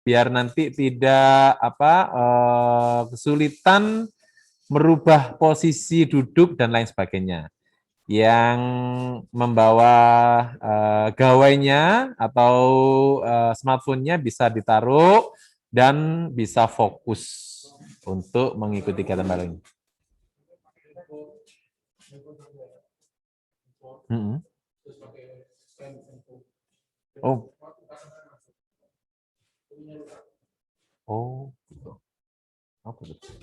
biar nanti tidak kesulitan merubah posisi duduk dan lain sebagainya. Yang membawa gawainya atau smartphone-nya bisa ditaruh dan bisa fokus untuk mengikuti kegiatan baru ini. Oh. Oh, gitu. Apa betul?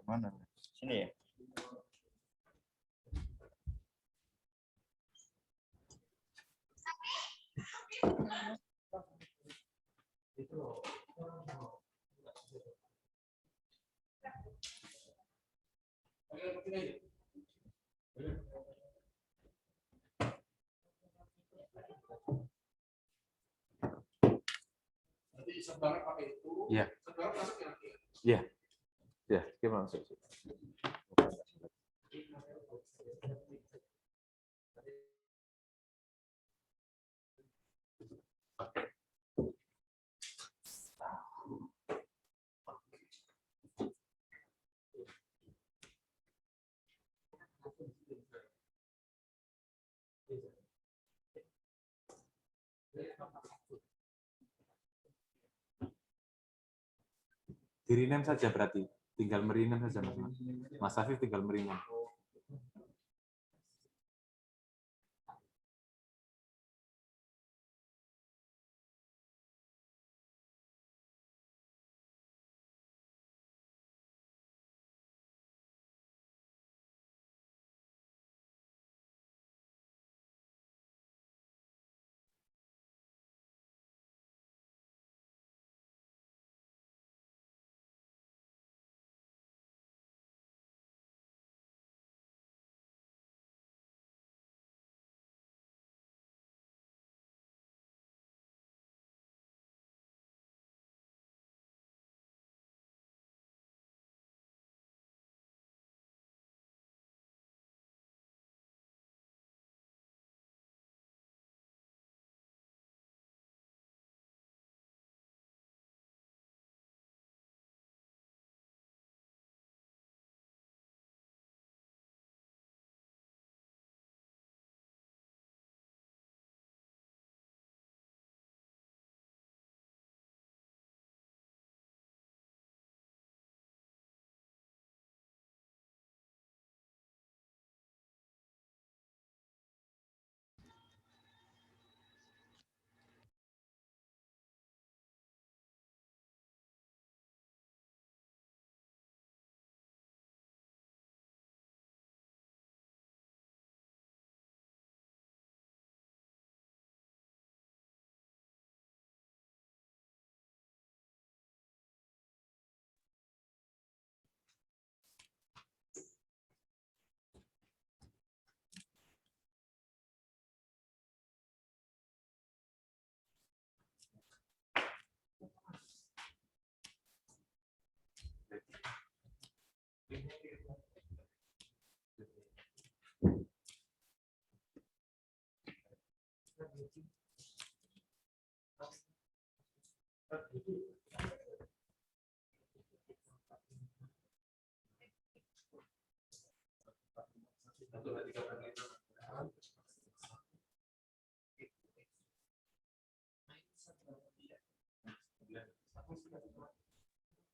Mana? Sini ya? Iya. Iya. Ya, gimana masuk? Dirinem saja berarti, tinggal merinem saja Mas. Mas Afif tinggal merinem.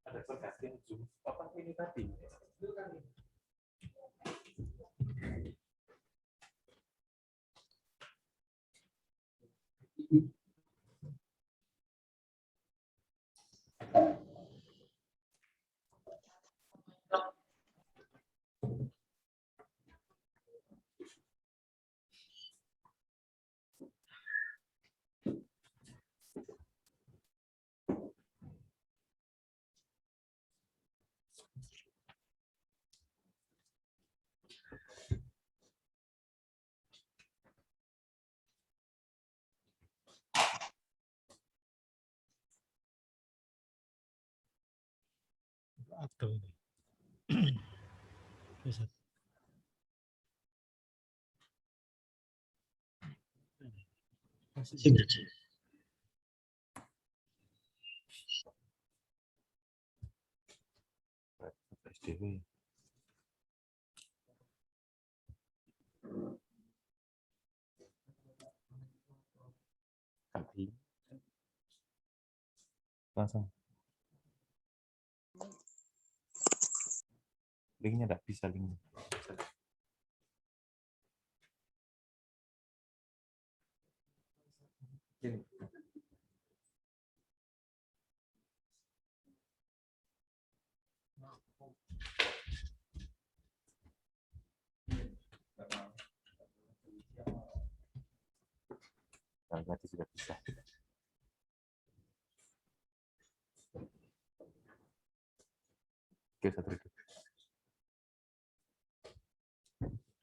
Ada pergantian Zoom. Apa ini tadi? Atau ini. Bisa. SDW. Langsung. Linknya enggak bisa linknya. Gini. Nah, berarti sudah bisa. Oke, satu lagi.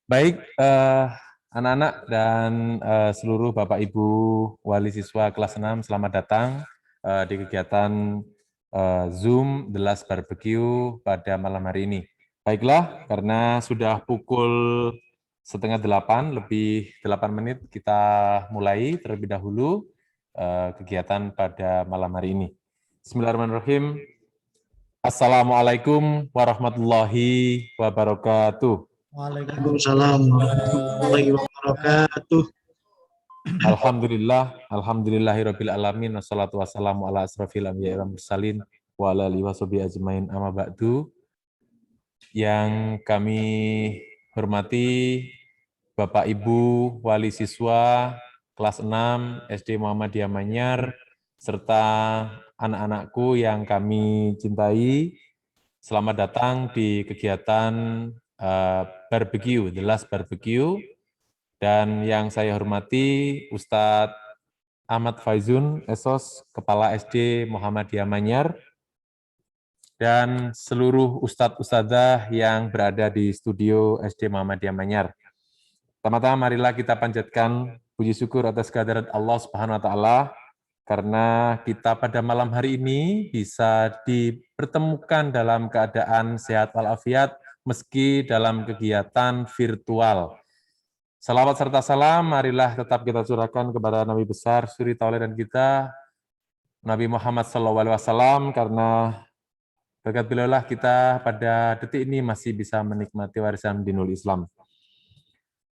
Baik, anak-anak dan seluruh Bapak Ibu wali siswa kelas 6, selamat datang di kegiatan Zoom The Last Barbecue pada malam hari ini. Baiklah, karena sudah pukul 7:30 lebih 8 menit, kita mulai terlebih dahulu kegiatan pada malam hari ini. Bismillahirrahmanirrahim. Assalamualaikum warahmatullahi wabarakatuh. Waalaikumsalam warahmatullahi wabarakatuh. Alhamdulillahirabbil alamin wassalatu wassalamu ala asrofil anbiya'i wal mursalin wa ala alihi washabihi ajmain amma ba'du. Yang kami hormati Bapak Ibu wali siswa kelas 6 SD Muhammadiyah Manyar serta anak-anakku yang kami cintai. Selamat datang di kegiatan barbecue, The Last Barbecue. Dan yang saya hormati Ustadz Ahmad Faizun, Esos, Kepala SD Muhammadiyah Manyar, dan seluruh Ustadz-Ustadzah yang berada di studio SD Muhammadiyah Manyar. Pertama-tama marilah kita panjatkan puji syukur atas kehadirat Allah Subhanahu wa taala karena kita pada malam hari ini bisa dipertemukan dalam keadaan sehat walafiat meski dalam kegiatan virtual. Salawat serta salam marilah tetap kita curahkan kepada Nabi besar suri tauladan kita Nabi Muhammad SAW karena berkat beliaulah kita pada detik ini masih bisa menikmati warisan dinul Islam.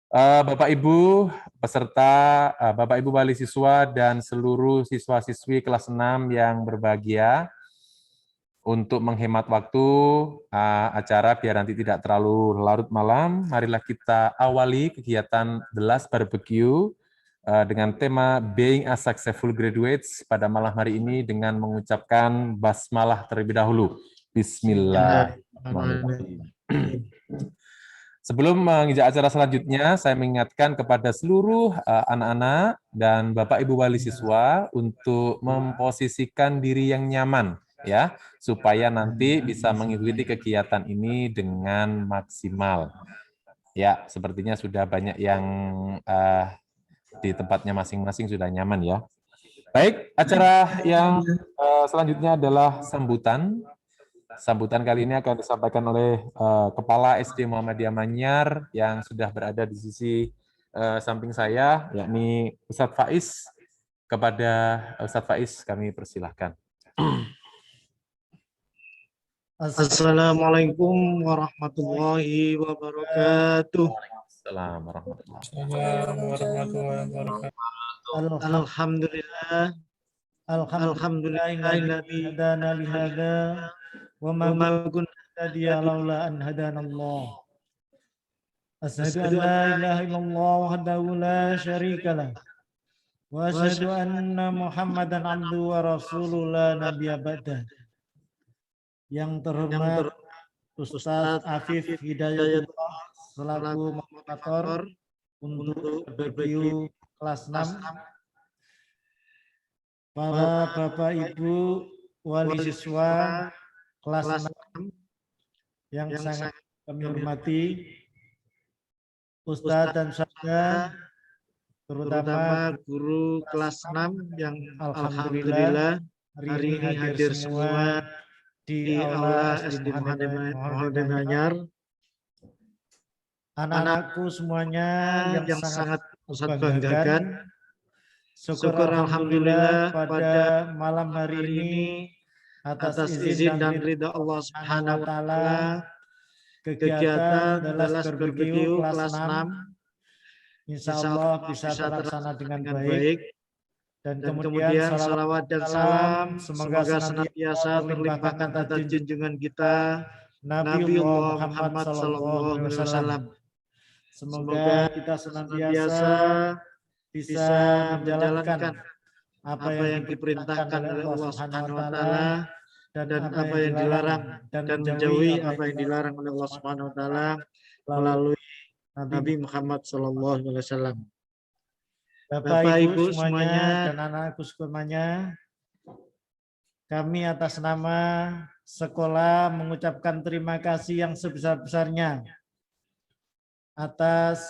Bapak Ibu peserta, Bapak Ibu wali siswa dan seluruh siswa-siswi kelas 6 yang berbahagia, untuk menghemat waktu acara biar nanti tidak terlalu larut malam, marilah kita awali kegiatan The Last Barbecue dengan tema Being a Successful Graduates pada malam hari ini dengan mengucapkan basmalah terlebih dahulu. Bismillahirrahmanirrahim. Sebelum menginjak acara selanjutnya, saya mengingatkan kepada seluruh anak-anak dan Bapak Ibu wali siswa untuk memposisikan diri yang nyaman, ya, supaya nanti bisa mengikuti kegiatan ini dengan maksimal. Ya, sepertinya sudah banyak yang di tempatnya masing-masing sudah nyaman ya. Baik, acara yang selanjutnya adalah sambutan. Sambutan kali ini akan disampaikan oleh Kepala SD Muhammadiyah Manyar yang sudah berada di sisi samping saya, yakni Ustadz Faiz. Kepada Ustadz Faiz kami persilahkan. Assalamualaikum warahmatullahi wabarakatuh. Assalamualaikum warahmatullahi wabarakatuh. Alhamdulillah. Alhamdulillahilladzi hadana li hadza wa ma kunna nahtadiya laula an hadanallah. Asyhadu an la ilaha illallah wahdahu la syarika lah. Wa asyhadu anna Muhammadan abduhu wa rasuluhu la nabiyya ba'dah. Yang terhormat Ustaz Afif Hidayatullah selaku moderator untuk barbecue kelas 6. Para Bapak Ibu wali siswa kelas 6 yang sangat kami hormati, Ustadz dan saya, terutama guru kelas 6 yang alhamdulillah hari ini hadir semua di Aula SD Muhammad Anyar. Anak-anakku semuanya yang sangat Ustaz banggakan. Syukur alhamdulillah pada malam hari ini atas izin dan ridha Allah Subhanahu wa taala kegiatan Dalas Barbecue kelas 6 insya Allah bisa terlaksana dengan baik. Dan kemudian salawat dan salam semoga senantiasa terlimpahkan atas junjungan kita Nabiullah Muhammad SAW. Semoga kita senantiasa bisa menjalankan apa yang diperintahkan oleh Allah Subhanahu wa taala dan apa yang dilarang dan menjauhi apa yang dilarang oleh Allah Subhanahu wa taala melalui Nabi Muhammad SAW. Bapak Ibu semuanya dan anak-anakku semuanya, kami atas nama sekolah mengucapkan terima kasih yang sebesar-besarnya atas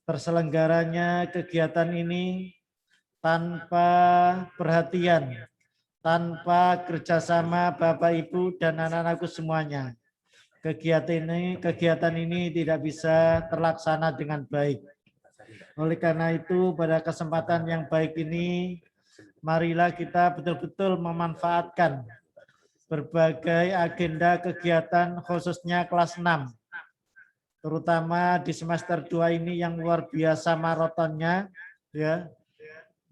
terselenggaranya kegiatan ini tanpa perhatian, tanpa kerjasama Bapak Ibu dan anak-anakku semuanya. Kegiatan ini tidak bisa terlaksana dengan baik. Oleh karena itu, pada kesempatan yang baik ini, marilah kita betul-betul memanfaatkan berbagai agenda kegiatan khususnya kelas 6. Terutama di semester 2 ini yang luar biasa maratonnya, ya.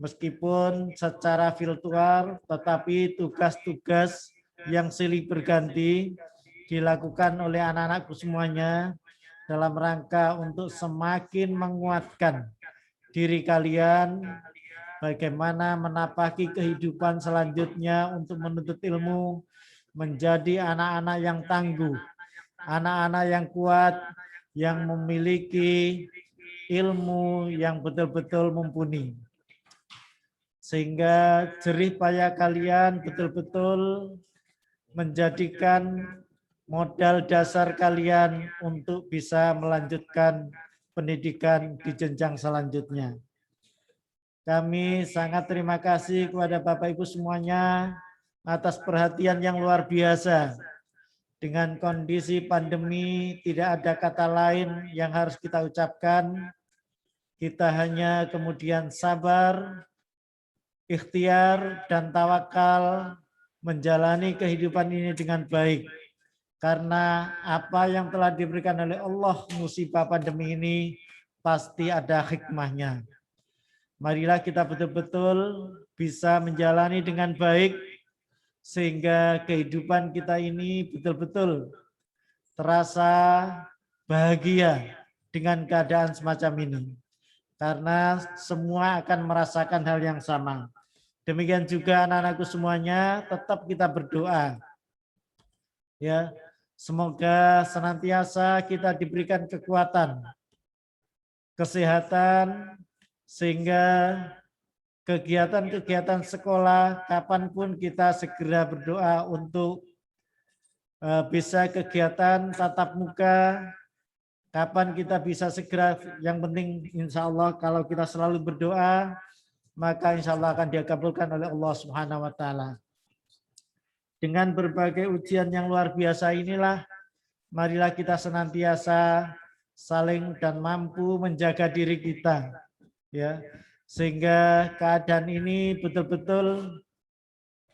Meskipun secara virtual, tetapi tugas-tugas yang silih berganti dilakukan oleh anak-anakku semuanya dalam rangka untuk semakin menguatkan diri kalian bagaimana menapaki kehidupan selanjutnya untuk menuntut ilmu menjadi anak-anak yang tangguh, anak-anak yang kuat, yang memiliki ilmu yang betul-betul mumpuni. Sehingga jerih payah kalian betul-betul menjadikan modal dasar kalian untuk bisa melanjutkan pendidikan di jenjang selanjutnya. Kami sangat terima kasih kepada Bapak Ibu semuanya atas perhatian yang luar biasa. Dengan kondisi pandemi tidak ada kata lain yang harus kita ucapkan. Kita hanya kemudian sabar, ikhtiar dan tawakal menjalani kehidupan ini dengan baik. Karena apa yang telah diberikan oleh Allah musibah pandemi ini pasti ada hikmahnya. Marilah kita betul-betul bisa menjalani dengan baik sehingga kehidupan kita ini betul-betul terasa bahagia dengan keadaan semacam ini. Karena semua akan merasakan hal yang sama. Demikian juga anak-anakku semuanya, tetap kita berdoa. Ya, semoga senantiasa kita diberikan kekuatan, kesehatan, sehingga kegiatan-kegiatan sekolah, kapanpun kita segera berdoa untuk bisa kegiatan tatap muka, kapan kita bisa segera, yang penting insya Allah kalau kita selalu berdoa, maka insya Allah akan dikabulkan oleh Allah Subhanahu wa taala. Dengan berbagai ujian yang luar biasa inilah, marilah kita senantiasa saling dan mampu menjaga diri kita, ya, sehingga keadaan ini betul-betul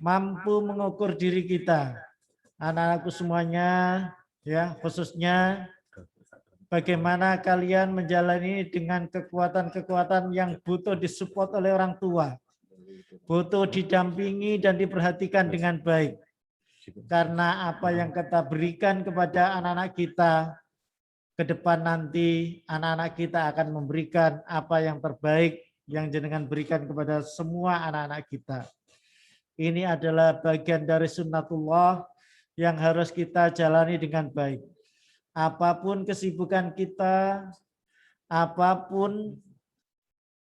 mampu mengukur diri kita. Anak-anakku semuanya, ya, khususnya bagaimana kalian menjalani dengan kekuatan-kekuatan yang butuh disupport oleh orang tua, butuh didampingi dan diperhatikan dengan baik. Karena apa yang kita berikan kepada anak-anak kita, ke depan nanti anak-anak kita akan memberikan apa yang terbaik yang jenengan berikan kepada semua anak-anak kita. Ini adalah bagian dari sunnatullah yang harus kita jalani dengan baik. Apapun kesibukan kita, apapun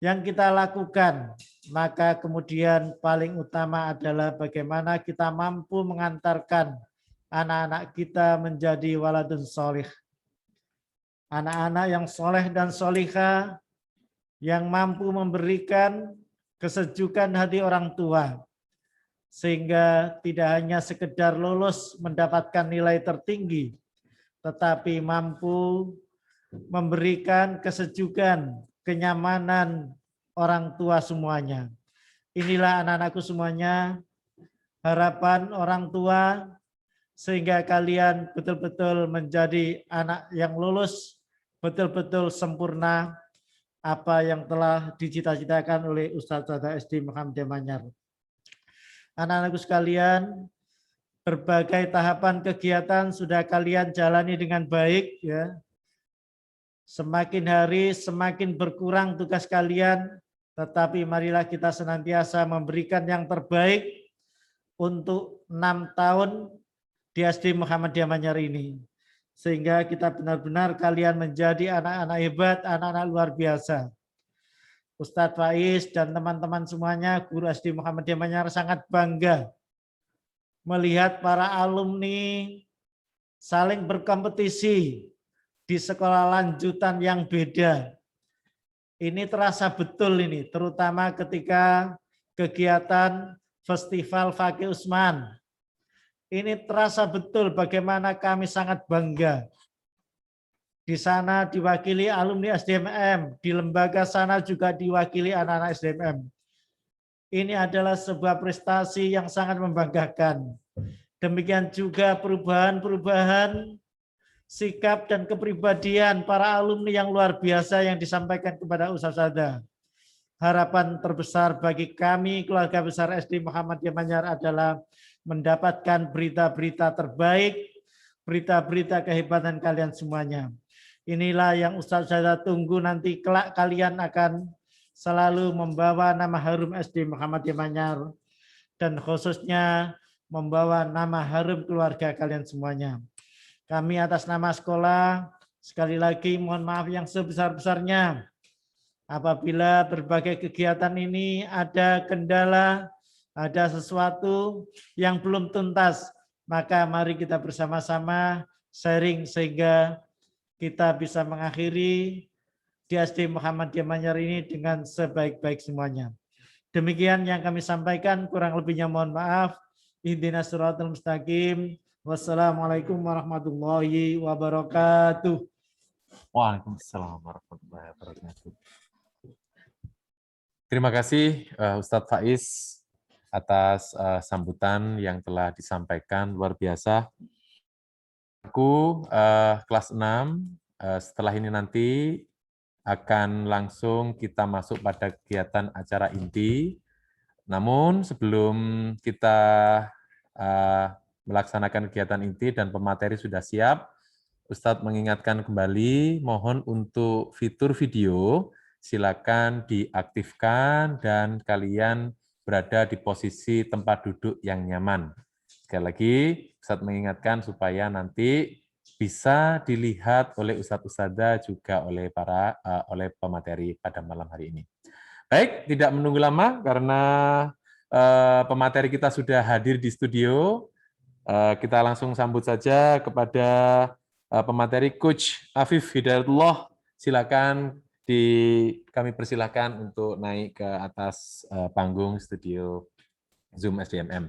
yang kita lakukan, maka kemudian paling utama adalah bagaimana kita mampu mengantarkan anak-anak kita menjadi waladun solih. Anak-anak yang soleh dan solihah, yang mampu memberikan kesejukan hati orang tua. sehingga tidak hanya sekedar lulus mendapatkan nilai tertinggi, tetapi mampu memberikan kesejukan, kenyamanan orang tua semuanya. Inilah anak-anakku semuanya, harapan orang tua sehingga kalian betul-betul menjadi anak yang lulus, betul-betul sempurna apa yang telah dicita-citakan oleh Ustadz SD Muhammadiyah Manyar. Anak-anakku sekalian, berbagai tahapan kegiatan sudah kalian jalani dengan baik, ya. Semakin hari semakin berkurang tugas kalian, tetapi marilah kita senantiasa memberikan yang terbaik untuk 6 tahun di SD Muhammadiyah Manyar ini. Sehingga kita benar-benar kalian menjadi anak-anak hebat, anak-anak luar biasa. Ustadz Faiz dan teman-teman semuanya, guru SD Muhammadiyah Manyar sangat bangga melihat para alumni saling berkompetisi di sekolah lanjutan yang beda. Ini terasa betul ini, terutama ketika kegiatan Festival Fakih Usman. Ini terasa betul bagaimana kami sangat bangga. Di sana diwakili alumni SDMM, di lembaga sana juga diwakili anak-anak SDMM. Ini adalah sebuah prestasi yang sangat membanggakan. Demikian juga perubahan-perubahan sikap dan kepribadian para alumni yang luar biasa yang disampaikan kepada Ustadzah. Harapan terbesar bagi kami keluarga besar SD Muhammadiyah Manyar adalah mendapatkan berita-berita terbaik, berita-berita kehebatan kalian semuanya. Inilah yang Ustadzah tunggu, nanti kelak kalian akan selalu membawa nama harum SD Muhammadiyah Manyar dan khususnya membawa nama harum keluarga kalian semuanya. Kami atas nama sekolah sekali lagi mohon maaf yang sebesar-besarnya apabila berbagai kegiatan ini ada kendala, ada sesuatu yang belum tuntas, maka mari kita bersama-sama sharing sehingga kita bisa mengakhiri di SD Muhammadiyah Manyar ini dengan sebaik-baik semuanya. Demikian yang kami sampaikan, kurang lebihnya mohon maaf. Ihdinas siratal mustaqim. Wassalamualaikum warahmatullahi wabarakatuh. Waalaikumsalam warahmatullahi wabarakatuh. Terima kasih Ustadz Faiz atas sambutan yang telah disampaikan, luar biasa. Aku kelas 6, setelah ini nanti akan langsung kita masuk pada kegiatan acara inti. Namun sebelum kita melaksanakan kegiatan inti dan pemateri sudah siap, Ustadz mengingatkan kembali, mohon untuk fitur video, silakan diaktifkan dan kalian berada di posisi tempat duduk yang nyaman. Sekali lagi, Ustadz mengingatkan supaya nanti bisa dilihat oleh Ustadz-Ustadzah juga oleh oleh pemateri pada malam hari ini. Baik, tidak menunggu lama karena pemateri kita sudah hadir di studio. Kita langsung sambut saja kepada pemateri Coach Afif Hidayatullah. Silakan kami persilahkan untuk naik ke atas panggung studio Zoom SDMM.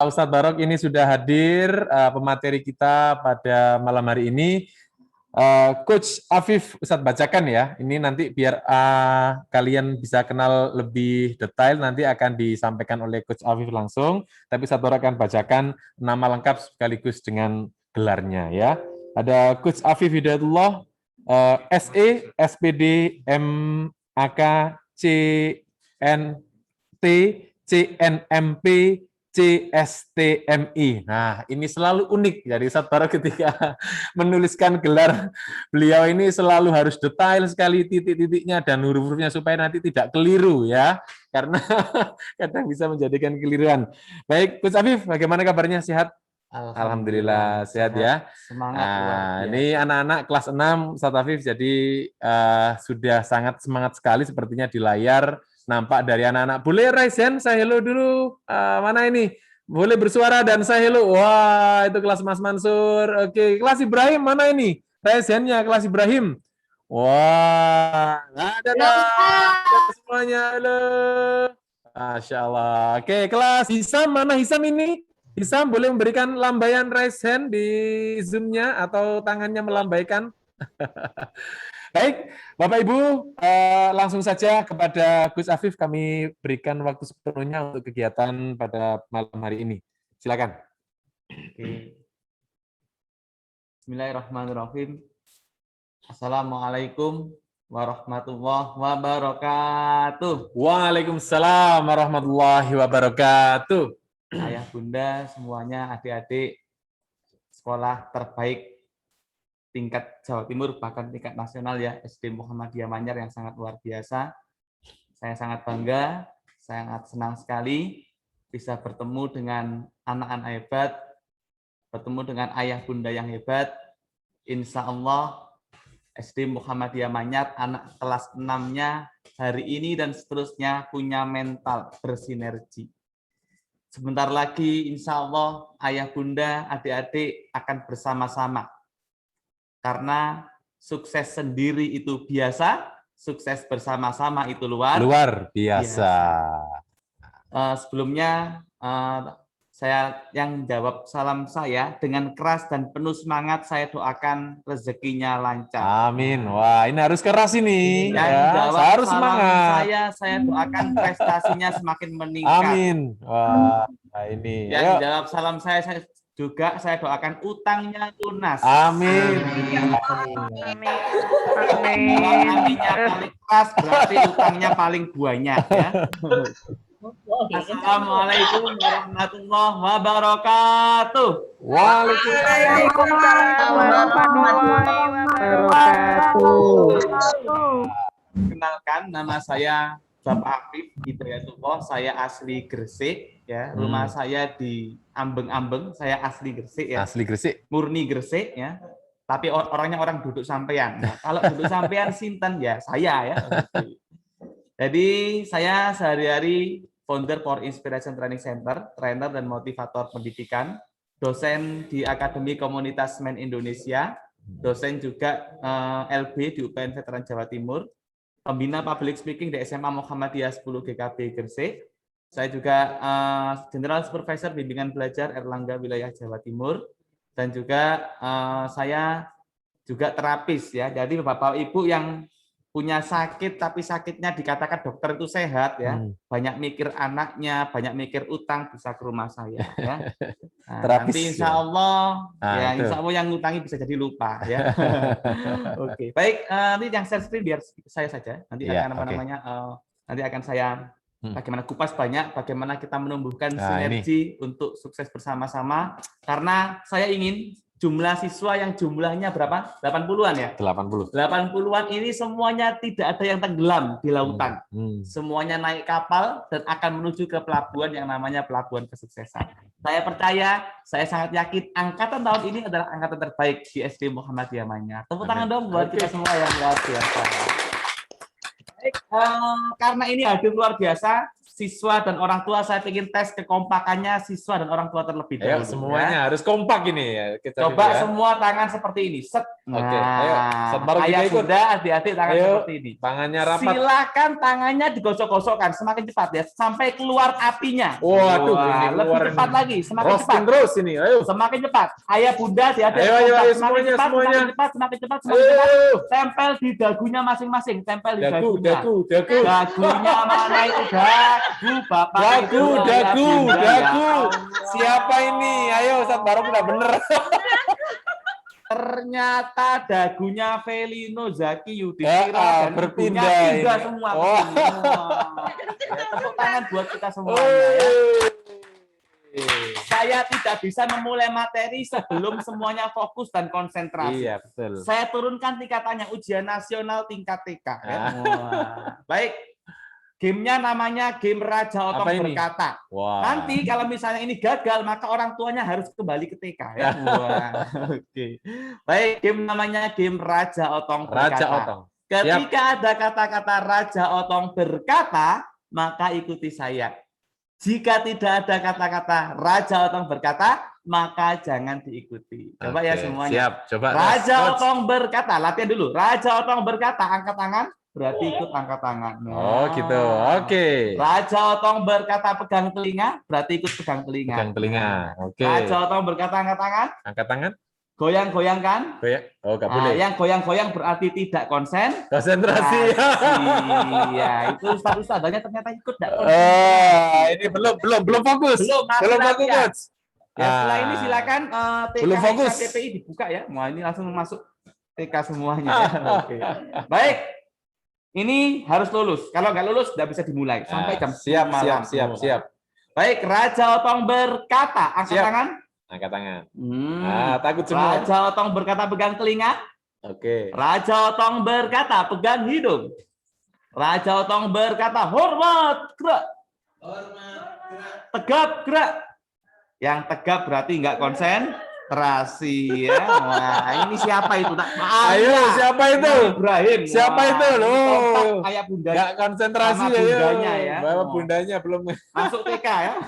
Ustadz Barok ini sudah hadir, pemateri kita pada malam hari ini. Coach Afif, Ustadz bacakan ya, ini nanti biar kalian bisa kenal lebih detail, nanti akan disampaikan oleh Coach Afif langsung, tapi Ustadz Barok akan bacakan nama lengkap sekaligus dengan gelarnya ya. Ada Coach Afif Hidayatullah, SE, SPD, MAK, CNT, CNMP, CSTMI. Nah, ini selalu unik dari Ustadz Barok ketika menuliskan gelar beliau ini selalu harus detail sekali titik-titiknya dan huruf-hurufnya supaya nanti tidak keliru ya, karena kadang bisa menjadikan keliruan. Baik, Coach Afif, bagaimana kabarnya? Sehat? Alhamdulillah sehat ya. Semangat luar biasa. Ini anak-anak kelas 6 Ustadz Afif, jadi sudah sangat semangat sekali sepertinya di layar. nampak dari anak-anak. Boleh raise hand, saya hello dulu. Mana ini? Boleh bersuara dan saya hello. Wah, itu kelas Mas Mansur. Oke, kelas Ibrahim mana ini? Raise hand-nya kelas Ibrahim. Wah, ada semuanya. Halo. Masya Allah. Oke, kelas Hisam mana Hisam ini? Hisam boleh memberikan lambaian raise hand di Zoom-nya atau tangannya melambaikan? Baik, Bapak Ibu, langsung saja kepada Gus Afif kami berikan waktu sepenuhnya untuk kegiatan pada malam hari ini. Silakan. Oke. Bismillahirrahmanirrahim. Assalamualaikum warahmatullahi wabarakatuh. Waalaikumsalam warahmatullahi wabarakatuh. Ayah bunda semuanya, adik-adik sekolah terbaik tingkat Jawa Timur, bahkan tingkat nasional ya, SD Muhammadiyah Manyar yang sangat luar biasa. Saya sangat bangga, sangat senang sekali bisa bertemu dengan anak-anak hebat, bertemu dengan ayah bunda yang hebat. Insya Allah SD Muhammadiyah Manyar anak kelas 6-nya hari ini dan seterusnya punya mental bersinergi. Sebentar lagi insya Allah ayah bunda adik-adik akan bersama-sama. Karena sukses sendiri itu biasa, sukses bersama-sama itu luar biasa. Sebelumnya saya yang jawab salam saya dengan keras dan penuh semangat saya doakan rezekinya lancar. Amin. Wah, ini harus keras ini. Yang Ya, jawab harus salam semangat. saya doakan prestasinya semakin meningkat. Amin. Wah, ini. Yang jawab salam saya juga saya doakan utangnya lunas. Amin. Kalau aminnya paling keras berarti utangnya paling banyak ya. Assalamualaikum warahmatullahi wabarakatuh. Waalaikumsalam warahmatullahi wabarakatuh. Kenalkan, nama saya Bapak Afif Hidayatullah. Saya asli Gresik ya. Rumah saya di Ambeng-Ambeng. Saya asli Gresik ya. Asli Gresik. Murni Gresik ya. Tapi orangnya orang duduk sampean. Nah, kalau duduk sampean sinten ya saya ya. Jadi saya sehari-hari founder for Inspiration Training Center, trainer dan motivator pendidikan, dosen di Akademi Komunitas Men Indonesia, dosen juga LB di UPN Veteran Jawa Timur, pembina public speaking di SMA Muhammadiyah 10 GKB Gresik. Saya juga General Supervisor Bimbingan Belajar Erlangga Wilayah Jawa Timur, dan juga saya juga terapis ya. Jadi Bapak Ibu yang punya sakit tapi sakitnya dikatakan dokter itu sehat ya, banyak mikir anaknya, banyak mikir utang, bisa ke rumah saya ya. Nah, nanti insya Allah ya insya Allah yang ngutangi bisa jadi lupa ya. Oke, baik, nanti yang share screen biar saya saja, nanti akan nanti akan saya bagaimana kupas banyak, bagaimana kita menumbuhkan sinergi untuk sukses bersama-sama, karena saya ingin jumlah siswa yang jumlahnya berapa? 80-an ya? 80. 80-an ini semuanya tidak ada yang tenggelam di lautan. Semuanya naik kapal dan akan menuju ke pelabuhan yang namanya pelabuhan kesuksesan. Saya percaya, saya sangat yakin angkatan tahun ini adalah angkatan terbaik di SD Muhammadiyah Manyar. Tepuk tangan dong buat kita semua yang luar biasa. Baik, karena ini hadir luar biasa, siswa dan orang tua saya ingin tes kekompakannya siswa dan orang tua terlebih dahulu. Semuanya harus kompak ini ya. Coba semua tangan seperti ini. Set. Oke, ayo. Ayah bunda, adik-adik tangan seperti ini. Tangannya rapat. Silakan tangannya digosok-gosokkan semakin cepat ya, sampai keluar apinya. Waduh, lebih cepat lagi, semakin cepat. Terus ini, ayo. Semakin cepat. Ayah bunda, adik-adik. Ayo, semakin cepat, semakin cepat, semakin cepat, semakin cepat. Tempel di dagunya masing-masing, tempel di dagunya. Dagunya mana itu dagu, Bapak? Dagu. Siapa ini? Ayo, Ustaz Barok udah bener. Ternyata dagunya Felino Zaki Yudhistira dan berpindah semua. Ya, tepuk tangan buat kita semuanya ya. Saya tidak bisa memulai materi sebelum semuanya fokus dan konsentrasi. Iya, betul. Saya turunkan tingkatannya, ujian nasional tingkat TK. Ya. Baik, gamenya namanya game Raja Otong Berkata. Nanti kalau misalnya ini gagal, maka orang tuanya harus kembali ke TK. Ya. Oke. Baik, game namanya game Raja Otong Berkata. Ketika ada kata-kata Raja Otong berkata, maka ikuti saya. Jika tidak ada kata-kata Raja Otong berkata, maka jangan diikuti. Coba ya Oke, semuanya. siap. Coba. Raja Coach. Otong berkata, latihan dulu. Raja Otong berkata, angkat tangan, berarti ikut angkat tangan. Oh, gitu. Oke. Raja Otong berkata, pegang telinga, berarti ikut pegang telinga. Pegang telinga. Oke. Raja Otong berkata, angkat tangan, Angkat tangan. goyang-goyangkan. Goyang. Oh, nggak boleh. Yang goyang-goyang berarti tidak Konsentrasi. Ya, itu ustadz-ustadzanya ternyata ikut tidak Ini belum fokus. Belum fokus, ya. Coach. Ya, setelah ini silakan TK Belum fokus. TPI dibuka ya. Wah, ini langsung masuk TK semuanya ya. Oke. Baik. Ini harus lulus. Kalau nggak lulus nggak bisa dimulai sampai jam 10 malam. Siap. Baik, Raja Otong berkata, angkat Siap. tangan. Angkat tangan. Takut semua. Raja Otong berkata, pegang telinga. Oke. Raja Otong berkata, pegang hidung. Raja Otong berkata, hormat, gerak. Tegap, gerak. Yang tegap berarti nggak konsentrasi ya. Wah, ini siapa itu? Ayo, siapa itu? Ibrahim. Siapa itu? Loh. Ayah bunda. Nggak konsentrasi sama bundanya ya. Bawa bundanya belum. Masuk TK ya.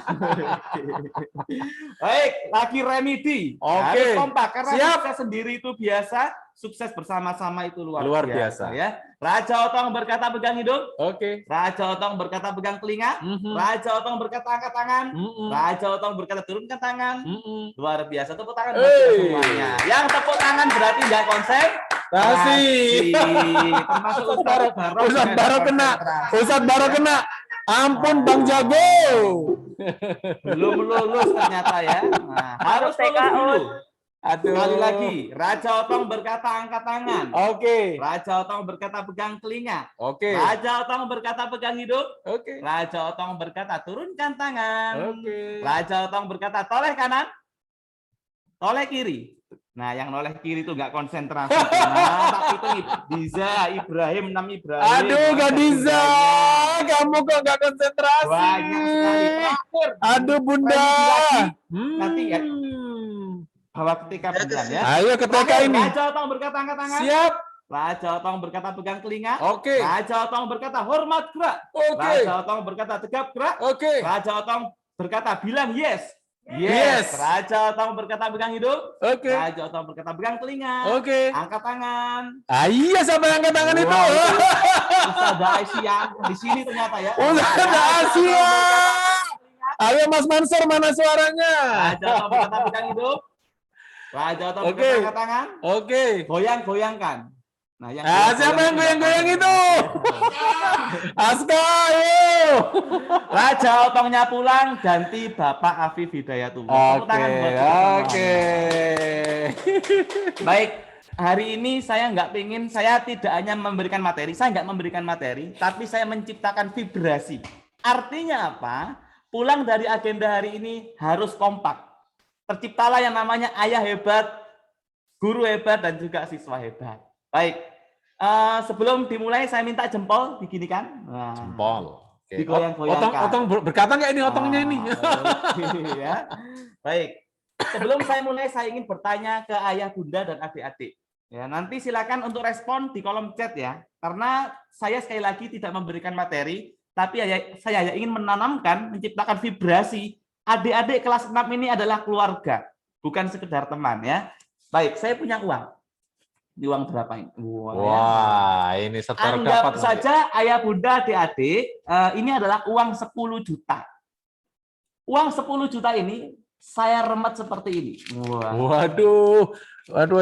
Baik, lagi remedi. Oke. Harus kompak karena Siap. sukses sendiri itu biasa, sukses bersama-sama itu luar biasa ya. Raja Otong berkata pegang hidung. Oke. Raja Otong berkata pegang telinga. Raja Otong berkata angkat tangan. Raja Otong berkata turunkan tangan. Luar biasa, tepuk tangan buat kita semuanya. Yang tepuk tangan berarti nggak konsentrasi. Termasuk Ustadz Baro kena. Ampun Bang Jago. Belum lulus ternyata ya. Nah, harus lulus dulu. Aduh. Sekali lagi, Raja Otong berkata angkat tangan. Oke. Raja Otong berkata pegang telinga. Oke. Raja Otong berkata pegang hidung. Oke. Raja Otong berkata turunkan tangan. Oke. Raja Otong berkata toleh kanan, toleh kiri. Nah, yang noleh kiri itu nggak konsentrasi. Nah, tapi itu Diza, Ibrahim, Ibrahim. Aduh, Gadiza, kamu kok nggak konsentrasi? Banyak sekali. Terakhir. Aduh, Bunda. Nanti ya. Bawa ke TK beneran ya. Ayo ke TK ini. Raja Otong berkata angkat tangan. Siap. Raja Otong berkata pegang telinga. Oke. Raja Otong berkata hormat gerak. Oke. Raja Otong berkata tegap gerak. Oke. Raja Otong berkata bilang yes. Yes. Raja Otong berkata pegang hidung. Oke. Raja Otong berkata pegang telinga. Oke. Angkat tangan. Iya, siapa yang angkat tangan itu? Ustazah Aisyah di sini ternyata ya. Ustazah Aisyah. Ayo Mas Mansur, mana suaranya? Raja Otong berkata pegang hidung. Raja Otong berkata angkat tangan. Oke. Goyang-goyangkan. Nah, siapa yang goyang-goyang itu? Aska, ayo. Raja Otongnya pulang, ganti Bapak Afif Hidayatullah. Oke. Baik, hari ini saya tidak hanya memberikan materi, saya nggak memberikan materi, tapi saya menciptakan vibrasi. Artinya apa? Pulang dari agenda hari ini harus kompak. Terciptalah yang namanya ayah hebat, guru hebat, dan juga siswa hebat. Baik. Sebelum dimulai saya minta jempol diginikan. Nah, jempol. Oke. Digoyang-goyangkan. Otong berkata nggak ini otongnya ini? Ya. Baik. Sebelum saya mulai saya ingin bertanya ke ayah bunda dan adik-adik. Ya, nanti silakan untuk respon di kolom chat ya. Karena saya sekali lagi tidak memberikan materi, tapi saya ingin menanamkan, menciptakan vibrasi. Adik-adik kelas 6 ini adalah keluarga, bukan sekedar teman ya. Baik, saya punya uang. Di uang berapa ini? Wah, ini setor anggap dapat saja nanti. Ayah bunda adik-adik, ini adalah uang 10 juta. Uang 10 juta ini saya remet seperti ini. Waduh,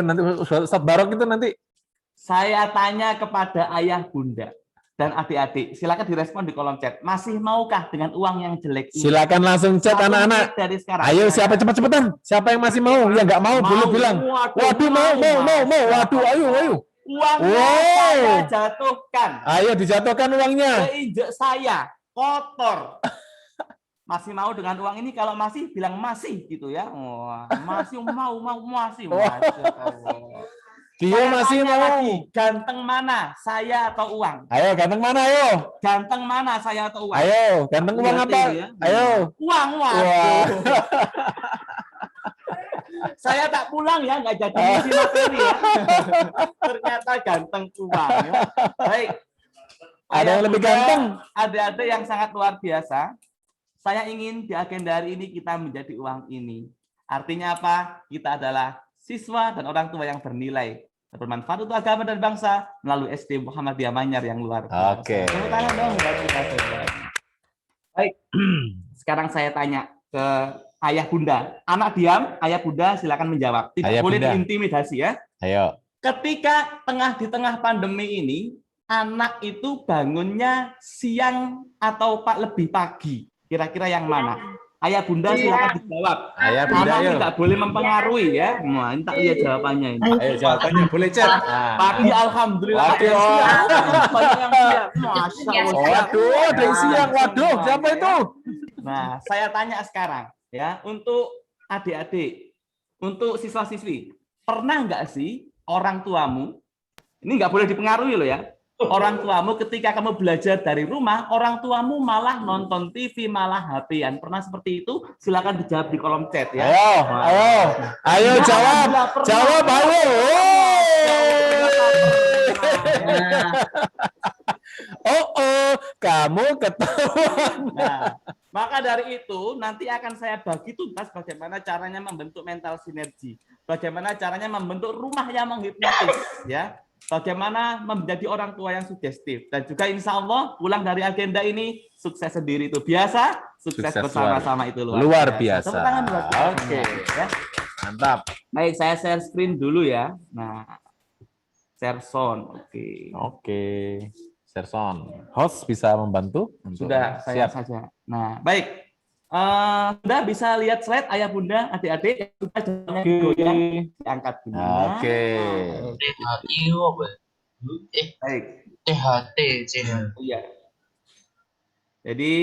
nanti Ustadz Barok itu nanti. Saya tanya kepada ayah bunda dan adik-adik, silakan direspon di kolom chat. Masih maukah dengan uang yang jelek ini? Silakan langsung chat anak-anak. Ayo siapa cepat-cepatan? Siapa yang masih mau? Yang nggak mau belum bilang. Waduh mau. Waduh, ayo. Uangnya saya jatuhkan. Ayo dijatuhkan uangnya. Keinjek saya kotor. Masih mau dengan uang ini? Kalau masih bilang masih gitu ya. Wah, masih masih. Dia masih mau. Lagi, ganteng mana? Saya atau uang? Ayo, ganteng mana ayo? Ganteng mana? Saya atau uang? Ayo, ganteng uang apa? Ya? Ayo. Uang. Saya tak pulang ya, nggak jadi isi materi ya. Ternyata ganteng uang. Ya. Baik. Ada yang lebih ganteng. Ada yang sangat luar biasa. Saya ingin di agenda hari ini kita menjadi uang ini. Artinya apa? Kita adalah siswa dan orang tua yang bernilai, bermanfaat untuk agama dan bangsa melalui SD Muhammadiyah Manyar yang luar biasa. Oke. Tepuk tangan dong buat kita semua. Baik, sekarang saya tanya ke ayah bunda. Anak diam, ayah bunda silakan menjawab. Tidak Ayah boleh bunda. diintimidasi ya. Ayo. Ketika di tengah pandemi ini, anak itu bangunnya siang atau lebih pagi? Kira-kira yang mana? Ayah bunda silakan dijawab. Ayah bunda, Anak ayo. tidak boleh mempengaruhi ya. Nah, ini tak lihat jawabannya ini. Ayo jawabannya boleh chat. Pagi alhamdulillah. Waduh. Ada yang siang. Banyak yang siang. Masya Allah. Waduh, ada yang siang. Waduh, siapa itu? Nah, saya tanya sekarang ya, untuk adik-adik, untuk siswa-siswi, pernah nggak sih orang tuamu, ini nggak boleh dipengaruhi loh ya, orang tuamu ketika kamu belajar dari rumah, orang tuamu malah nonton TV, malah HP-an. Pernah seperti itu? Silakan dijawab di kolom chat ya. Ayo jawab. Jawab, ayo. Kamu ketahuan. Nah, maka dari itu nanti akan saya bagi tugas bagaimana caranya membentuk mental sinergi, bagaimana caranya membentuk rumah yang menghipnotis, ya, bagaimana menjadi orang tua yang sugestif, dan juga insya Allah pulang dari agenda ini sukses sendiri itu biasa, sukses bersama-sama itu luar biasa. Tepuk tangan buat kita Oke, semua, ya. mantap. Baik, saya share screen dulu ya. Nah, share sound, Oke. Serson, host bisa membantu? Sudah, saya saja. Nah, baik. Bunda bisa lihat slide ayah bunda, adik-adik yang diangkat dulu. Oke. Baik. THT, Iya. Jadi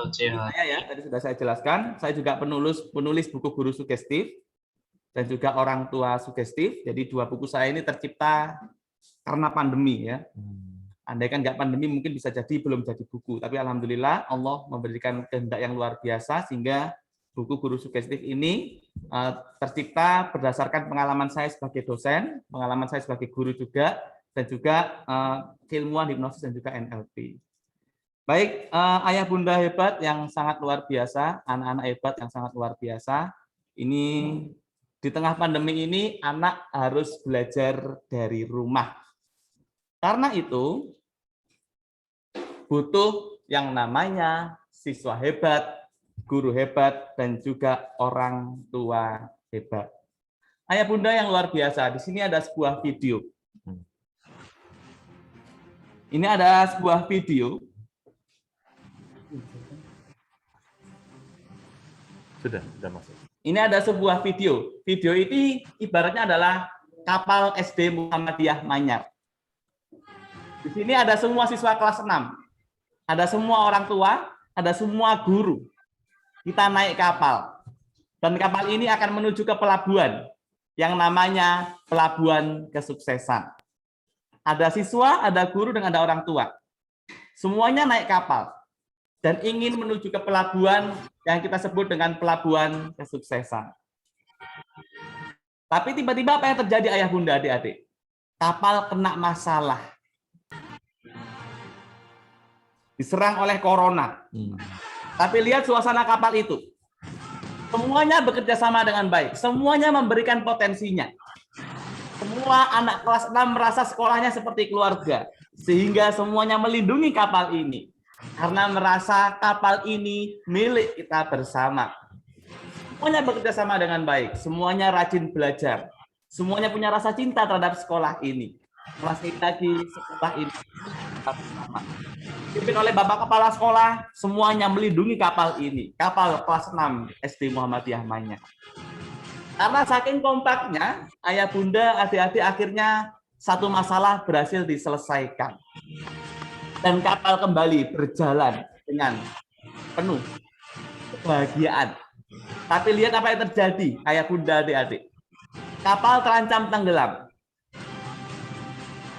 saya ya, tadi sudah saya jelaskan, saya juga penulis buku Guru Sugestif dan juga Orang Tua Sugestif. Jadi dua buku saya ini tercipta karena pandemi ya. Andaikan nggak pandemi mungkin bisa jadi belum jadi buku, tapi alhamdulillah Allah memberikan kehendak yang luar biasa sehingga buku Guru Sugestif ini tercipta berdasarkan pengalaman saya sebagai dosen, pengalaman saya sebagai guru juga, dan juga keilmuan hipnosis dan juga NLP. Baik, ayah bunda hebat yang sangat luar biasa, anak-anak hebat yang sangat luar biasa. Ini di tengah pandemi ini anak harus belajar dari rumah. Karena itu, butuh yang namanya siswa hebat, guru hebat, dan juga orang tua hebat. Ayah bunda yang luar biasa, di sini ada sebuah video. Ini ada sebuah video. Sudah masuk. Ini ada sebuah video. Video ini ibaratnya adalah kapal SD Muhammadiyah Manyar. Di sini ada semua siswa kelas 6. Ada semua orang tua, ada semua guru. Kita naik kapal. Dan kapal ini akan menuju ke pelabuhan yang namanya Pelabuhan Kesuksesan. Ada siswa, ada guru, dan ada orang tua. Semuanya naik kapal dan ingin menuju ke pelabuhan yang kita sebut dengan Pelabuhan Kesuksesan. Tapi tiba-tiba apa yang terjadi ayah bunda adik-adik? Kapal kena masalah. Diserang oleh corona. Tapi lihat suasana kapal itu. Semuanya bekerja sama dengan baik. Semuanya memberikan potensinya. Semua anak kelas 6 merasa sekolahnya seperti keluarga. Sehingga semuanya melindungi kapal ini. Karena merasa kapal ini milik kita bersama. Semuanya bekerja sama dengan baik. Semuanya rajin belajar. Semuanya punya rasa cinta terhadap sekolah ini. Kelas kita di sekolah ini bersama. Dipimpin oleh Bapak Kepala Sekolah, semuanya melindungi kapal ini. Kapal kelas 6 SD Muhammadiyah Manyar. Karena saking kompaknya, ayah bunda, adik-adik akhirnya satu masalah berhasil diselesaikan. Dan kapal kembali berjalan dengan penuh kebahagiaan. Tapi lihat apa yang terjadi, ayah bunda, adik-adik. Kapal terancam tenggelam.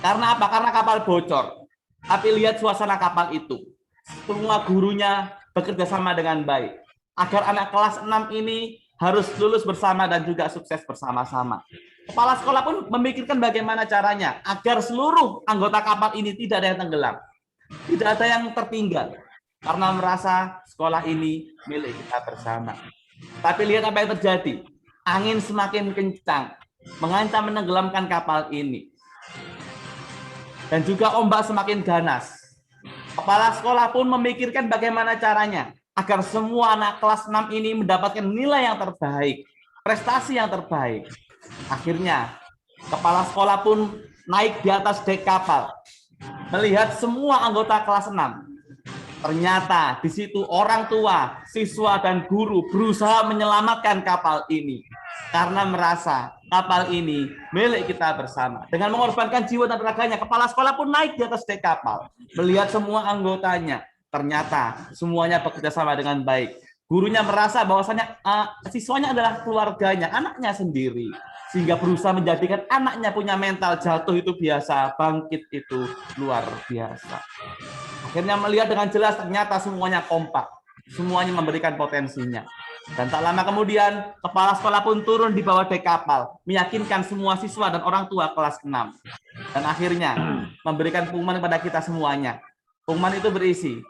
Karena apa? Karena kapal bocor. Tapi lihat suasana kapal itu. Semua gurunya bekerja sama dengan baik. Agar anak kelas 6 ini harus lulus bersama dan juga sukses bersama-sama. Kepala sekolah pun memikirkan bagaimana caranya agar seluruh anggota kapal ini tidak ada yang tenggelam. Tidak ada yang tertinggal karena merasa sekolah ini milik kita bersama. Tapi lihat apa yang terjadi. Angin semakin kencang, mengancam menenggelamkan kapal ini. Dan juga ombak semakin ganas. Kepala sekolah pun memikirkan bagaimana caranya agar semua anak kelas 6 ini mendapatkan nilai yang terbaik, prestasi yang terbaik. Akhirnya, kepala sekolah pun naik di atas dek kapal, melihat semua anggota kelas 6. Ternyata di situ orang tua, siswa, dan guru berusaha menyelamatkan kapal ini karena merasa kapal ini milik kita bersama. Dengan mengorbankan jiwa dan raganya, kepala sekolah pun naik di atas dek kapal, melihat semua anggotanya. Ternyata semuanya bekerja sama dengan baik. Gurunya merasa bahwasanya siswanya adalah keluarganya, anaknya sendiri, sehingga berusaha menjadikan anaknya punya mental jatuh itu biasa, bangkit itu luar biasa. Akhirnya melihat dengan jelas ternyata semuanya kompak, semuanya memberikan potensinya. Dan tak lama kemudian kepala sekolah pun turun di bawah dek kapal, meyakinkan semua siswa dan orang tua kelas 6. Dan akhirnya memberikan pengumuman kepada kita semuanya. Pengumuman itu berisi,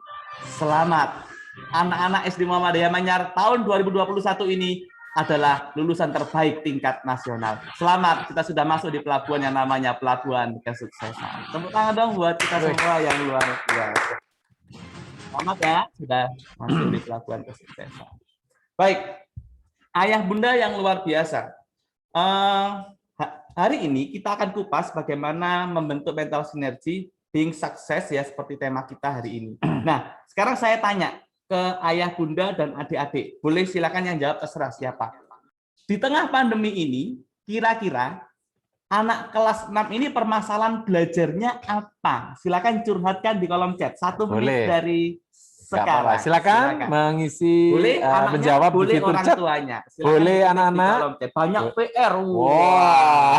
selamat, anak-anak SD Muhammadiyah Manyar tahun 2021 ini adalah lulusan terbaik tingkat nasional. Selamat, kita sudah masuk di pelabuhan yang namanya Pelabuhan Kesuksesan. Tepuk tangan dong buat kita semua yang luar biasa. Selamat ya, sudah masuk di Pelabuhan Kesuksesan. Baik, ayah bunda yang luar biasa. Hari ini kita akan kupas bagaimana membentuk mental sinergi being success ya, seperti tema kita hari ini. Nah, sekarang saya tanya ke ayah bunda dan adik-adik. Boleh silakan yang jawab, terserah siapa. Di tengah pandemi ini, kira-kira anak kelas 6 ini permasalahan belajarnya apa? Silakan curhatkan di kolom chat. 1 menit dari sekarang. Silakan mengisi, boleh menjawab boleh di fitur orang chat. tuanya. Silakan boleh anak-anak. Banyak PR. Wah.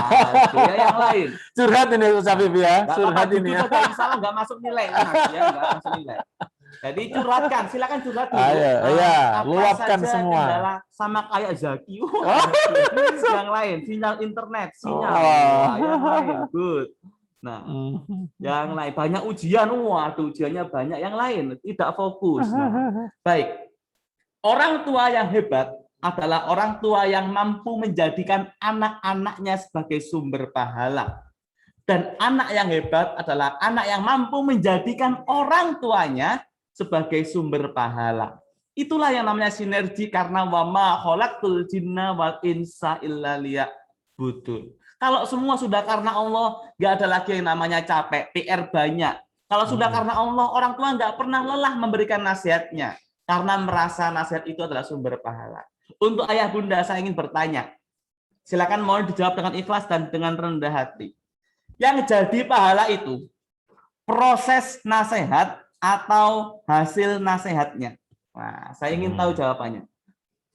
Yang lain. Curhat ini Ustaz Habib ya. Curhat ini ya. Salah nggak masuk nilai, ya nggak masuk nilai. Jadi curhatkan, silakan curhat dulu. Luapkan semua. Kendala sama kayak Zaki. Yang lain, sinyal internet, sinyal. Yang lain, good. Nah, yang lain banyak ujian, waduh ujiannya banyak, yang lain tidak fokus. Nah, baik. Orang tua yang hebat adalah orang tua yang mampu menjadikan anak-anaknya sebagai sumber pahala. Dan anak yang hebat adalah anak yang mampu menjadikan orang tuanya sebagai sumber pahala. Itulah yang namanya sinergi, karena wama khalaqtul jinna wal insa illa liya'budun. Kalau semua sudah karena Allah, nggak ada lagi yang namanya capek, PR banyak. Kalau sudah karena Allah, orang tua nggak pernah lelah memberikan nasihatnya, karena merasa nasihat itu adalah sumber pahala. Untuk ayah bunda, saya ingin bertanya. Silakan mohon dijawab dengan ikhlas dan dengan rendah hati. Yang jadi pahala itu proses nasihat atau hasil nasihatnya? Nah, saya ingin tahu jawabannya.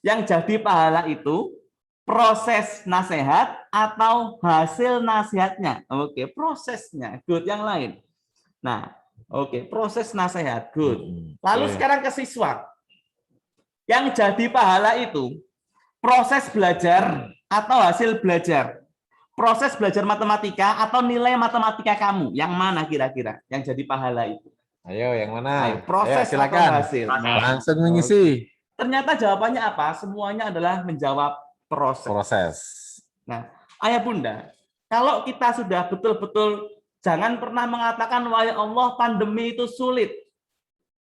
Yang jadi pahala itu proses nasihat atau hasil nasihatnya? Oke, prosesnya. Good. Yang lain. Nah, oke, proses nasihat. Good. Lalu sekarang ke siswa. Yang jadi pahala itu proses belajar atau hasil belajar? Proses belajar matematika atau nilai matematika kamu? Yang mana kira-kira yang jadi pahala itu? Ayo, yang mana? Proses silakan. atau hasil? Langsung mengisi. Ternyata jawabannya apa? Semuanya adalah menjawab proses. Nah, ayah bunda, kalau kita sudah betul-betul, jangan pernah mengatakan, wahai Allah, pandemi itu sulit.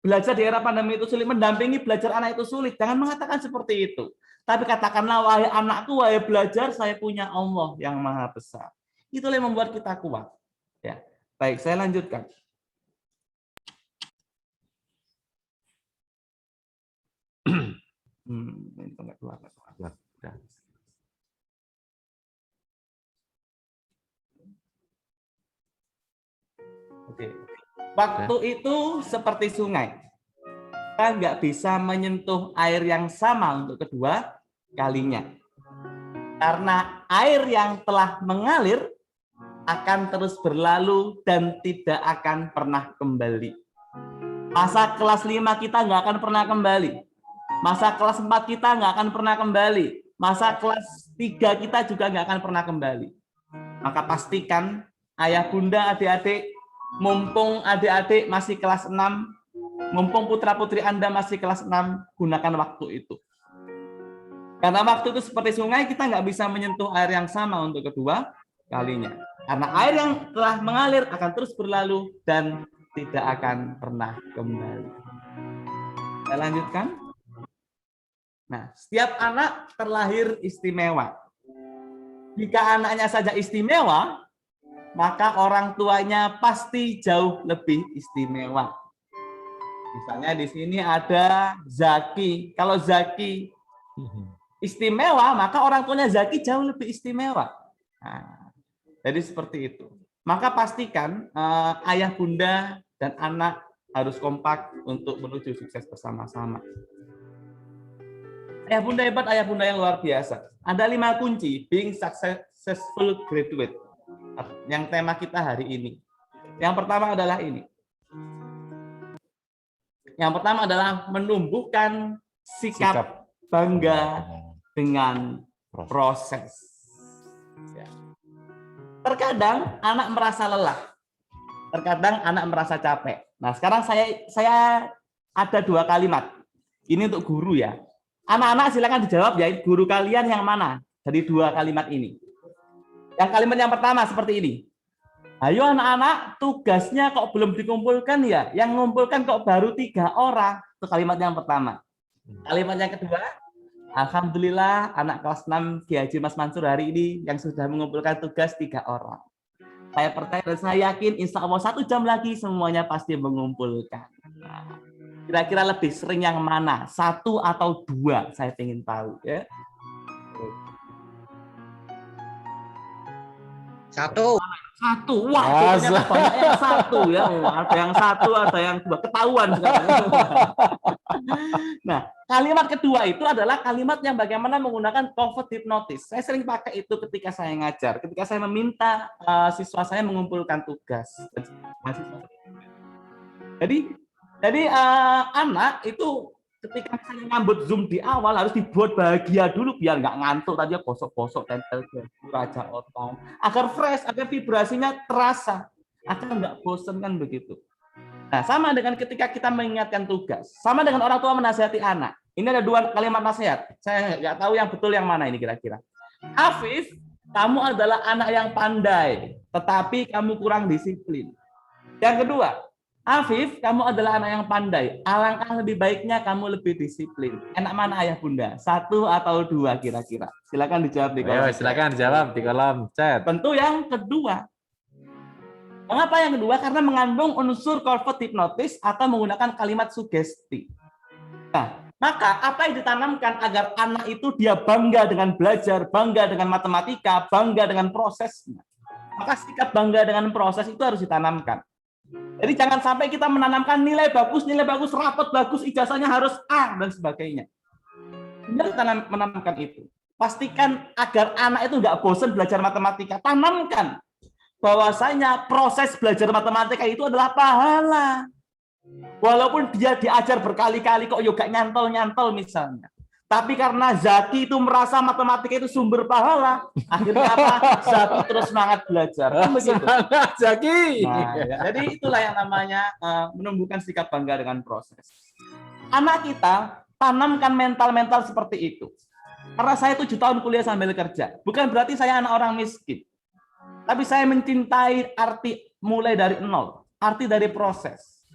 Belajar di era pandemi itu sulit, mendampingi belajar anak itu sulit. Jangan mengatakan seperti itu. Tapi katakanlah, wahai anakku, wahai belajar, saya punya Allah yang maha besar. Itulah yang membuat kita kuat. Ya, baik, saya lanjutkan. Oke. Waktu itu seperti sungai. Kita nggak bisa menyentuh air yang sama untuk kedua kalinya. Karena air yang telah mengalir akan terus berlalu dan tidak akan pernah kembali. Masa kelas 5 kita nggak akan pernah kembali. Masa kelas 4 kita nggak akan pernah kembali. Masa kelas 3 kita juga nggak akan pernah kembali. Maka pastikan ayah bunda, adik-adik, mumpung adik-adik masih kelas 6, mumpung putra-putri Anda masih kelas 6, gunakan waktu itu. Karena waktu itu seperti sungai, kita nggak bisa menyentuh air yang sama untuk kedua kalinya. Karena air yang telah mengalir akan terus berlalu dan tidak akan pernah kembali. Saya lanjutkan. Nah, setiap anak terlahir istimewa. Jika anaknya saja istimewa, maka orang tuanya pasti jauh lebih istimewa. Misalnya di sini ada Zaki. Kalau Zaki istimewa, maka orang tuanya Zaki jauh lebih istimewa. Nah, jadi seperti itu. Maka pastikan ayah bunda dan anak harus kompak untuk menuju sukses bersama-sama. Ayah bunda hebat, ayah bunda yang luar biasa. Ada 5 kunci being successful graduate. Yang tema kita hari ini. Yang pertama adalah ini. Yang pertama adalah menumbuhkan sikap bangga dengan proses. Ya. Terkadang anak merasa lelah. Terkadang anak merasa capek. Nah, sekarang saya ada 2 kalimat. Ini untuk guru ya. Anak-anak silakan dijawab ya, guru kalian yang mana dari 2 kalimat ini. Yang kalimat yang pertama seperti ini. Ayo anak-anak, tugasnya kok belum dikumpulkan ya? Yang mengumpulkan kok baru 3 orang. Itu kalimat yang pertama. Kalimat yang kedua, alhamdulillah anak kelas 6 Ki Haji Mas Mansur hari ini yang sudah mengumpulkan tugas 3 orang. Saya percaya dan saya yakin insya Allah 1 jam lagi semuanya pasti mengumpulkan. Nah, kira-kira lebih sering yang mana? 1 atau 2? Saya ingin tahu ya. 1. 1. Wah, ternyata banyak yang 1 ya. Ada yang 1, ada yang 2. Ketahuan sekarang. Nah, kalimat kedua itu adalah kalimat yang bagaimana menggunakan covert hypnosis. Saya sering pakai itu ketika saya ngajar, ketika saya meminta siswa saya mengumpulkan tugas. Jadi anak itu ketika saya ngambut Zoom di awal harus dibuat bahagia dulu biar nggak ngantuk, tadi gosok-gosok tempel raja otak agar fresh, agar vibrasinya terasa, agar nggak bosan kan begitu. Nah, sama dengan ketika kita mengingatkan tugas, sama dengan orang tua menasihati anak. Ini ada 2 kalimat nasihat. Saya nggak tahu yang betul yang mana ini kira-kira. Afif, kamu adalah anak yang pandai, tetapi kamu kurang disiplin. Yang kedua, Afif, kamu adalah anak yang pandai. Alangkah lebih baiknya kamu lebih disiplin. Enak mana ayah bunda? 1 atau 2 kira-kira? Silakan dijawab di kolom. Silakan dijawab di kolom chat. Tentu yang kedua. Mengapa yang kedua? Karena mengandung unsur covert hypnosis atau menggunakan kalimat sugesti. Nah, maka apa yang ditanamkan agar anak itu dia bangga dengan belajar, bangga dengan matematika, bangga dengan prosesnya. Maka sikap bangga dengan proses itu harus ditanamkan. Jadi jangan sampai kita menanamkan nilai bagus, rapot bagus, ijazahnya harus A dan sebagainya. Kita menanamkan itu. Pastikan agar anak itu nggak bosan belajar matematika. Tanamkan bahwasanya proses belajar matematika itu adalah pahala. Walaupun dia diajar berkali-kali kok juga nyantol-nyantol misalnya. Tapi karena Zaki itu merasa matematika itu sumber pahala, akhirnya apa? Zaki terus semangat belajar. Semangat Zaki. Nah, ya. Jadi itulah yang namanya menumbuhkan sikap bangga dengan proses. Anak kita tanamkan mental-mental seperti itu. Karena saya 7 tahun kuliah sambil kerja. Bukan berarti saya anak orang miskin. Tapi saya mencintai arti mulai dari nol. Arti dari proses.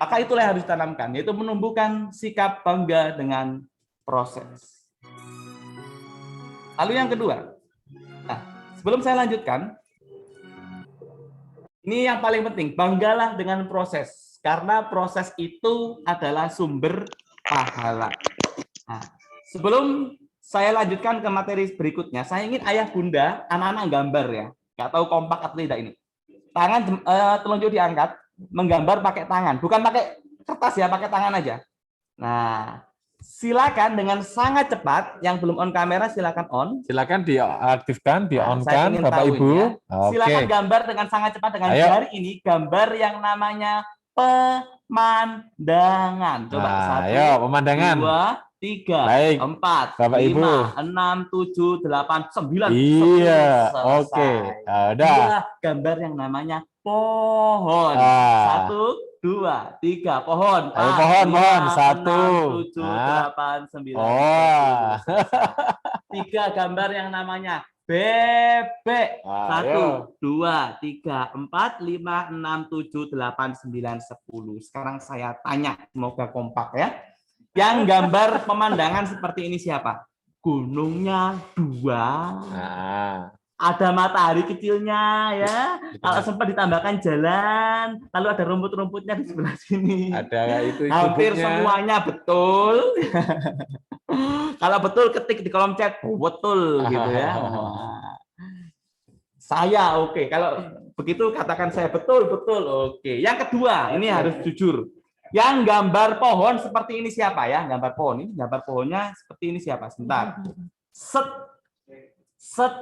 Maka itulah yang harus ditanamkan. Yaitu menumbuhkan sikap bangga dengan proses. Lalu yang kedua, nah, sebelum saya lanjutkan, ini yang paling penting, banggalah dengan proses, karena proses itu adalah sumber pahala. Nah, sebelum saya lanjutkan ke materi berikutnya, saya ingin ayah bunda, anak-anak gambar ya, nggak tahu kompak atau tidak ini. Tangan telunjuk diangkat, menggambar pakai tangan, bukan pakai kertas ya, pakai tangan aja. Nah, silakan dengan sangat cepat, yang belum on kamera silakan on. Silakan diaktifkan, di-on-kan Bapak tahu, Ibu. Ya. Silakan Oke. gambar dengan sangat cepat dengan jari ini, gambar yang namanya pemandangan. Coba Nah, 1, ayo pemandangan. 2, Baik, 4, Bapak 5, Ibu. 6, 7, 8, 9, 10. Iya, Selesai. oke. Ya, udah. Inilah gambar yang namanya pohon. Ah. 1, 2, 3, pohon. Ayo 4, pohon, 5, pohon. 1. 6, 7, Nah. 8, 9, Oh. 10. Selesai. 3 gambar yang namanya bebek. 1, 2, 3, 4, 5, 6, 7, 8, 9, 10. Sekarang saya tanya, semoga kompak ya. Yang gambar pemandangan seperti ini siapa? Gunungnya 2. Nah. Ada matahari kecilnya ya. Kalau sempat ditambahkan jalan, lalu ada rumput-rumputnya di sebelah sini. Ada itu Hampir gubuknya. semuanya betul. Kalau betul ketik di kolom chat betul gitu ya. Wah. Saya oke. Kalau begitu katakan saya betul. Oke. Yang kedua, ini harus jujur. Yang gambar pohon seperti ini siapa ya? Gambar pohon ini, gambar pohonnya seperti ini siapa? Sebentar. Set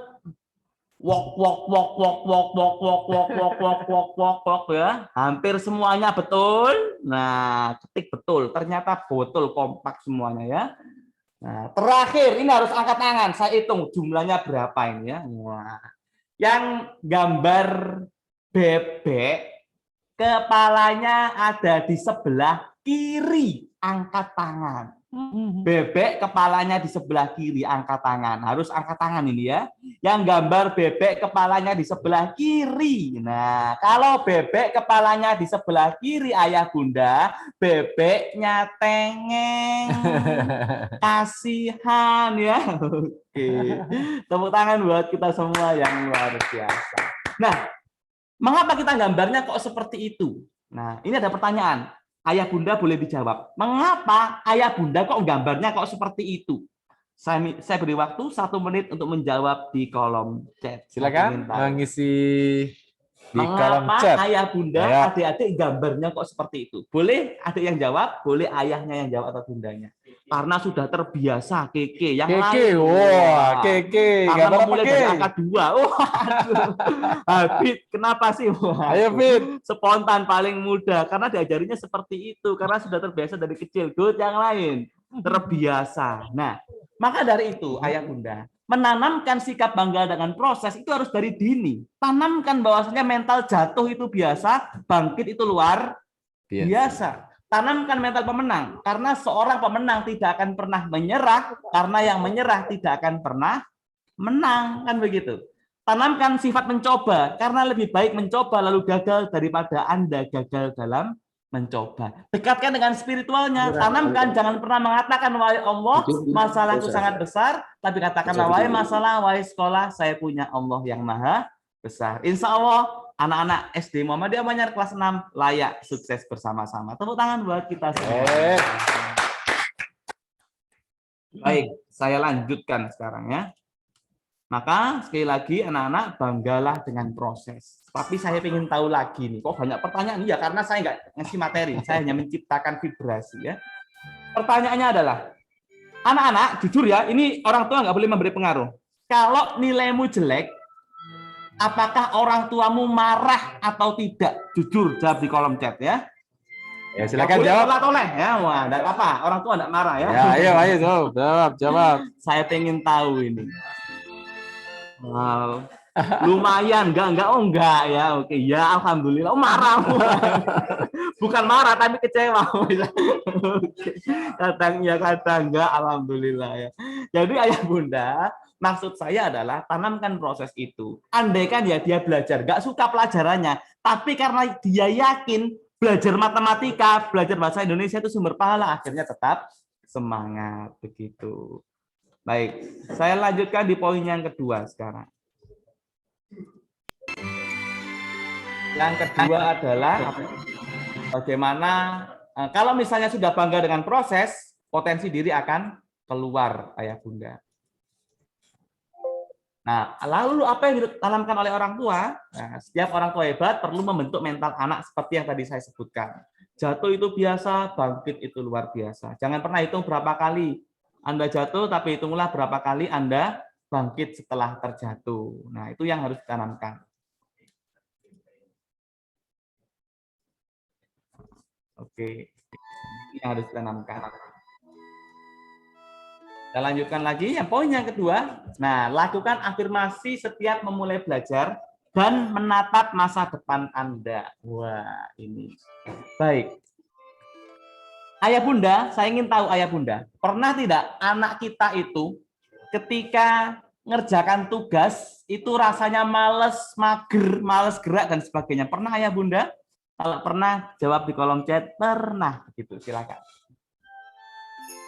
wok ya. Hampir semuanya betul. Nah, ketik betul. Ternyata betul kompak semuanya ya. Nah, terakhir ini harus angkat tangan. Saya hitung jumlahnya berapa ini ya. Wah. Yang gambar bebek kepalanya ada di sebelah kiri, angkat tangan. Bebek kepalanya di sebelah kiri, angkat tangan. Harus angkat tangan ini ya. Yang gambar bebek kepalanya di sebelah kiri. Nah, kalau bebek kepalanya di sebelah kiri, ayah bunda, bebeknya tengeng. Kasihan ya. Oke. Tepuk tangan buat kita semua yang luar biasa. Nah, mengapa kita gambarnya kok seperti itu? Nah, ini ada pertanyaan. Ayah bunda boleh dijawab. Mengapa ayah bunda kok gambarnya kok seperti itu? Saya beri waktu 1 menit untuk menjawab di kolom chat. Silakan mengisi di kolom Mengapa chat. ayah bunda, Ayo. adik-adik gambarnya kok seperti itu? Boleh adik yang jawab, boleh ayahnya yang jawab atau bundanya. Karena sudah terbiasa keke yang lain. Wah, keke. Karena Gambar apa, memulai Ke? dari angka 2. Habib, kenapa sih? Ayo, Fit. Spontan paling mudah. Karena diajarinya seperti itu. Karena sudah terbiasa dari kecil. Good yang lain. Terbiasa. Nah, maka dari itu, ayah bunda, menanamkan sikap bangga dengan proses itu harus dari dini. Tanamkan bahwasanya mental jatuh itu biasa, bangkit itu luar biasa. Tanamkan mental pemenang, karena seorang pemenang tidak akan pernah menyerah, karena yang menyerah tidak akan pernah menang, kan begitu. Tanamkan sifat mencoba, karena lebih baik mencoba lalu gagal daripada Anda gagal dalam mencoba. Dekatkan dengan spiritualnya, tanamkan, jangan pernah mengatakan wahai Allah, masalahku sangat besar, tapi katakanlah wahai masalah, wahai sekolah, saya punya Allah yang maha besar. Insya Allah anak-anak SD Muhammadiyah Manyar kelas 6 layak sukses bersama-sama. Tepuk tangan buat kita semua. Baik, saya lanjutkan sekarang ya. Maka sekali lagi anak-anak banggalah dengan proses. Tapi saya ingin tahu lagi nih, kok banyak pertanyaan? Ya karena saya nggak ngasih materi, saya hanya menciptakan vibrasi ya. Pertanyaannya adalah, anak-anak jujur ya, ini orang tua nggak boleh memberi pengaruh. Kalau nilaimu jelek, apakah orang tuamu marah atau tidak? Jujur jawab di kolom chat ya. Ya, silakan jawab. Toleh ya, wah, enggak apa, orang tua enggak marah ya. Ya, ayo jawab. Saya pengen tahu ini. Wow. Lumayan, enggak ya. Oke, ya alhamdulillah. Oh, marah. Bukan marah tapi kecewa. Kadang ya, kadang enggak, alhamdulillah ya. Jadi ayah bunda, maksud saya adalah tanamkan proses itu. Andai kan ya dia belajar, enggak suka pelajarannya, tapi karena dia yakin belajar matematika, belajar bahasa Indonesia itu sumber pahala, akhirnya tetap semangat begitu. Baik, saya lanjutkan di poin yang kedua sekarang. Yang kedua adalah bagaimana kalau misalnya sudah bangga dengan proses, potensi diri akan keluar, ayah bunda. Nah, lalu apa yang ditanamkan oleh orang tua? Nah, setiap orang tua hebat perlu membentuk mental anak seperti yang tadi saya sebutkan. Jatuh itu biasa, bangkit itu luar biasa. Jangan pernah hitung berapa kali Anda jatuh, tapi hitunglah berapa kali Anda bangkit setelah terjatuh. Nah, itu yang harus ditanamkan. Oke, ini harus ditanamkan. Kita lanjutkan lagi yang poin yang kedua. Nah, lakukan afirmasi setiap memulai belajar dan menatap masa depan Anda. Wah, ini. Baik. Ayah Bunda, saya ingin tahu Ayah Bunda, pernah tidak anak kita itu ketika ngerjakan tugas itu rasanya males, mager, males gerak dan sebagainya. Pernah Ayah Bunda? Kalau pernah, jawab di kolom chat. Pernah, gitu. Silakan.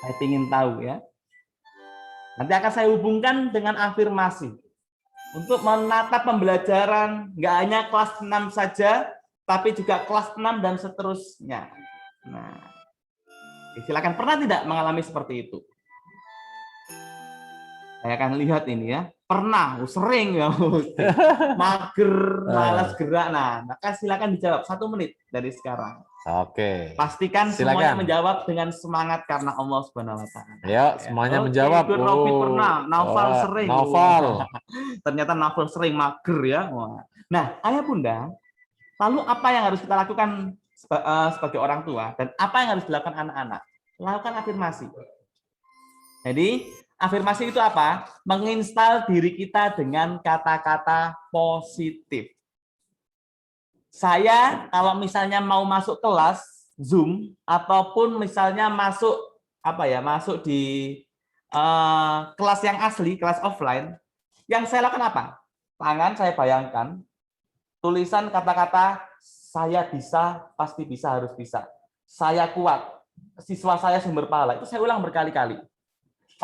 Saya ingin tahu ya. Nanti akan saya hubungkan dengan afirmasi. Untuk menatap pembelajaran, nggak hanya kelas 6 saja, tapi juga kelas 6 dan seterusnya. Nah, silakan. Pernah tidak mengalami seperti itu? Saya akan lihat ini ya. Pernah, sering ya. Mager, malas gerak. Nah, maka silakan dijawab 1 menit dari sekarang. Oke. Pastikan semuanya menjawab dengan semangat karena Allah Subhanahu wa taala. Ya, semuanya menjawab. Ikut Robi pernah, Naufal sering. Naufal. Ternyata Naufal sering mager ya. Nah, Ayah Bunda, lalu apa yang harus kita lakukan sebagai orang tua dan apa yang harus dilakukan anak-anak? Lakukan afirmasi. Jadi, afirmasi itu apa? Menginstal diri kita dengan kata-kata positif. Saya kalau misalnya mau masuk kelas Zoom ataupun misalnya masuk masuk di kelas yang asli, kelas offline, yang saya lakukan apa? Tangan saya bayangkan, tulisan kata-kata saya bisa, pasti bisa, harus bisa. Saya kuat, siswa saya sumber pahala. Itu saya ulang berkali-kali.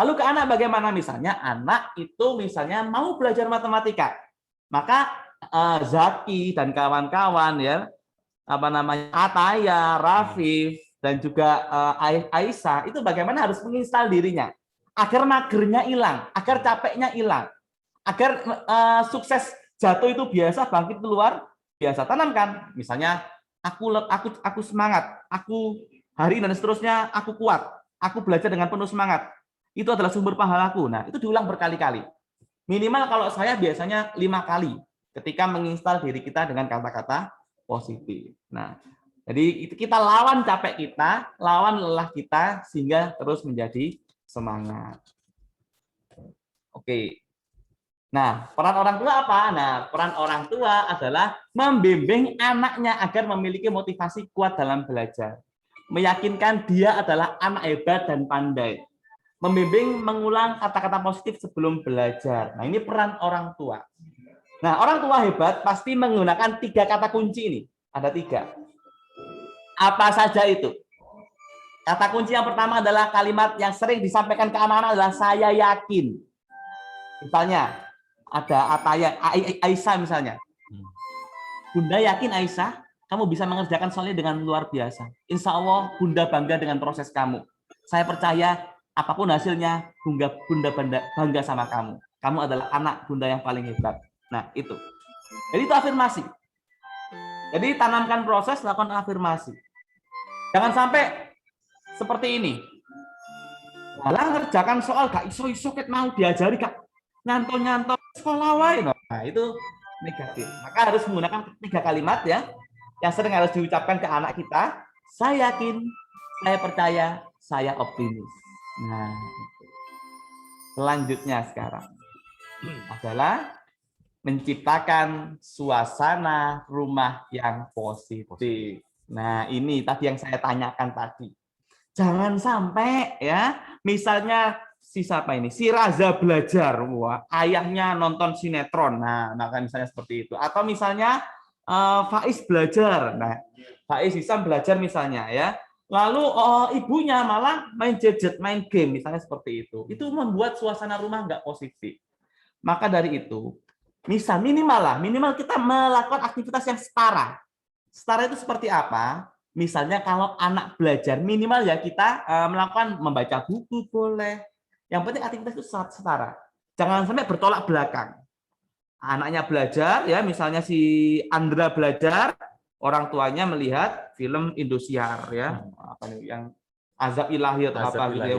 Lalu ke anak bagaimana? Misalnya anak itu misalnya mau belajar matematika, maka Zaki dan kawan-kawan ya, Ataya, Rafif dan juga Aisyah itu bagaimana harus menginstal dirinya agar magernya hilang, agar capeknya hilang, agar sukses jatuh itu biasa, bangkit keluar biasa. Tanamkan, misalnya aku semangat, aku hari dan seterusnya aku kuat, aku belajar dengan penuh semangat. Itu adalah sumber pahalaku. Nah, itu diulang berkali-kali. Minimal kalau saya biasanya 5 kali ketika menginstal diri kita dengan kata-kata positif. Nah, jadi kita lawan capek kita, lawan lelah kita sehingga terus menjadi semangat. Oke. Nah, peran orang tua apa? Nah, peran orang tua adalah membimbing anaknya agar memiliki motivasi kuat dalam belajar. Meyakinkan dia adalah anak hebat dan pandai. Membimbing mengulang kata-kata positif sebelum belajar. Nah, ini peran orang tua. Nah, orang tua hebat pasti menggunakan 3 kata kunci ini. Ada 3. Apa saja itu? Kata kunci yang pertama adalah kalimat yang sering disampaikan ke anak-anak adalah saya yakin. Misalnya, ada Ataya, Aisyah misalnya. Bunda yakin Aisyah, kamu bisa mengerjakan soalnya dengan luar biasa. Insya Allah, Bunda bangga dengan proses kamu. Saya percaya, apapun hasilnya, Bunda bangga sama kamu. Kamu adalah anak Bunda yang paling hebat. Nah, itu. Jadi itu afirmasi. Jadi tanamkan proses, lakukan afirmasi. Jangan sampai seperti ini. Malah ngerjakan soal gak iso-iso ket mau diajari Kak. Nyanto-nyanto sekolah wae. Nah, itu negatif. Maka harus menggunakan 3 kalimat ya. Yang sering harus diucapkan ke anak kita. Saya yakin, saya percaya, saya optimis. Nah, selanjutnya sekarang adalah menciptakan suasana rumah yang positif. Nah, ini tadi yang saya tanyakan tadi. Jangan sampai ya, misalnya si Raza belajar, wah, ayahnya nonton sinetron. Nah, maka misalnya seperti itu. Atau misalnya Faiz belajar. Nah, Faiz Hisam belajar misalnya ya. Lalu ibunya malah main gadget, main game misalnya seperti itu. Itu membuat suasana rumah nggak positif. Maka dari itu, minimal kita melakukan aktivitas yang setara. Setara itu seperti apa? Misalnya kalau anak belajar, minimal ya kita melakukan membaca buku boleh. Yang penting aktivitas itu setara. Jangan sampai bertolak belakang. Anaknya belajar, ya misalnya si Andra belajar, orang tuanya melihat film Indosiar, ya yang Azab Ilahi atau apa gitu ya,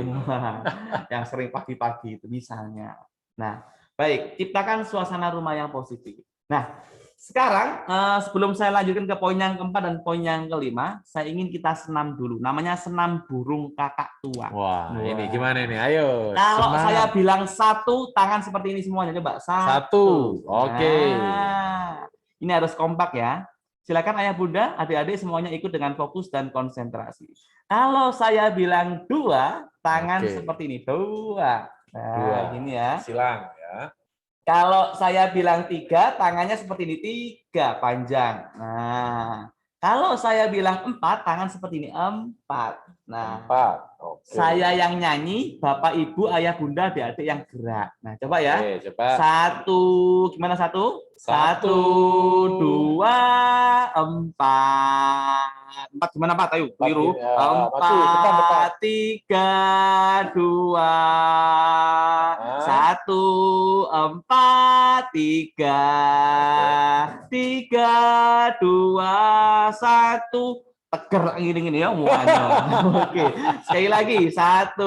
yang sering pagi-pagi itu misalnya. Nah, baik, ciptakan suasana rumah yang positif. Nah, Sekarang sebelum saya lanjutkan ke poin yang keempat dan poin yang kelima, saya ingin kita senam dulu. Namanya senam burung kakak tua. Wah, ini gimana ini? Ayo. Kalau semangat. saya bilang satu, tangan seperti ini semuanya. Coba Satu. Oke. Nah, ini harus kompak ya. Silakan ayah bunda, adik-adik semuanya ikut dengan fokus dan konsentrasi. Kalau saya bilang dua, tangan Oke. seperti ini. Dua. Nah, Dua. gini ya. Silang ya. Kalau saya bilang tiga, tangannya seperti ini. Tiga, panjang. Nah, kalau saya bilang empat, tangan seperti ini. Empat. Nah, 4. Oke. saya yang nyanyi, bapak, ibu, ayah, bunda, adik-adik yang gerak. Nah, coba ya. Oke, coba. Satu, gimana satu? Satu. 1, 2, 4. 4 gimana Pak? Ayo, keliru. Maju, depan. 4, 3, 2, 1, 4, 3, 3, 2, 1. Teger gini ya semuanya. Oke, sekali lagi 1,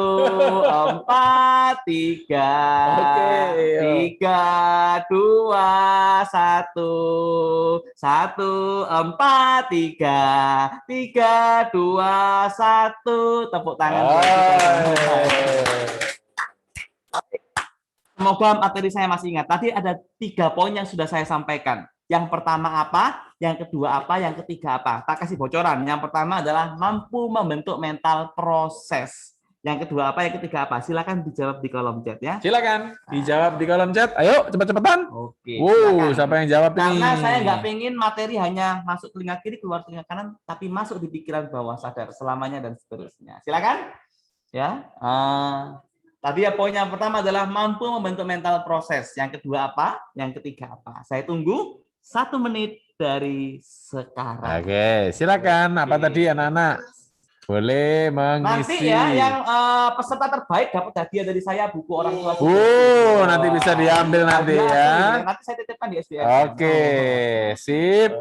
4, 3, Oke, 3, 2, 1, 1, 4, 3, 3, 2, 1. Tepuk tangan. Semoga materi saya masih ingat. Tadi ada 3 poin yang sudah saya sampaikan. Yang pertama apa? Yang kedua apa? Yang ketiga apa? Tak kasih bocoran. Yang pertama adalah mampu membentuk mental proses. Yang kedua apa? Yang ketiga apa? Silakan dijawab di kolom chat ya. Silakan dijawab di kolom chat. Ayo cepet-cepetan. Oke. Wow, Silakan. siapa yang jawab ini? Karena saya nggak pengen materi hanya masuk telinga kiri, keluar telinga kanan, tapi masuk di pikiran bawah sadar selamanya dan seterusnya. Silakan. Ya. Tadi ya poin yang pertama adalah mampu membentuk mental proses. Yang kedua apa? Yang ketiga apa? Saya tunggu 1 menit dari sekarang. Oke, silakan. Apa tadi anak-anak? Boleh mengisi. Nanti ya yang peserta terbaik dapat hadiah dari saya, buku orang tua. Nanti bisa diambil nanti ya. Nanti saya titipkan di SDM. Oke, sip.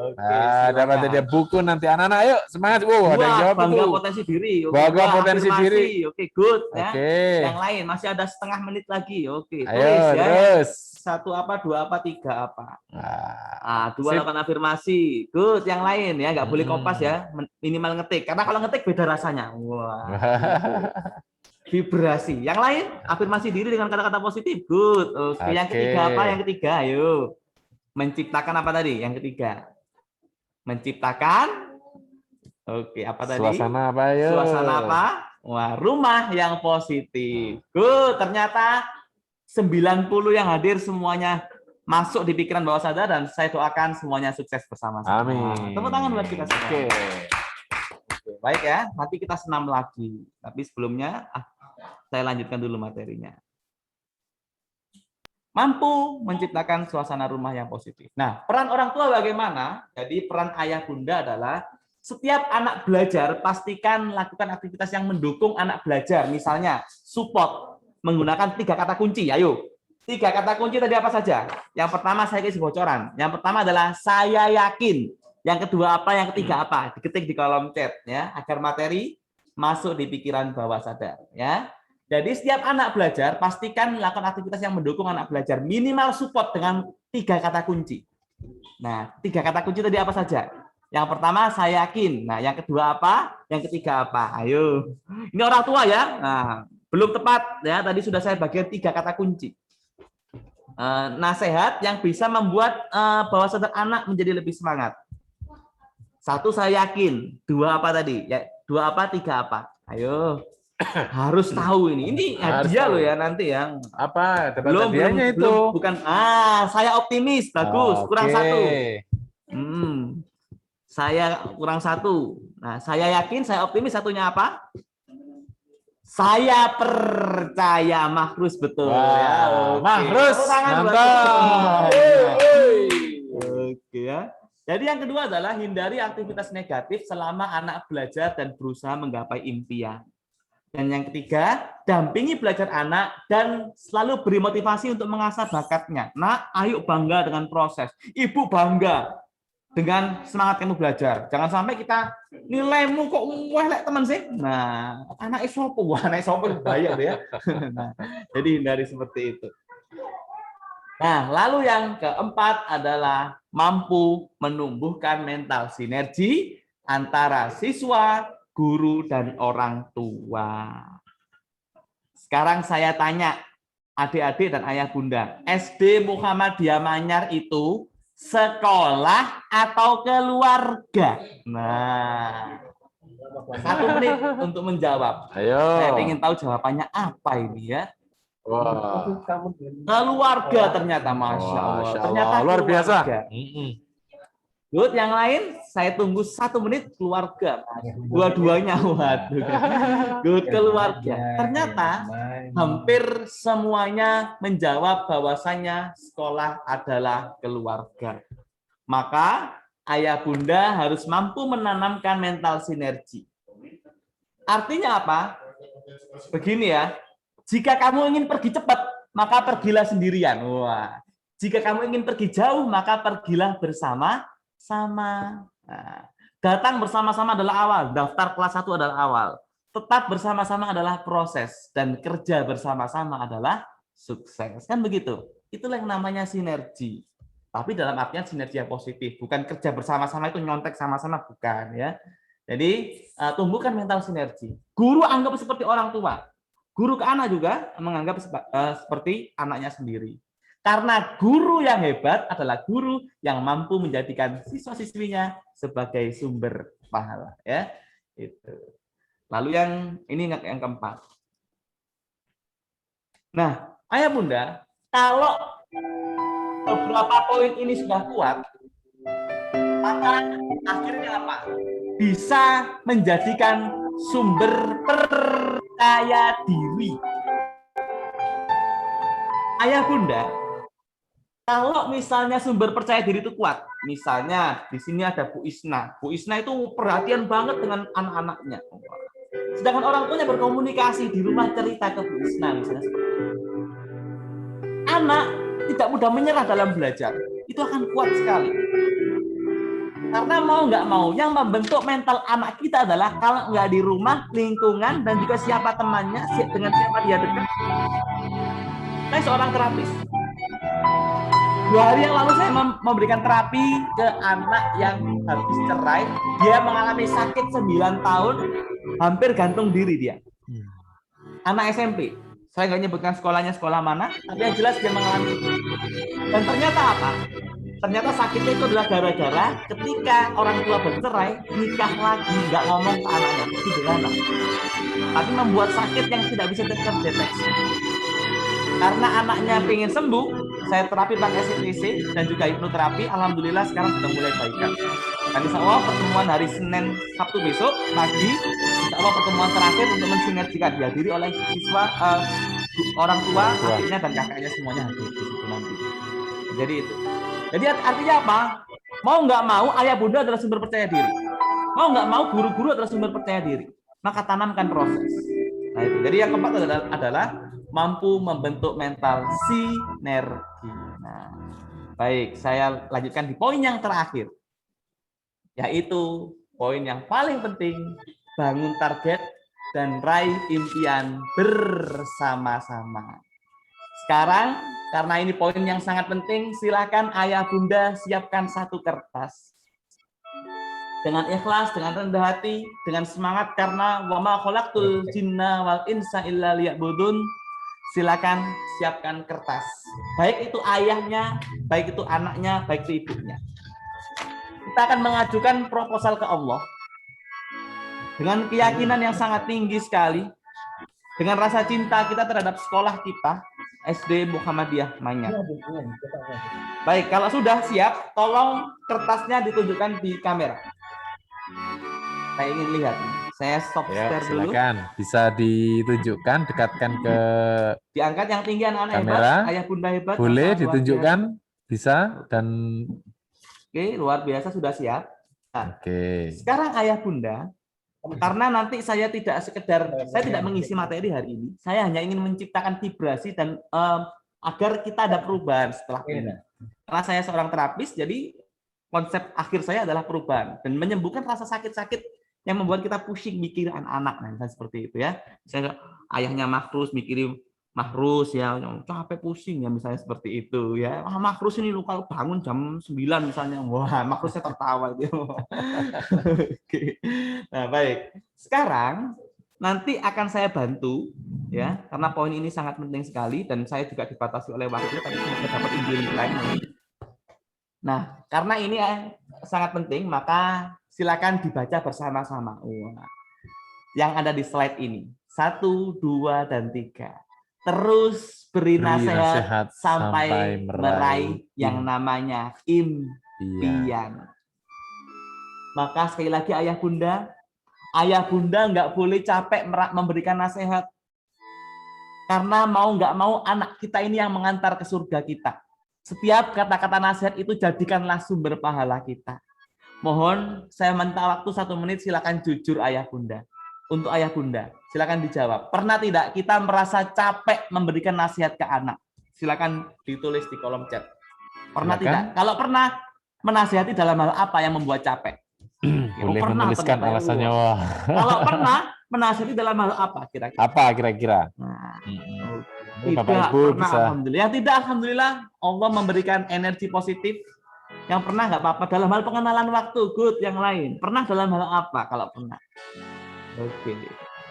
Dapat hadiah buku nanti anak-anak. Ayo semangat. Ada yang jawab bangga itu. potensi diri. Bangga potensi diri. Oke, good ya. Oke. Yang lain masih ada setengah menit lagi. Oke, Ayo tulis ya. terus. 1 apa, 2 apa, 3 apa. 2 sip. lakukan afirmasi. Good, yang lain ya, nggak boleh kompas ya. Minimal ngetik. Karena kalau ngetik beda rasanya. Wah. Vibrasi. Yang lain, afirmasi diri dengan kata-kata positif. Good. Oke, yang ketiga apa? Yang ketiga, ayo. Menciptakan apa tadi? Yang ketiga. Menciptakan. Oke, apa tadi? Suasana apa ya? Suasana apa? Wah, rumah yang positif. Good, ternyata 90 yang hadir semuanya masuk di pikiran bawah sadar dan saya doakan semuanya sukses bersama-sama. Amin. Tepuk tangan buat kita semua. Oke. Baik ya, nanti kita senam lagi. Tapi sebelumnya saya lanjutkan dulu materinya. Mampu menciptakan suasana rumah yang positif. Nah, peran orang tua bagaimana? Jadi peran ayah bunda adalah setiap anak belajar pastikan lakukan aktivitas yang mendukung anak belajar. Misalnya support menggunakan 3 kata kunci. Ayo, 3 kata kunci tadi apa saja? Yang pertama saya kasih bocoran. Yang pertama adalah saya yakin. Yang kedua apa? Yang ketiga apa? Diketik di kolom chat ya, agar materi masuk di pikiran bawah sadar ya. Jadi setiap anak belajar pastikan melakukan aktivitas yang mendukung anak belajar, minimal support dengan 3 kata kunci. Nah, 3 kata kunci tadi apa saja? Yang pertama saya yakin. Nah, yang kedua apa? Yang ketiga apa? Ayo. Ini orang tua ya. Nah, belum tepat ya. Tadi sudah saya bagian 3 kata kunci. Nasihat yang bisa membuat bawah sadar anak menjadi lebih semangat. 1 saya yakin. 2 apa tadi? Ya, 2 apa? 3 apa? Ayo. Harus tahu ini. Ini hadiah loh ya nanti yang apa? Belum hadiahnya itu. Bukan. Saya optimis. Bagus. Kurang 1. Saya kurang 1. Nah, saya yakin, saya optimis. Satunya apa? Saya percaya. Mahrus betul. Ya, Mahrus. Mantap. Oke ya. Jadi yang kedua adalah hindari aktivitas negatif selama anak belajar dan berusaha menggapai impian. Dan yang ketiga, dampingi belajar anak dan selalu beri motivasi untuk mengasah bakatnya. Nah, ayo bangga dengan proses. Ibu bangga dengan semangat kamu belajar. Jangan sampai kita nilaimu kok elek teman sih. Nah, anak sopo, anak sopo bahaya ya. Nah, jadi hindari seperti itu. Nah, lalu yang keempat adalah mampu menumbuhkan mental sinergi antara siswa, guru, dan orang tua. Sekarang saya tanya, adik-adik dan ayah bunda, SD Muhammadiyah Manyar itu sekolah atau keluarga? Nah, 1 menit untuk menjawab. Ayo. Saya ingin tahu jawabannya apa ini ya. Wah. Keluarga ternyata, Masya Allah. Masya Ternyata Allah. Luar biasa. keluarga. Good, yang lain saya tunggu 1 menit keluarga. Dua-duanya, waduh. Good, keluarga. Ternyata hampir semuanya menjawab bahwasanya sekolah adalah keluarga. Maka ayah bunda harus mampu menanamkan mental sinergi. Artinya apa? Begini ya, jika kamu ingin pergi cepat, maka pergilah sendirian. Wah. Jika kamu ingin pergi jauh, maka pergilah bersama-sama. Nah, datang bersama-sama adalah awal, daftar kelas 1 adalah awal. Tetap bersama-sama adalah proses, dan kerja bersama-sama adalah sukses. Kan begitu? Itulah yang namanya sinergi. Tapi dalam artian sinergi yang positif, bukan kerja bersama-sama itu nyontek sama-sama, bukan ya. Jadi tumbuhkan mental sinergi. Guru anggap seperti orang tua. Guru ke anak juga menganggap seperti anaknya sendiri. Karena guru yang hebat adalah guru yang mampu menjadikan siswa-siswinya sebagai sumber pahala. Ya, itu. Lalu yang keempat. Nah, ayah bunda, kalau beberapa poin ini sudah kuat, maka akhirnya apa? Bisa menjadikan sumber percaya diri. Ayah bunda, kalau misalnya sumber percaya diri itu kuat, misalnya di sini ada Bu Isna. Bu Isna itu perhatian banget dengan anak-anaknya. Sedangkan orang tuanya berkomunikasi di rumah cerita ke Bu Isna misalnya seperti itu. Anak tidak mudah menyerah dalam belajar. Itu akan kuat sekali. Karena mau nggak mau, yang membentuk mental anak kita adalah kalau nggak di rumah, lingkungan, dan juga siapa temannya, dengan siapa dia dekat. Saya seorang terapis. 2 hari yang lalu saya memberikan terapi ke anak yang habis cerai. Dia mengalami sakit 9 tahun, hampir gantung diri dia. Anak SMP. Saya nggak nyebutkan sekolahnya sekolah mana, tapi yang jelas dia mengalami itu. Dan ternyata apa? Ternyata sakitnya itu adalah gara-gara ketika orang tua bercerai, nikah lagi, nggak ngomong ke anaknya, sederhana. Tapi membuat sakit yang tidak bisa terdeteksi. Karena anaknya pengen sembuh, saya terapi pakai CTC dan juga hipnoterapi, alhamdulillah sekarang sudah mulai baikan. Dan insya Allah pertemuan hari Senin, Sabtu besok pagi, insya Allah pertemuan terakhir untuk mensinergikan dihadiri oleh siswa, orang tua, adiknya dan kakaknya semuanya hadir di situ nanti. Jadi itu. Jadi artinya apa? Mau nggak mau, ayah bunda adalah sumber percaya diri. Mau nggak mau, guru-guru adalah sumber percaya diri. Maka tanamkan proses. Nah itu. Jadi yang keempat adalah mampu membentuk mental sinergi. Nah, baik, saya lanjutkan di poin yang terakhir. Yaitu poin yang paling penting, bangun target dan raih impian bersama-sama. Sekarang, karena ini poin yang sangat penting, silakan ayah bunda siapkan 1 kertas. Dengan ikhlas, dengan rendah hati, dengan semangat, karena wa ma khalaqtul jinna wal insa illa liya'budun. Silakan siapkan kertas. Baik itu ayahnya, baik itu anaknya, baik itu ibunya. Kita akan mengajukan proposal ke Allah dengan keyakinan yang sangat tinggi sekali, dengan rasa cinta kita terhadap sekolah kita, SD Muhammadiyah Manyar. Baik, kalau sudah siap, tolong kertasnya ditunjukkan di kamera. Saya ingin lihat. Saya stop share dulu. Silakan, bisa ditunjukkan, dekatkan ke diangkat yang tinggi anak-anak kamera. Hebat, ayah bunda hebat. Boleh ditunjukkan, bisa, dan oke, luar biasa, sudah siap. Nah, oke. Sekarang ayah bunda, karena nanti saya tidak mengisi materi hari ini, saya hanya ingin menciptakan vibrasi dan agar kita ada perubahan setelah ini. Karena saya seorang terapis, jadi konsep akhir saya adalah perubahan dan menyembuhkan rasa sakit-sakit yang membuat kita pusing mikirin anak-anak, nah seperti itu ya. Misalnya ayahnya makrus mikirin Mahrus ya, capek pusing ya misalnya seperti itu ya. Ah, Mahrus ini lu kalau bangun jam 9 misalnya, wah Mahrusnya tertawa itu. Oke. Nah, baik. Sekarang nanti akan saya bantu ya, karena poin ini sangat penting sekali dan saya juga dibatasi oleh waktu, tapi semoga dapat enduring time. Nah, karena ini sangat penting, maka silakan dibaca bersama-sama. Wah. Yang ada di slide ini. 1, 2, dan 3. Terus beri nasihat sampai meraih yang namanya impian. Maka sekali lagi ayah bunda nggak boleh capek memberikan nasihat. Karena mau nggak mau anak kita ini yang mengantar ke surga kita. Setiap kata-kata nasihat itu jadikanlah sumber pahala kita. Mohon saya minta waktu 1 menit, silakan jujur ayah bunda. Untuk ayah bunda, silakan dijawab. Pernah tidak kita merasa capek memberikan nasihat ke anak? Silakan ditulis di kolom chat. Pernah tidak? Kalau pernah, menasihati dalam hal apa yang membuat capek? Boleh menuliskan alasannya. Wah. Kalau pernah, menasihati dalam hal apa kira-kira? Apa kira-kira? Nah, Bapak tidak Ibu pernah, bisa. alhamdulillah. Tidak, alhamdulillah. Allah memberikan energi positif. Yang pernah nggak apa-apa. Dalam hal pengenalan waktu, good. Yang lain. Pernah dalam hal apa kalau pernah? Oke,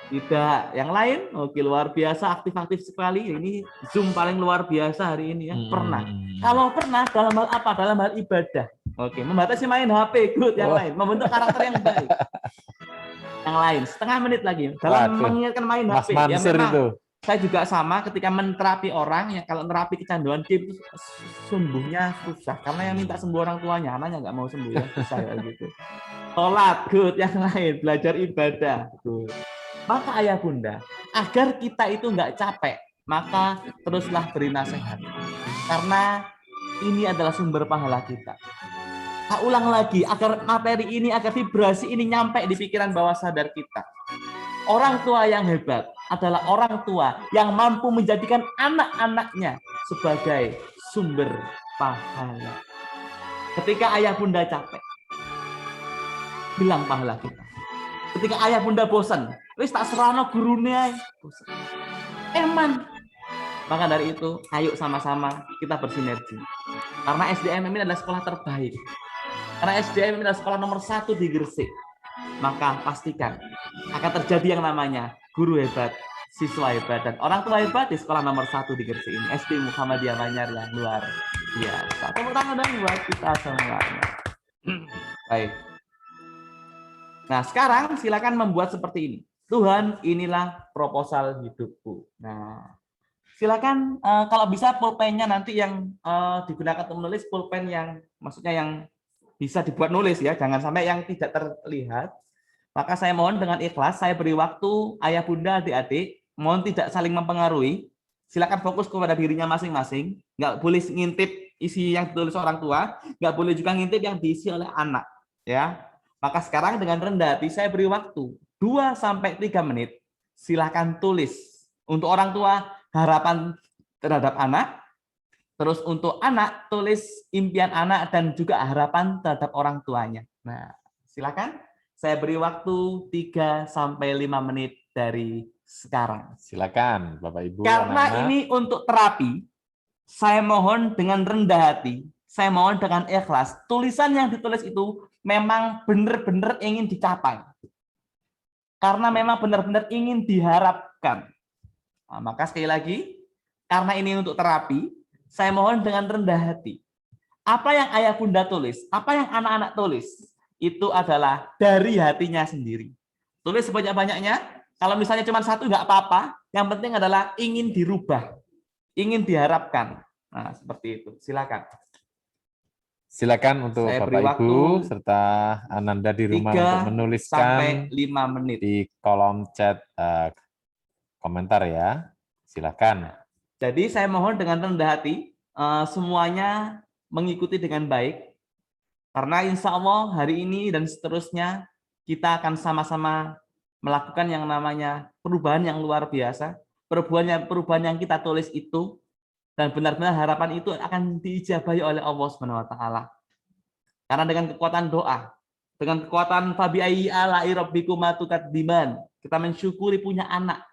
tidak. Yang lain? Oke, luar biasa, aktif-aktif sekali. Ini Zoom paling luar biasa hari ini ya. Pernah. Kalau pernah, dalam hal apa? Dalam hal ibadah. Oke, membatasi main HP, good. Yang lain, membentuk karakter yang baik. Yang lain, setengah menit lagi. Dalam mengingatkan main Mas HP. Mansur Ya memang, itu. saya juga sama ketika menterapi orang, ya kalau terapi kecanduan game itu sembuhnya susah. Karena yang minta sembuh orang tuanya, anaknya nggak mau sembuh ya, susah ya gitu. Sholat, good. Yang lain, belajar ibadah, good. Maka ayah bunda, agar kita itu nggak capek, maka teruslah beri nasihat. Karena ini adalah sumber pahala kita. Nah, ulang lagi, agar materi ini, agar vibrasi ini nyampe di pikiran bawah sadar kita. Orang tua yang hebat adalah orang tua yang mampu menjadikan anak-anaknya sebagai sumber pahala. Ketika ayah bunda capek, bilang pahala kita. Ketika ayah bunda bosan, wis tak serana gurune bosan. Eman. Maka dari itu, ayo sama-sama kita bersinergi. Karena SDM ini adalah sekolah terbaik. Karena SDM ini adalah sekolah nomor 1 di Gresik. Maka pastikan akan terjadi yang namanya guru hebat, siswa hebat, dan orang tua hebat di sekolah nomor 1 di Gresik ini. SD Muhammadiyah Manyar yang luar biasa. Tepuk tangan dong buat kita semuanya. Baik. Nah, sekarang silakan membuat seperti ini. Tuhan, inilah proposal hidupku. Nah, silakan kalau bisa pulpennya nanti yang digunakan untuk menulis, pulpen yang maksudnya yang bisa dibuat nulis ya, jangan sampai yang tidak terlihat. Maka saya mohon dengan ikhlas, saya beri waktu ayah bunda adik-adik, mohon tidak saling mempengaruhi. Silakan fokus kepada dirinya masing-masing, nggak boleh ngintip isi yang ditulis orang tua, nggak boleh juga ngintip yang diisi oleh anak, ya. Maka sekarang dengan rendah hati saya beri waktu 2-3 menit. Silakan tulis untuk orang tua harapan terhadap anak, terus untuk anak tulis impian anak dan juga harapan terhadap orang tuanya. Nah, silakan saya beri waktu 3-5 menit dari sekarang. Silakan Bapak Ibu. Karena anak-anak. ini untuk terapi, saya mohon dengan rendah hati, saya mohon dengan ikhlas, tulisan yang ditulis itu memang benar-benar ingin dicapai. Karena memang benar-benar ingin diharapkan. Nah, maka sekali lagi, karena ini untuk terapi, saya mohon dengan rendah hati. Apa yang ayah bunda tulis, apa yang anak-anak tulis, itu adalah dari hatinya sendiri. Tulis sebanyak-banyaknya, kalau misalnya cuma 1 nggak apa-apa, yang penting adalah ingin dirubah, ingin diharapkan. Nah, seperti itu. Silakan. Silakan untuk Saya Bapak beri Ibu waktu serta Ananda di rumah untuk menuliskan 3-5 menit. di kolom chat komentar ya. Silakan. Jadi saya mohon dengan rendah hati semuanya mengikuti dengan baik. Karena insya Allah hari ini dan seterusnya kita akan sama-sama melakukan yang namanya perubahan yang luar biasa. Perubahan yang kita tulis itu dan benar-benar harapan itu akan diijabahi oleh Allah SWT. Karena dengan kekuatan doa, dengan kekuatan fabi ayyi ala'i rabbikuma tukadziban, kita mensyukuri punya anak.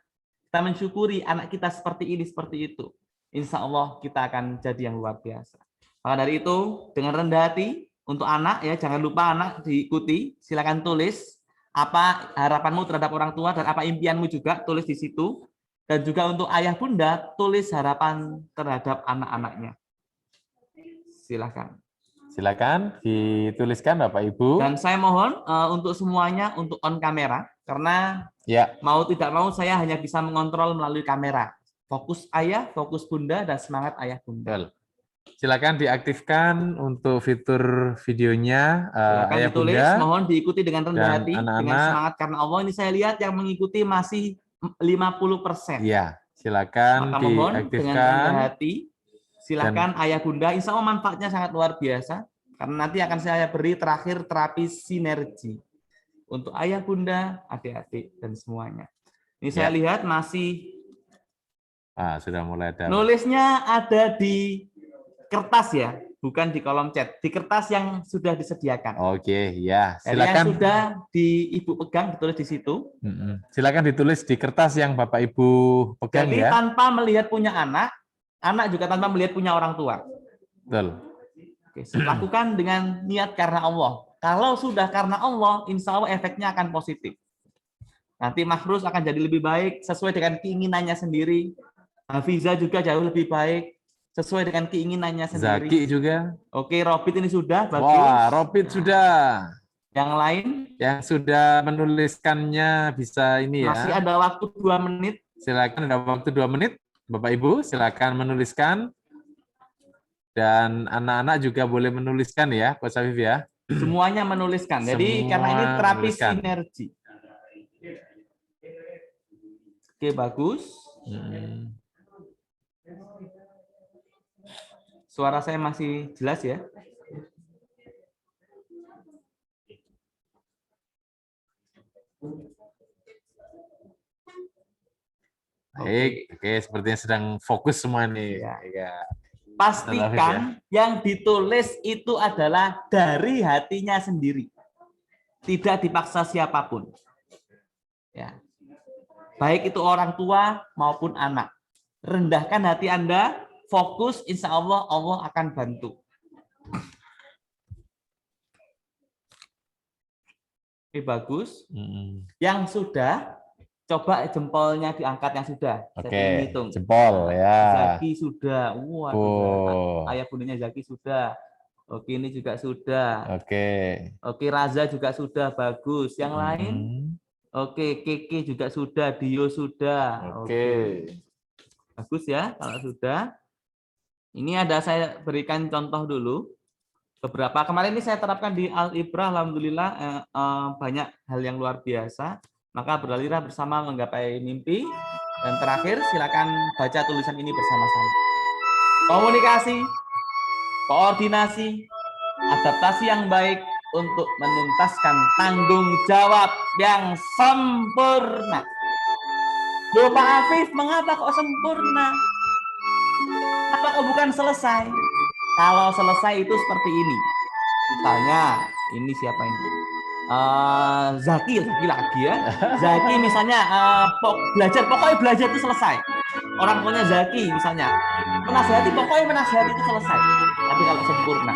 kita mensyukuri anak kita seperti ini, seperti itu, insya Allah kita akan jadi yang luar biasa. Maka dari itu, dengan rendah hati untuk anak, ya jangan lupa anak diikuti, silakan tulis apa harapanmu terhadap orang tua dan apa impianmu juga, tulis di situ. Dan juga untuk ayah bunda, tulis harapan terhadap anak-anaknya. Silakan. Silakan dituliskan Bapak Ibu. Dan saya mohon untuk semuanya untuk on kamera, karena Ya, mau tidak mau saya hanya bisa mengontrol melalui kamera. Fokus ayah, fokus bunda, dan semangat ayah bunda. betul. Silakan diaktifkan untuk fitur videonya Silakan Ayah ditulis, Bunda mohon diikuti dengan rendah dan hati, dengan anak-anak. semangat karena Allah. Ini saya lihat yang mengikuti masih 50%. Ya, silakan Maka mohon dengan rendah diaktifkan. hati, silakan ayah bunda, insya Allah manfaatnya sangat luar biasa. Karena nanti akan saya beri terakhir terapi sinergi. Untuk ayah bunda, adik-adik, dan semuanya. Ini saya lihat masih Sudah mulai ada. nulisnya ada di kertas ya, bukan di kolom chat. Di kertas yang sudah disediakan. Oke, ya. Jadi yang Silakan. sudah ibu pegang, ditulis di situ. Silakan ditulis di kertas yang Bapak Ibu pegang. Jadi ya. tanpa melihat punya anak, anak juga tanpa melihat punya orang tua. Betul. Oke, lakukan dengan niat karena Allah. Kalau sudah karena Allah, insya Allah efeknya akan positif. Nanti Mahruz akan jadi lebih baik sesuai dengan keinginannya sendiri. Hafiza juga jauh lebih baik sesuai dengan keinginannya sendiri. Zaki juga. Oke, Robit ini sudah bagus. Wah, Robit sudah. Yang lain? Yang sudah menuliskannya bisa ini ya. Masih ada waktu 2 menit. Silakan, ada waktu 2 menit. Bapak Ibu, silakan menuliskan. Dan anak-anak juga boleh menuliskan ya, Coach Afif ya. Semuanya menuliskan. Jadi karena ini terapi sinergi. Oke, bagus. Suara saya masih jelas ya? Baik, oke, sepertinya sedang fokus semua nih. Ya. Pastikan yang ditulis itu adalah dari hatinya sendiri. Tidak dipaksa siapapun. Ya. Baik itu orang tua maupun anak. Rendahkan hati Anda, fokus, insya Allah, Allah akan bantu. Oke, bagus. Yang sudah, coba jempolnya diangkat yang sudah. Oke, jempol ya. Zaki sudah. Wah, ayah bundanya Zaki sudah. Oke, ini juga sudah. Oke, Raza juga sudah, bagus. Yang lain? Oke, Keke juga sudah, Dio sudah. Oke. Bagus ya, kalau sudah. Ini ada saya berikan contoh dulu. Beberapa kemarin ini saya terapkan di Al-Ibrah, alhamdulillah banyak hal yang luar biasa. Maka beralirlah bersama menggapai mimpi. Dan terakhir, silakan baca tulisan ini bersama-sama. Komunikasi, koordinasi, adaptasi yang baik untuk menuntaskan tanggung jawab yang sempurna. Loh Pak Afif, mengapa kok sempurna? Apa kok bukan selesai? Kalau selesai itu seperti ini. Misalnya, ini siapa ini? Zaki lagi ya. Zaki misalnya pokoknya belajar itu selesai. Orang tuanya Zaki misalnya. Pokoknya menasihati itu selesai. Tapi kalau sempurna.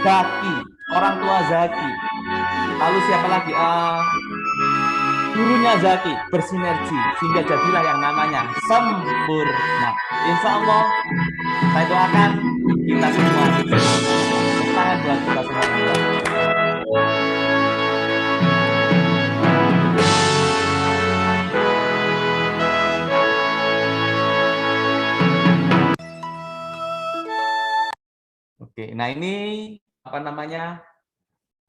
Zaki, orang tua Zaki. Lalu siapa lagi? Gurunya Zaki bersinergi sehingga jadilah yang namanya sempurna. Insya Allah saya doakan kita semua tangan buat kita semua. Oke, nah ini apa namanya?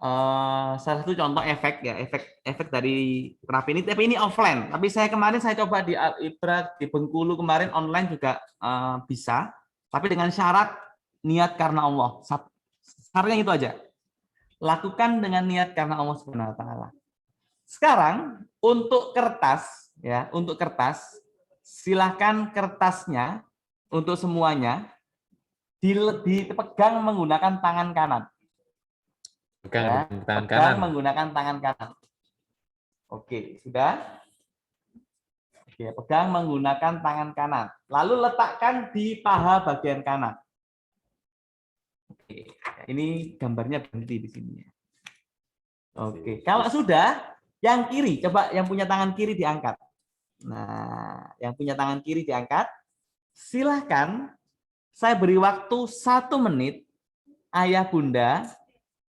Salah satu contoh efek ya, efek dari terapi ini, tapi ini offline. Tapi kemarin saya coba di Al-Ibrah di Bengkulu kemarin online juga bisa, tapi dengan syarat niat karena Allah. Syaratnya itu aja. Lakukan dengan niat karena Allah Subhanahu wa taala. Sekarang untuk kertas ya, untuk kertas silakan kertasnya untuk semuanya dipegang menggunakan tangan kanan. Tangan kanan. Menggunakan tangan kanan. Oke, sudah. Oke, Oke, pegang menggunakan tangan kanan. Lalu letakkan di paha bagian kanan. Oke, ini gambarnya berhenti di sini. Oke, kalau sudah, yang kiri, coba yang punya tangan kiri diangkat. Nah, yang punya tangan kiri diangkat. Silahkan saya beri waktu 1 menit, ayah bunda,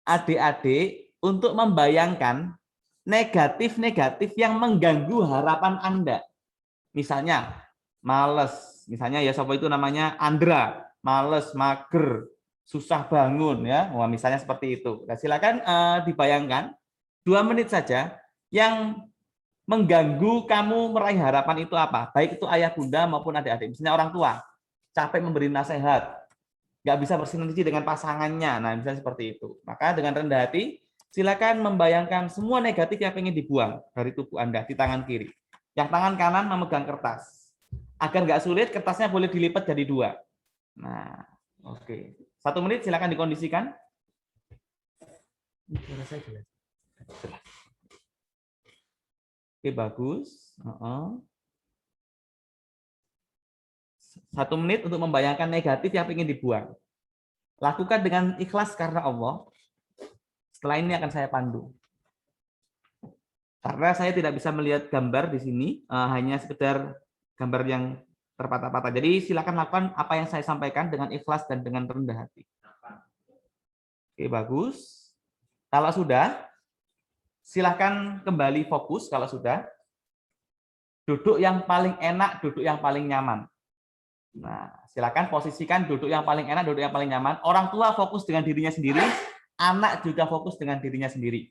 adik-adik, untuk membayangkan negatif-negatif yang mengganggu harapan Anda. Misalnya, males. Misalnya ya siapa itu namanya Andra, males, mager, susah bangun ya. Wah, misalnya seperti itu. Nah, silakan dibayangkan 2 menit saja yang mengganggu kamu meraih harapan itu apa? Baik itu ayah bunda maupun adik-adik. Misalnya orang tua, capek memberi nasihat, nggak bisa bersinergi dengan pasangannya. Nah, misalnya seperti itu. Maka dengan rendah hati, silakan membayangkan semua negatif yang ingin dibuang dari tubuh Anda di tangan kiri. Yang tangan kanan memegang kertas. Agar nggak sulit, kertasnya boleh dilipat jadi 2. Nah, oke. 1 menit silakan dikondisikan. Oke, bagus. 1 menit untuk membayangkan negatif yang ingin dibuang. Lakukan dengan ikhlas karena Allah. Setelah ini akan saya pandu. Karena saya tidak bisa melihat gambar di sini, hanya sekedar gambar yang terpatah-patah. Jadi silakan lakukan apa yang saya sampaikan dengan ikhlas dan dengan rendah hati. Oke, bagus. Kalau sudah, silakan kembali fokus kalau sudah. Duduk yang paling enak, duduk yang paling nyaman. Nah, silakan posisikan duduk yang paling enak, duduk yang paling nyaman. Orang tua fokus dengan dirinya sendiri, anak juga fokus dengan dirinya sendiri.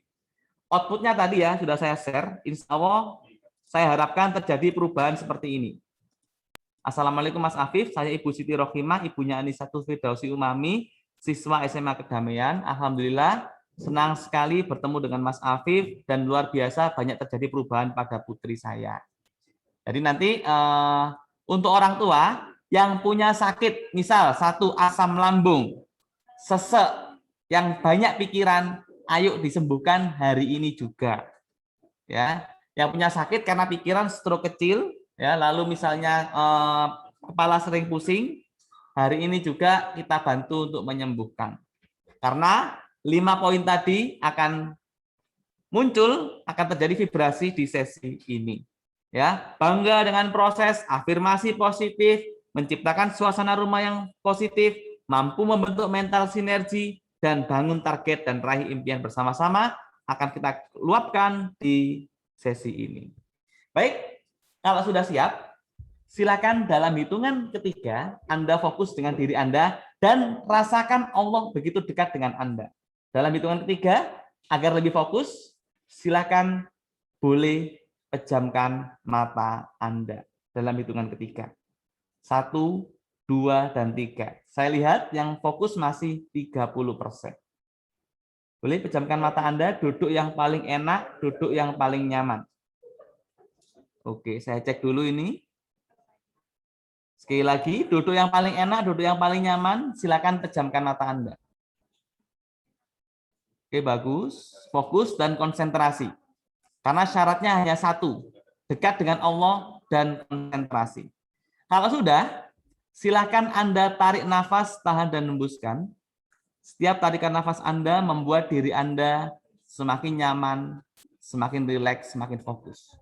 Outputnya tadi ya, sudah saya share. Insya Allah, saya harapkan terjadi perubahan seperti ini. Assalamualaikum Mas Afif, saya Ibu Siti Rohimah, ibunya Anisatul Firdausi Umami, siswa SMA Kedamaian. Alhamdulillah, senang sekali bertemu dengan Mas Afif, dan luar biasa banyak terjadi perubahan pada putri saya. Jadi nanti untuk orang tua yang punya sakit, misal 1 asam lambung, sesek, yang banyak pikiran, ayo disembuhkan hari ini juga. Ya, yang punya sakit karena pikiran stroke kecil, ya, lalu misalnya kepala sering pusing, hari ini juga kita bantu untuk menyembuhkan. Karena 5 poin tadi akan muncul, akan terjadi vibrasi di sesi ini. Ya, bangga dengan proses, afirmasi positif, menciptakan suasana rumah yang positif, mampu membentuk mental sinergi, dan bangun target dan raih impian bersama-sama akan kita luapkan di sesi ini. Baik, kalau sudah siap, silakan dalam hitungan ketiga Anda fokus dengan diri Anda dan rasakan Allah begitu dekat dengan Anda. Dalam hitungan ketiga, agar lebih fokus, silakan boleh pejamkan mata Anda dalam hitungan ketiga. 1, 2, dan 3. Saya lihat yang fokus masih 30%. Boleh pejamkan mata Anda, duduk yang paling enak, duduk yang paling nyaman. Oke, saya cek dulu ini. Sekali lagi, duduk yang paling enak, duduk yang paling nyaman, silakan pejamkan mata Anda. Oke, bagus. Fokus dan konsentrasi. Karena syaratnya hanya 1, dekat dengan Allah dan konsentrasi. Kalau sudah, silakan Anda tarik nafas, tahan dan hembuskan. Setiap tarikan nafas Anda membuat diri Anda semakin nyaman, semakin rileks, semakin fokus.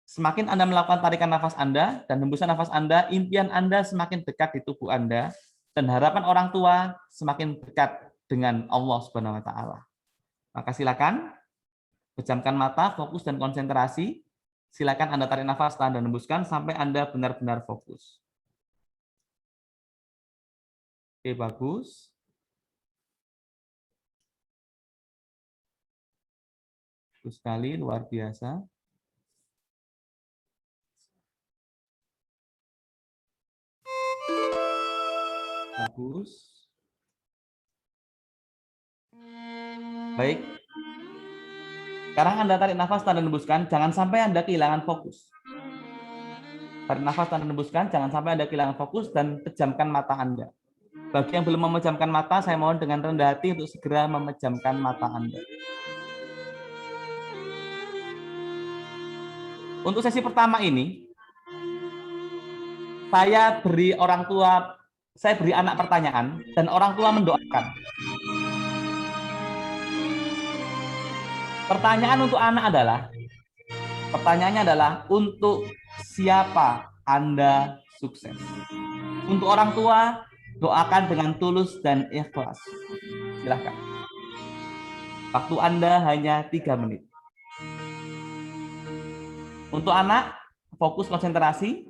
Semakin Anda melakukan tarikan nafas Anda dan hembusan nafas Anda, impian Anda semakin dekat di tubuh Anda, dan harapan orang tua semakin dekat dengan Allah Subhanahu wa Ta'ala. Maka silakan pejamkan mata, fokus dan konsentrasi. Silakan Anda tarik nafas, tahan dan hembuskan sampai Anda benar-benar fokus. Oke, bagus. Bagus sekali, luar biasa. Bagus. Baik. Sekarang Anda tarik nafas, tahan dan hembuskan. Jangan sampai Anda kehilangan fokus. Tarik nafas, tahan dan hembuskan. Jangan sampai Anda kehilangan fokus dan pejamkan mata Anda. Bagi yang belum memejamkan mata, saya mohon dengan rendah hati untuk segera memejamkan mata Anda. Untuk sesi pertama ini, saya beri anak pertanyaan dan orang tua mendoakan. Pertanyaannya adalah untuk siapa Anda sukses? Untuk orang tua, doakan dengan tulus dan ikhlas. Silakan. Waktu Anda hanya 3 menit. Untuk anak, fokus konsentrasi.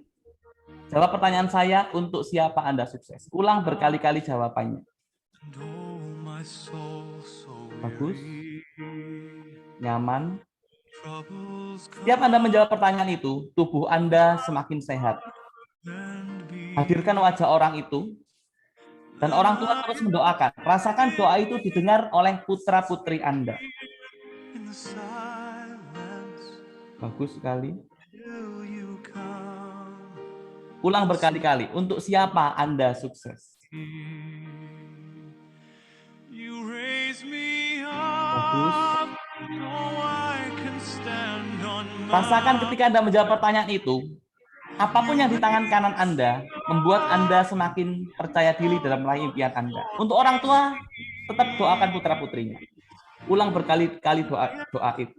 Jawab pertanyaan saya, untuk siapa Anda sukses? Ulang berkali-kali jawabannya. Bagus. Nyaman. Setiap Anda menjawab pertanyaan itu, tubuh Anda semakin sehat. Hadirkan wajah orang itu, dan orang tua terus mendoakan. Rasakan doa itu didengar oleh putra-putri Anda. Bagus sekali. Ulang berkali-kali. Untuk siapa Anda sukses? Bagus. Rasakan ketika Anda menjawab pertanyaan itu, apapun yang di tangan kanan Anda membuat Anda semakin percaya diri dalam meraih impian Anda. Untuk orang tua, tetap doakan putra-putrinya. Ulang berkali-kali doa itu.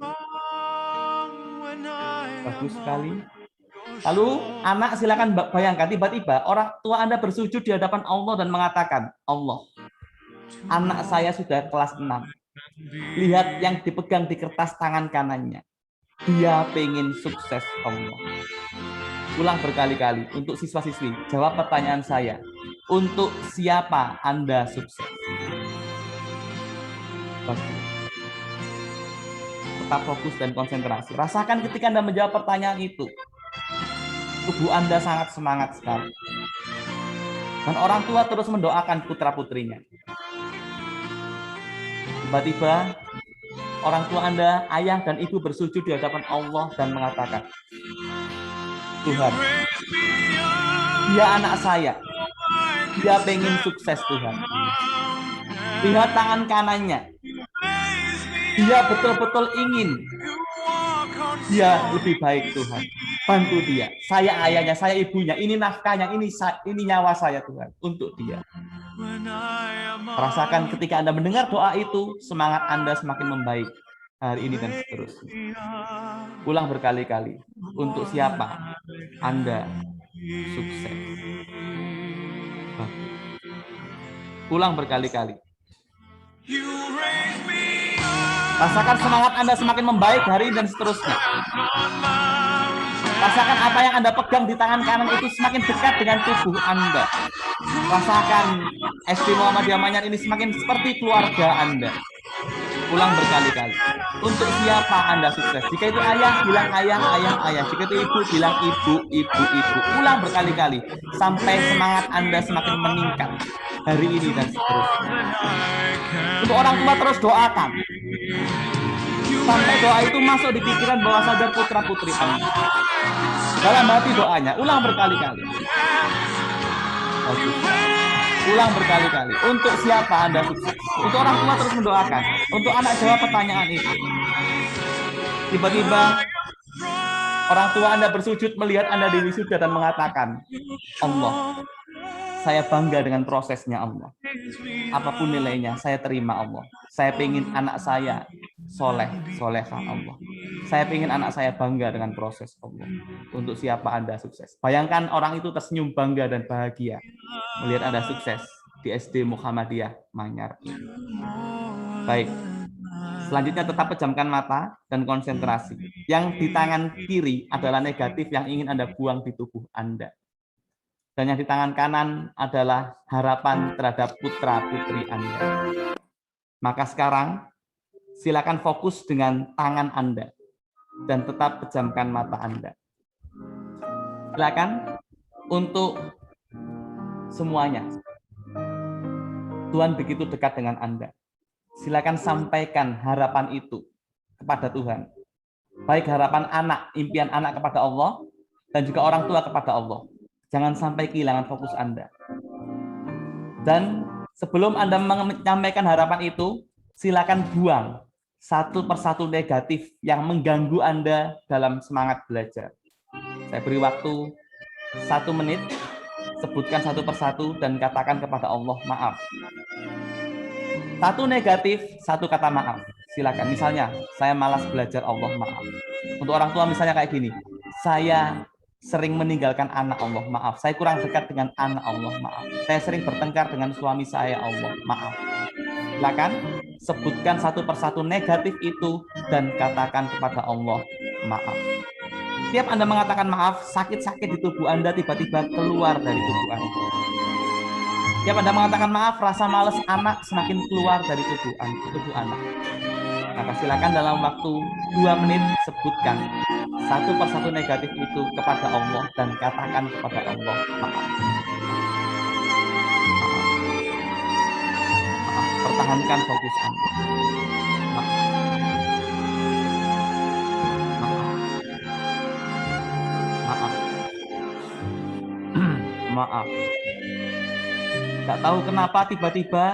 Bagus sekali. Lalu anak silakan bayangkan tiba-tiba orang tua Anda bersujud di hadapan Allah dan mengatakan, Allah, anak saya sudah kelas 6. Lihat yang dipegang di kertas tangan kanannya. Dia pengen sukses, Allah. Ulang berkali-kali. Untuk siswa-siswi, jawab pertanyaan saya. Untuk siapa Anda sukses? Bagus. Tetap fokus dan konsentrasi. Rasakan ketika Anda menjawab pertanyaan itu. Tubuh Anda sangat semangat sekali. Dan orang tua terus mendoakan putra-putrinya. Tiba-tiba, orang tua Anda, ayah dan ibu bersujud di hadapan Allah dan mengatakan, Tuhan, dia anak saya. Dia pengen sukses, Tuhan. Lihat tangan kanannya. Dia betul-betul ingin. Dia lebih baik, Tuhan. Bantu dia. Saya ayahnya, saya ibunya. Ini nafkahnya, ini nyawa saya, Tuhan. Untuk dia. Rasakan ketika Anda mendengar doa itu, semangat Anda semakin membaik hari ini dan seterusnya. Ulang berkali-kali. Untuk siapa Anda sukses? Ulang berkali-kali. Rasakan semangat Anda semakin membaik hari ini dan seterusnya. Rasakan apa yang Anda pegang di tangan kanan itu semakin dekat dengan tubuh Anda. Rasakan SD Muhammadiyah Manyar ini semakin seperti keluarga Anda. Ulang berkali-kali. Untuk siapa Anda sukses? Jika itu ayah, bilang ayah, ayah, ayah. Jika itu ibu, bilang ibu, ibu, ibu. Ulang berkali-kali. Sampai semangat Anda semakin meningkat hari ini dan seterusnya. Untuk orang tua terus doakan. Sampai doa itu masuk di pikiran bawah sadar putra-putri Anda. Dalam hati doanya, ulang berkali-kali. Ulang berkali-kali. Untuk siapa Anda sukses? Untuk orang tua terus mendoakan. Untuk anak jawab pertanyaan itu. Tiba-tiba orang tua Anda bersujud melihat Anda di wisuda dan mengatakan, Allah, saya bangga dengan prosesnya, Allah. Apapun nilainya, saya terima, Allah. Saya pengen anak saya solehah, Allah. Saya pengen anak saya bangga dengan proses, Allah. Untuk siapa Anda sukses? Bayangkan orang itu tersenyum bangga dan bahagia melihat Anda sukses di SD Muhammadiyah Manyar. Baik. Selanjutnya tetap pejamkan mata dan konsentrasi. Yang di tangan kiri adalah negatif yang ingin Anda buang di tubuh Anda. Dan yang di tangan kanan adalah harapan terhadap putra-putri Anda. Maka sekarang, silakan fokus dengan tangan Anda. Dan tetap pejamkan mata Anda. Silakan untuk semuanya. Tuhan begitu dekat dengan Anda. Silakan sampaikan harapan itu kepada Tuhan. Baik harapan anak, impian anak kepada Allah, dan juga orang tua kepada Allah. Jangan sampai kehilangan fokus Anda. Dan sebelum Anda menyampaikan harapan itu, silakan buang satu persatu negatif yang mengganggu Anda dalam semangat belajar. Saya beri waktu 1 menit, sebutkan satu persatu dan katakan kepada Allah maaf. Satu negatif, satu kata maaf. Silakan. Misalnya, saya malas belajar, Allah maaf. Untuk orang tua misalnya kayak gini, saya sering meninggalkan anak, Allah maaf. Saya kurang dekat dengan anak, Allah maaf. Saya sering bertengkar dengan suami saya, Allah maaf. Silakan sebutkan satu persatu negatif itu dan katakan kepada Allah maaf. Setiap Anda mengatakan maaf, sakit-sakit di tubuh Anda tiba-tiba keluar dari tubuh Anda. Setiap Anda mengatakan maaf, rasa malas anak semakin keluar dari tubuh anak. Maka silakan dalam waktu 2 menit sebutkan satu persatu negatif itu kepada Allah dan katakan kepada Allah maaf. Pertahankan fokus Anda. Maaf. Maaf. Maaf. Nggak tahu kenapa tiba-tiba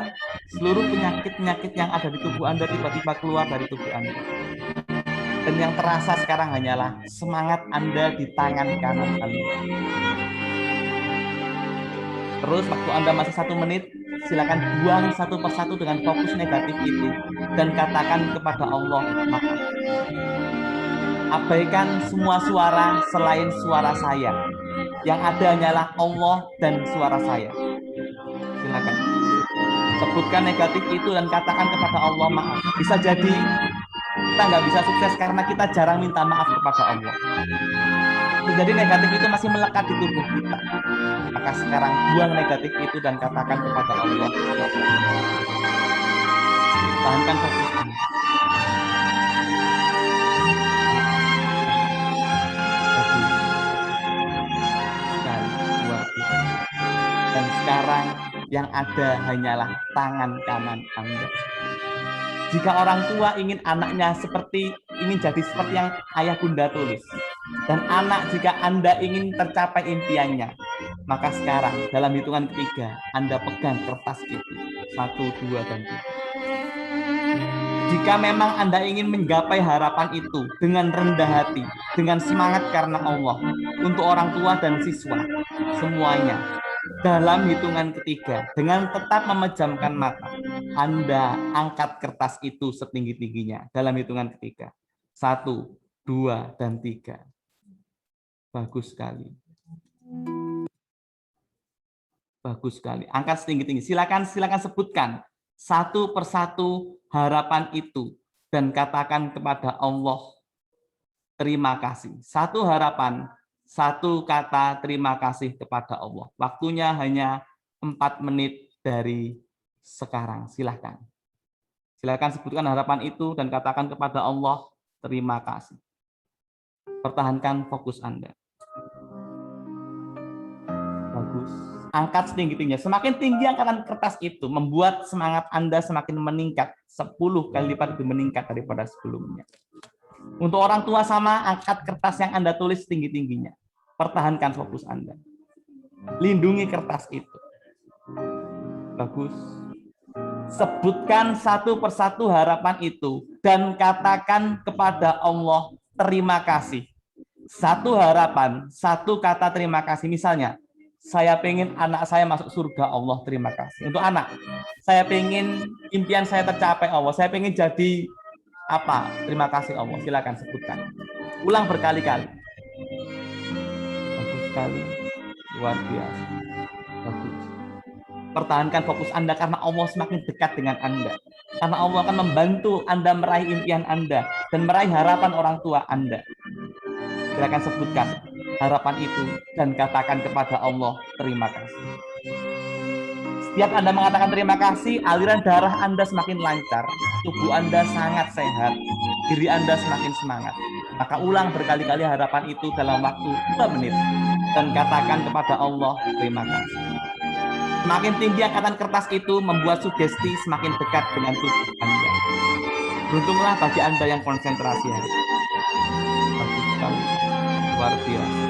seluruh penyakit-penyakit yang ada di tubuh Anda tiba-tiba keluar dari tubuh Anda. Dan yang terasa sekarang hanyalah semangat Anda di tangan kanan Anda. Terus waktu Anda masih 1 menit, silakan buang satu persatu dengan fokus negatif itu dan katakan kepada Allah maaf. Abaikan semua suara selain suara saya. Yang ada hanyalah Allah dan suara saya. Silakan. Sebutkan negatif itu dan katakan kepada Allah maaf. Bisa jadi kita nggak bisa sukses karena kita jarang minta maaf kepada Allah. Jadi negatif itu masih melekat di tubuh kita. Maka sekarang buang negatif itu dan katakan kepada Allah. Tahankan fokus Anda. Dan sekarang yang ada hanyalah tangan kanan Anda. Jika orang tua ingin anaknya ingin jadi seperti yang ayah bunda tulis, dan anak jika Anda ingin tercapai impiannya, maka sekarang dalam hitungan ketiga Anda pegang kertas itu 1, 2, dan 3. Jika memang Anda ingin menggapai harapan itu dengan rendah hati, dengan semangat karena Allah, untuk orang tua dan siswa semuanya, dalam hitungan ketiga, dengan tetap memejamkan mata, Anda angkat kertas itu setinggi-tingginya dalam hitungan ketiga. 1, 2, dan 3. Bagus sekali. Bagus sekali. Angkat setinggi-tinggi. Silakan sebutkan satu persatu harapan itu dan katakan kepada Allah terima kasih. Satu harapan, satu kata terima kasih kepada Allah. Waktunya hanya 4 menit dari sekarang. Silakan. Silakan sebutkan harapan itu dan katakan kepada Allah terima kasih. Pertahankan fokus Anda. Bagus. Angkat setinggi-tingginya. Semakin tinggi angkatan kertas itu membuat semangat Anda semakin meningkat. 10 kali lipat lebih meningkat daripada sebelumnya. Untuk orang tua sama, angkat kertas yang Anda tulis tinggi-tingginya. Pertahankan fokus Anda. Lindungi kertas itu. Bagus. Sebutkan satu persatu harapan itu dan katakan kepada Allah terima kasih. Satu harapan, satu kata terima kasih. Misalnya, saya pengen anak saya masuk surga, Allah terima kasih. Untuk anak, saya pengen impian saya tercapai, Allah. Saya pengen jadi apa? Terima kasih Allah. Silakan sebutkan. Ulang berkali-kali. Bagus sekali. Luar biasa. Bagus. Pertahankan fokus Anda karena Allah semakin dekat dengan Anda. Karena Allah akan membantu Anda meraih impian Anda dan meraih harapan orang tua Anda. Silakan sebutkan harapan itu dan katakan kepada Allah terima kasih. Setiap Anda mengatakan terima kasih, aliran darah Anda semakin lancar, tubuh Anda sangat sehat, diri Anda semakin semangat. Maka ulang berkali-kali harapan itu dalam waktu 2 menit dan katakan kepada Allah terima kasih. Semakin tinggi angkatan kertas itu membuat sugesti semakin dekat dengan tubuh Anda. Beruntunglah bagi Anda yang konsentrasi hari ini. Bagus sekali. Luar biasa.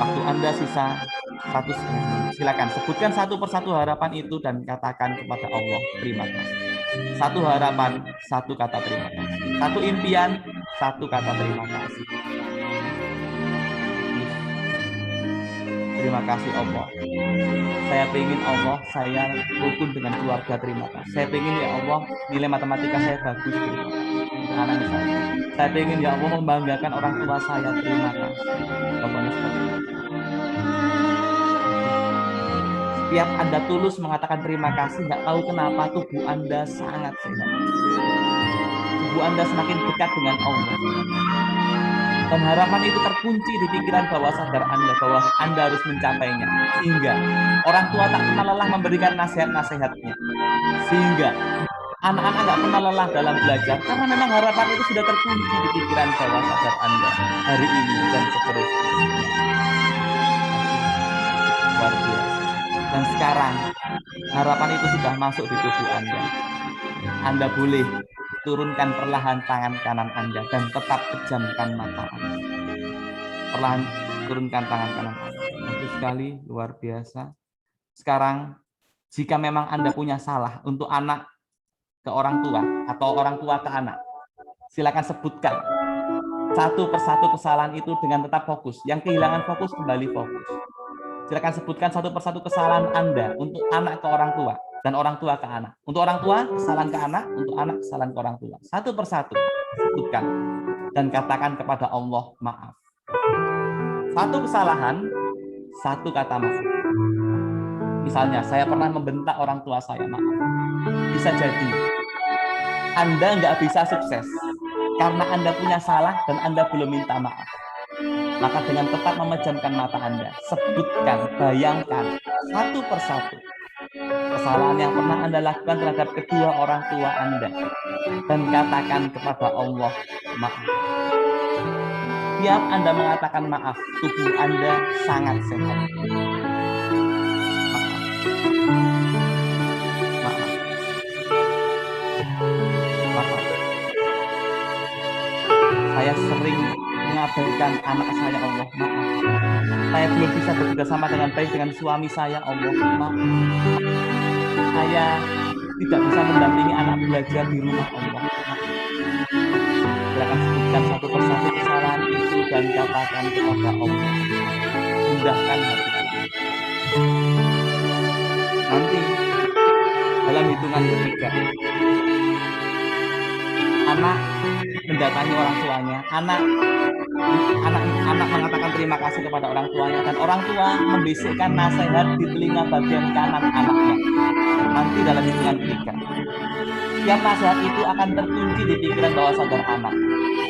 Waktu Anda sisa 1,5 menit. Silakan sebutkan satu persatu harapan itu dan katakan kepada Allah terima kasih. Satu harapan, satu kata terima kasih. Satu impian, satu kata terima kasih. Terima kasih Allah. Saya pengen Allah, saya rukun dengan keluarga, terima kasih. Saya pengen ya Allah, nilai matematika saya bagus, terima kasih. Anak misalnya. Saya pengen ya Allah membanggakan orang tua saya, terima kasih. Pokoknya seperti itu. Setiap Anda tulus mengatakan terima kasih, nggak tahu kenapa tubuh Anda sangat sehat. Tubuh Anda semakin dekat dengan Allah. Dan harapan itu terkunci di pikiran bawah sadar Anda bahwa Anda harus mencapainya. Sehingga orang tua tak pernah lelah memberikan nasihat-nasihatnya. Sehingga anak-anak nggak pernah lelah dalam belajar. Karena memang harapan itu sudah terkunci di pikiran bawah sadar Anda hari ini dan seterusnya. Luar biasa. Dan sekarang harapan itu sudah masuk di tubuh Anda. Anda boleh turunkan perlahan tangan kanan Anda dan tetap pejamkan mata Anda. Perlahan turunkan tangan kanan Anda. Bagus sekali, luar biasa. Sekarang, jika memang Anda punya salah untuk anak ke orang tua atau orang tua ke anak, silakan sebutkan satu persatu kesalahan itu dengan tetap fokus. Yang kehilangan fokus kembali fokus. Silakan sebutkan satu persatu kesalahan Anda untuk anak ke orang tua dan orang tua ke anak. Untuk orang tua, kesalahan ke anak. Untuk anak, kesalahan ke orang tua. Satu persatu sebutkan dan katakan kepada Allah maaf. Satu kesalahan, satu kata maaf. Misalnya, saya pernah membentak orang tua saya, maaf. Bisa jadi Anda nggak bisa sukses karena Anda punya salah dan Anda belum minta maaf. Maka dengan tetap memejamkan mata Anda, sebutkan, bayangkan satu persatu kesalahan yang pernah Anda lakukan terhadap kedua orang tua Anda dan katakan kepada Allah maaf. Tiap Anda mengatakan maaf, tubuh Anda sangat sehat. Maaf. Maaf. Maaf. Saya sering mengabaikan anak saya, Allah maaf. Saya belum bisa bekerja sama dengan baik dengan suami saya, Allah maaf. Saya tidak bisa mendampingi anak belajar di rumah, Allah maaf. Silakan sebutkan satu persatu kesalahan itu dan katakan kepada Allah. Mudahkan hati Anda. Nanti dalam hitungan ketiga, anak mendatangi orang tuanya, anak mengatakan terima kasih kepada orang tuanya, dan orang tua membisikkan nasihat di telinga bagian kanan anaknya. Nanti dalam hitungan ketiga, setiap nasihat itu akan terkunci di pikiran bawah sadar anak.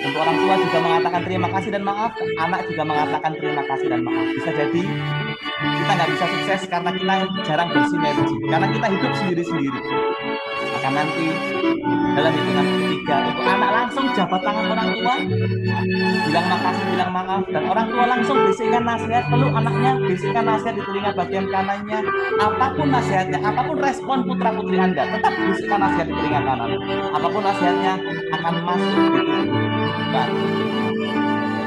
Untuk orang tua juga mengatakan terima kasih dan maaf, anak juga mengatakan terima kasih dan maaf. Bisa jadi kita nggak bisa sukses karena kita jarang bersinergi, karena kita hidup sendiri-sendiri. Maka nanti dalam hitungan ketiga, untuk anak langsung jabat tangan orang tua, bilang makasih, bilang maaf, dan orang tua langsung bisikkan nasihat, peluk anaknya, bisikkan nasihat di telinga bagian kanannya. Apapun nasihatnya, apapun respon putra-putri Anda, tetap bisikkan nasihat di telinga kanan. Apapun nasihatnya akan masuk di tubuh.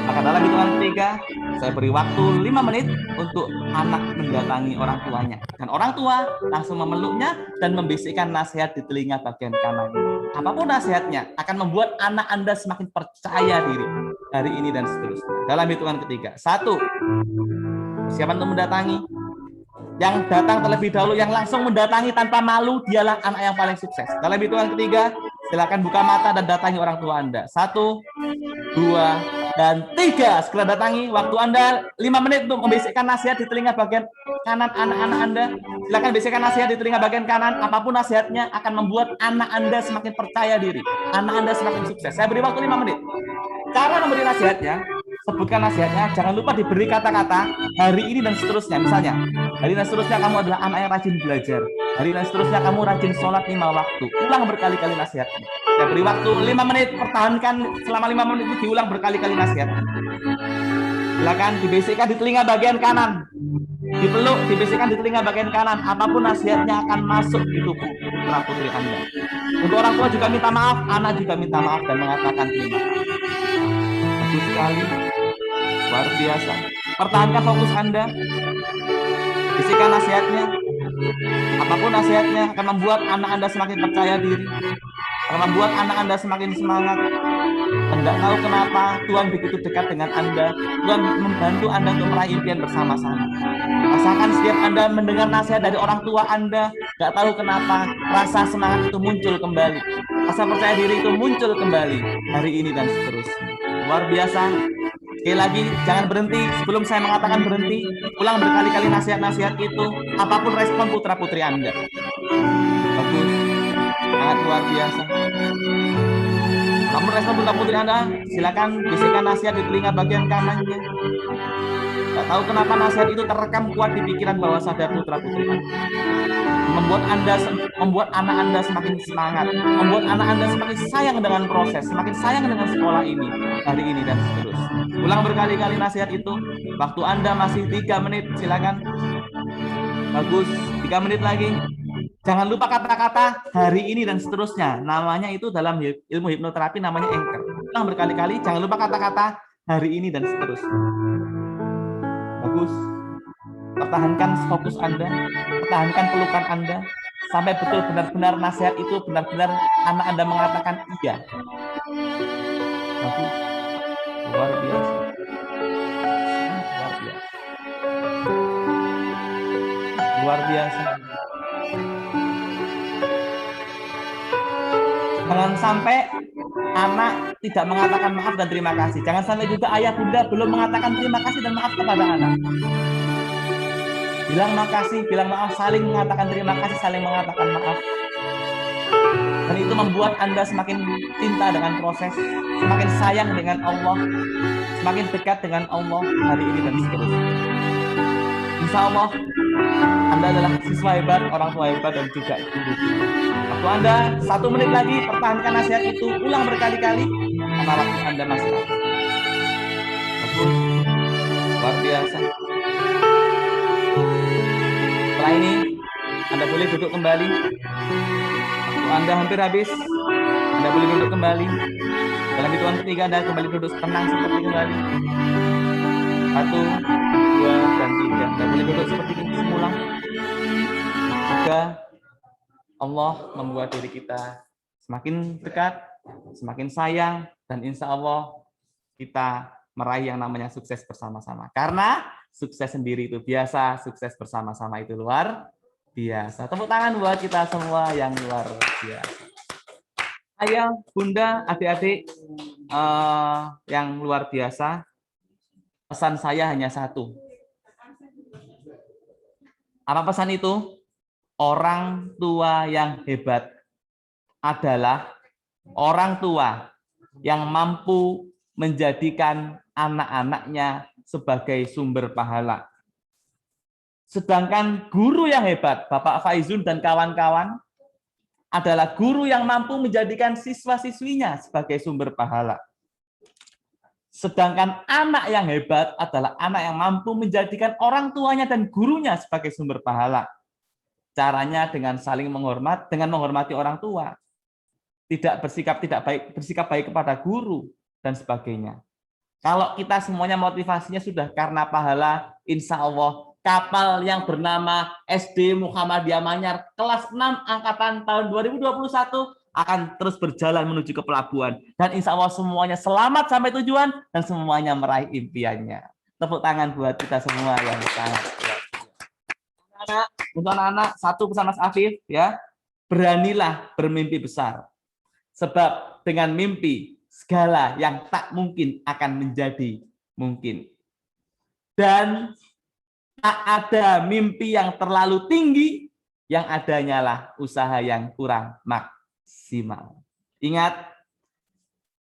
Maka dalam hitungan ketiga, saya beri waktu 5 menit untuk anak mendatangi orang tuanya. Dan orang tua langsung memeluknya dan membisikkan nasihat di telinga bagian kanan. Apapun nasihatnya akan membuat anak Anda semakin percaya diri hari ini dan seterusnya. Dalam hitungan ketiga. 1. Persiapan untuk mendatangi. Yang datang terlebih dahulu, yang langsung mendatangi tanpa malu, dialah anak yang paling sukses. Dalam hitungan ketiga, silakan buka mata dan datangi orang tua Anda. 1, 2, dan 3. Segera datangi. Waktu Anda 5 menit untuk membisikkan nasihat di telinga bagian kanan anak-anak Anda. Silakan bisikkan nasihat di telinga bagian kanan. Apapun nasihatnya akan membuat anak Anda semakin percaya diri. Anak Anda semakin sukses. Saya beri waktu 5 menit. Cara memberi nasihatnya, sebutkan nasihatnya, jangan lupa diberi kata-kata hari ini dan seterusnya. Misalnya, hari ini dan seterusnya kamu adalah anak yang rajin belajar. Hari ini dan seterusnya kamu rajin sholat 5 waktu. Ulang berkali-kali nasihatnya. Saya beri waktu 5 menit, pertahankan selama 5 menit itu, diulang berkali-kali nasihat. Silakan dibisikkan di telinga bagian kanan. Dipeluk, dibisikkan di telinga bagian kanan. Apapun nasihatnya akan masuk di tubuh putra-putri Anda. Untuk orang tua juga minta maaf, anak juga minta maaf dan mengatakan terima kasih. Bagus sekali, luar biasa. Pertahankan fokus Anda, bisikan nasihatnya, Apapun nasihatnya akan membuat anak Anda semakin percaya diri, akan membuat anak Anda semakin semangat. Anda tahu kenapa Tuhan begitu dekat dengan Anda. Tuhan membantu Anda untuk meraih impian bersama-sama. Rasakan setiap Anda mendengar nasihat dari orang tua Anda, nggak tahu kenapa rasa semangat itu muncul kembali, rasa percaya diri itu muncul kembali hari ini dan seterusnya. Luar biasa. Sekali lagi, jangan berhenti. Sebelum saya mengatakan berhenti, ulang berkali-kali nasihat-nasihat itu, apapun respon putra-putri Anda. Bagus, sangat luar biasa. Namun respon putra-putri Anda, silakan bisikan nasihat di telinga bagian kanannya. Tak tahu kenapa nasihat itu terekam kuat di pikiran bawah sadar putra-putri Anda. Membuat anak Anda semakin semangat, membuat anak Anda semakin sayang dengan proses, semakin sayang dengan sekolah ini, hari ini dan seterusnya. Ulang berkali-kali nasihat itu. Waktu Anda masih 3 menit, silakan. Bagus, 3 menit lagi. Jangan lupa kata-kata hari ini dan seterusnya. Namanya itu dalam ilmu hipnoterapi namanya anchor. Ulang berkali-kali, jangan lupa kata-kata hari ini dan seterusnya. Bagus. Pertahankan fokus Anda, pertahankan pelukan Anda, sampai betul benar-benar nasihat itu benar-benar anak Anda mengatakan iya. Bagus. Luar biasa. Luar biasa. Luar biasa. Jangan sampai anak tidak mengatakan maaf dan terima kasih. Jangan sampai juga ayah bunda belum mengatakan terima kasih dan maaf kepada anak. Bilang makasih, bilang maaf, saling mengatakan terima kasih, saling mengatakan maaf. Dan itu membuat Anda semakin cinta dengan proses, semakin sayang dengan Allah, semakin dekat dengan Allah hari ini dan seterusnya. Insya Allah, Anda adalah siswa hebat, orang tua hebat, dan juga guru. Waktu Anda 1 menit lagi, pertahankan nasihat itu, ulang berkali-kali, karena waktu Anda masih ada. Bagus, luar biasa. Setelah ini, Anda boleh duduk kembali. Waktu Anda hampir habis, Anda boleh duduk kembali. Dalam hitungan ketiga, Anda kembali duduk tenang seperti kembali. 1, 2, dan 3. Anda boleh duduk seperti semula. Semoga Allah membuat diri kita semakin dekat, semakin sayang, dan insya Allah kita meraih yang namanya sukses bersama-sama. Karena sukses sendiri itu biasa, sukses bersama-sama itu luar biasa. Tepuk tangan buat kita semua yang luar biasa. Ayah, bunda, adik-adik yang luar biasa, pesan saya hanya satu. Apa pesan itu? Orang tua yang hebat adalah orang tua yang mampu menjadikan anak-anaknya sebagai sumber pahala. Sedangkan guru yang hebat, Bapak Faizun dan kawan-kawan, adalah guru yang mampu menjadikan siswa-siswinya sebagai sumber pahala. Sedangkan anak yang hebat adalah anak yang mampu menjadikan orang tuanya dan gurunya sebagai sumber pahala. Caranya dengan saling menghormat, dengan menghormati orang tua. Tidak bersikap baik kepada guru dan sebagainya. Kalau kita semuanya motivasinya sudah karena pahala, insya Allah kapal yang bernama SD Muhammadiyah Manyar kelas 6 angkatan tahun 2021 akan terus berjalan menuju ke pelabuhan. Dan insya Allah semuanya selamat sampai tujuan dan semuanya meraih impiannya. Tepuk tangan buat kita semua yang sangat anak. Untuk anak-anak, satu pesan Mas Afif, ya, beranilah bermimpi besar. Sebab dengan mimpi, segala yang tak mungkin akan menjadi mungkin. Dan tak ada mimpi yang terlalu tinggi, yang adanya lah usaha yang kurang maksimal. Ingat,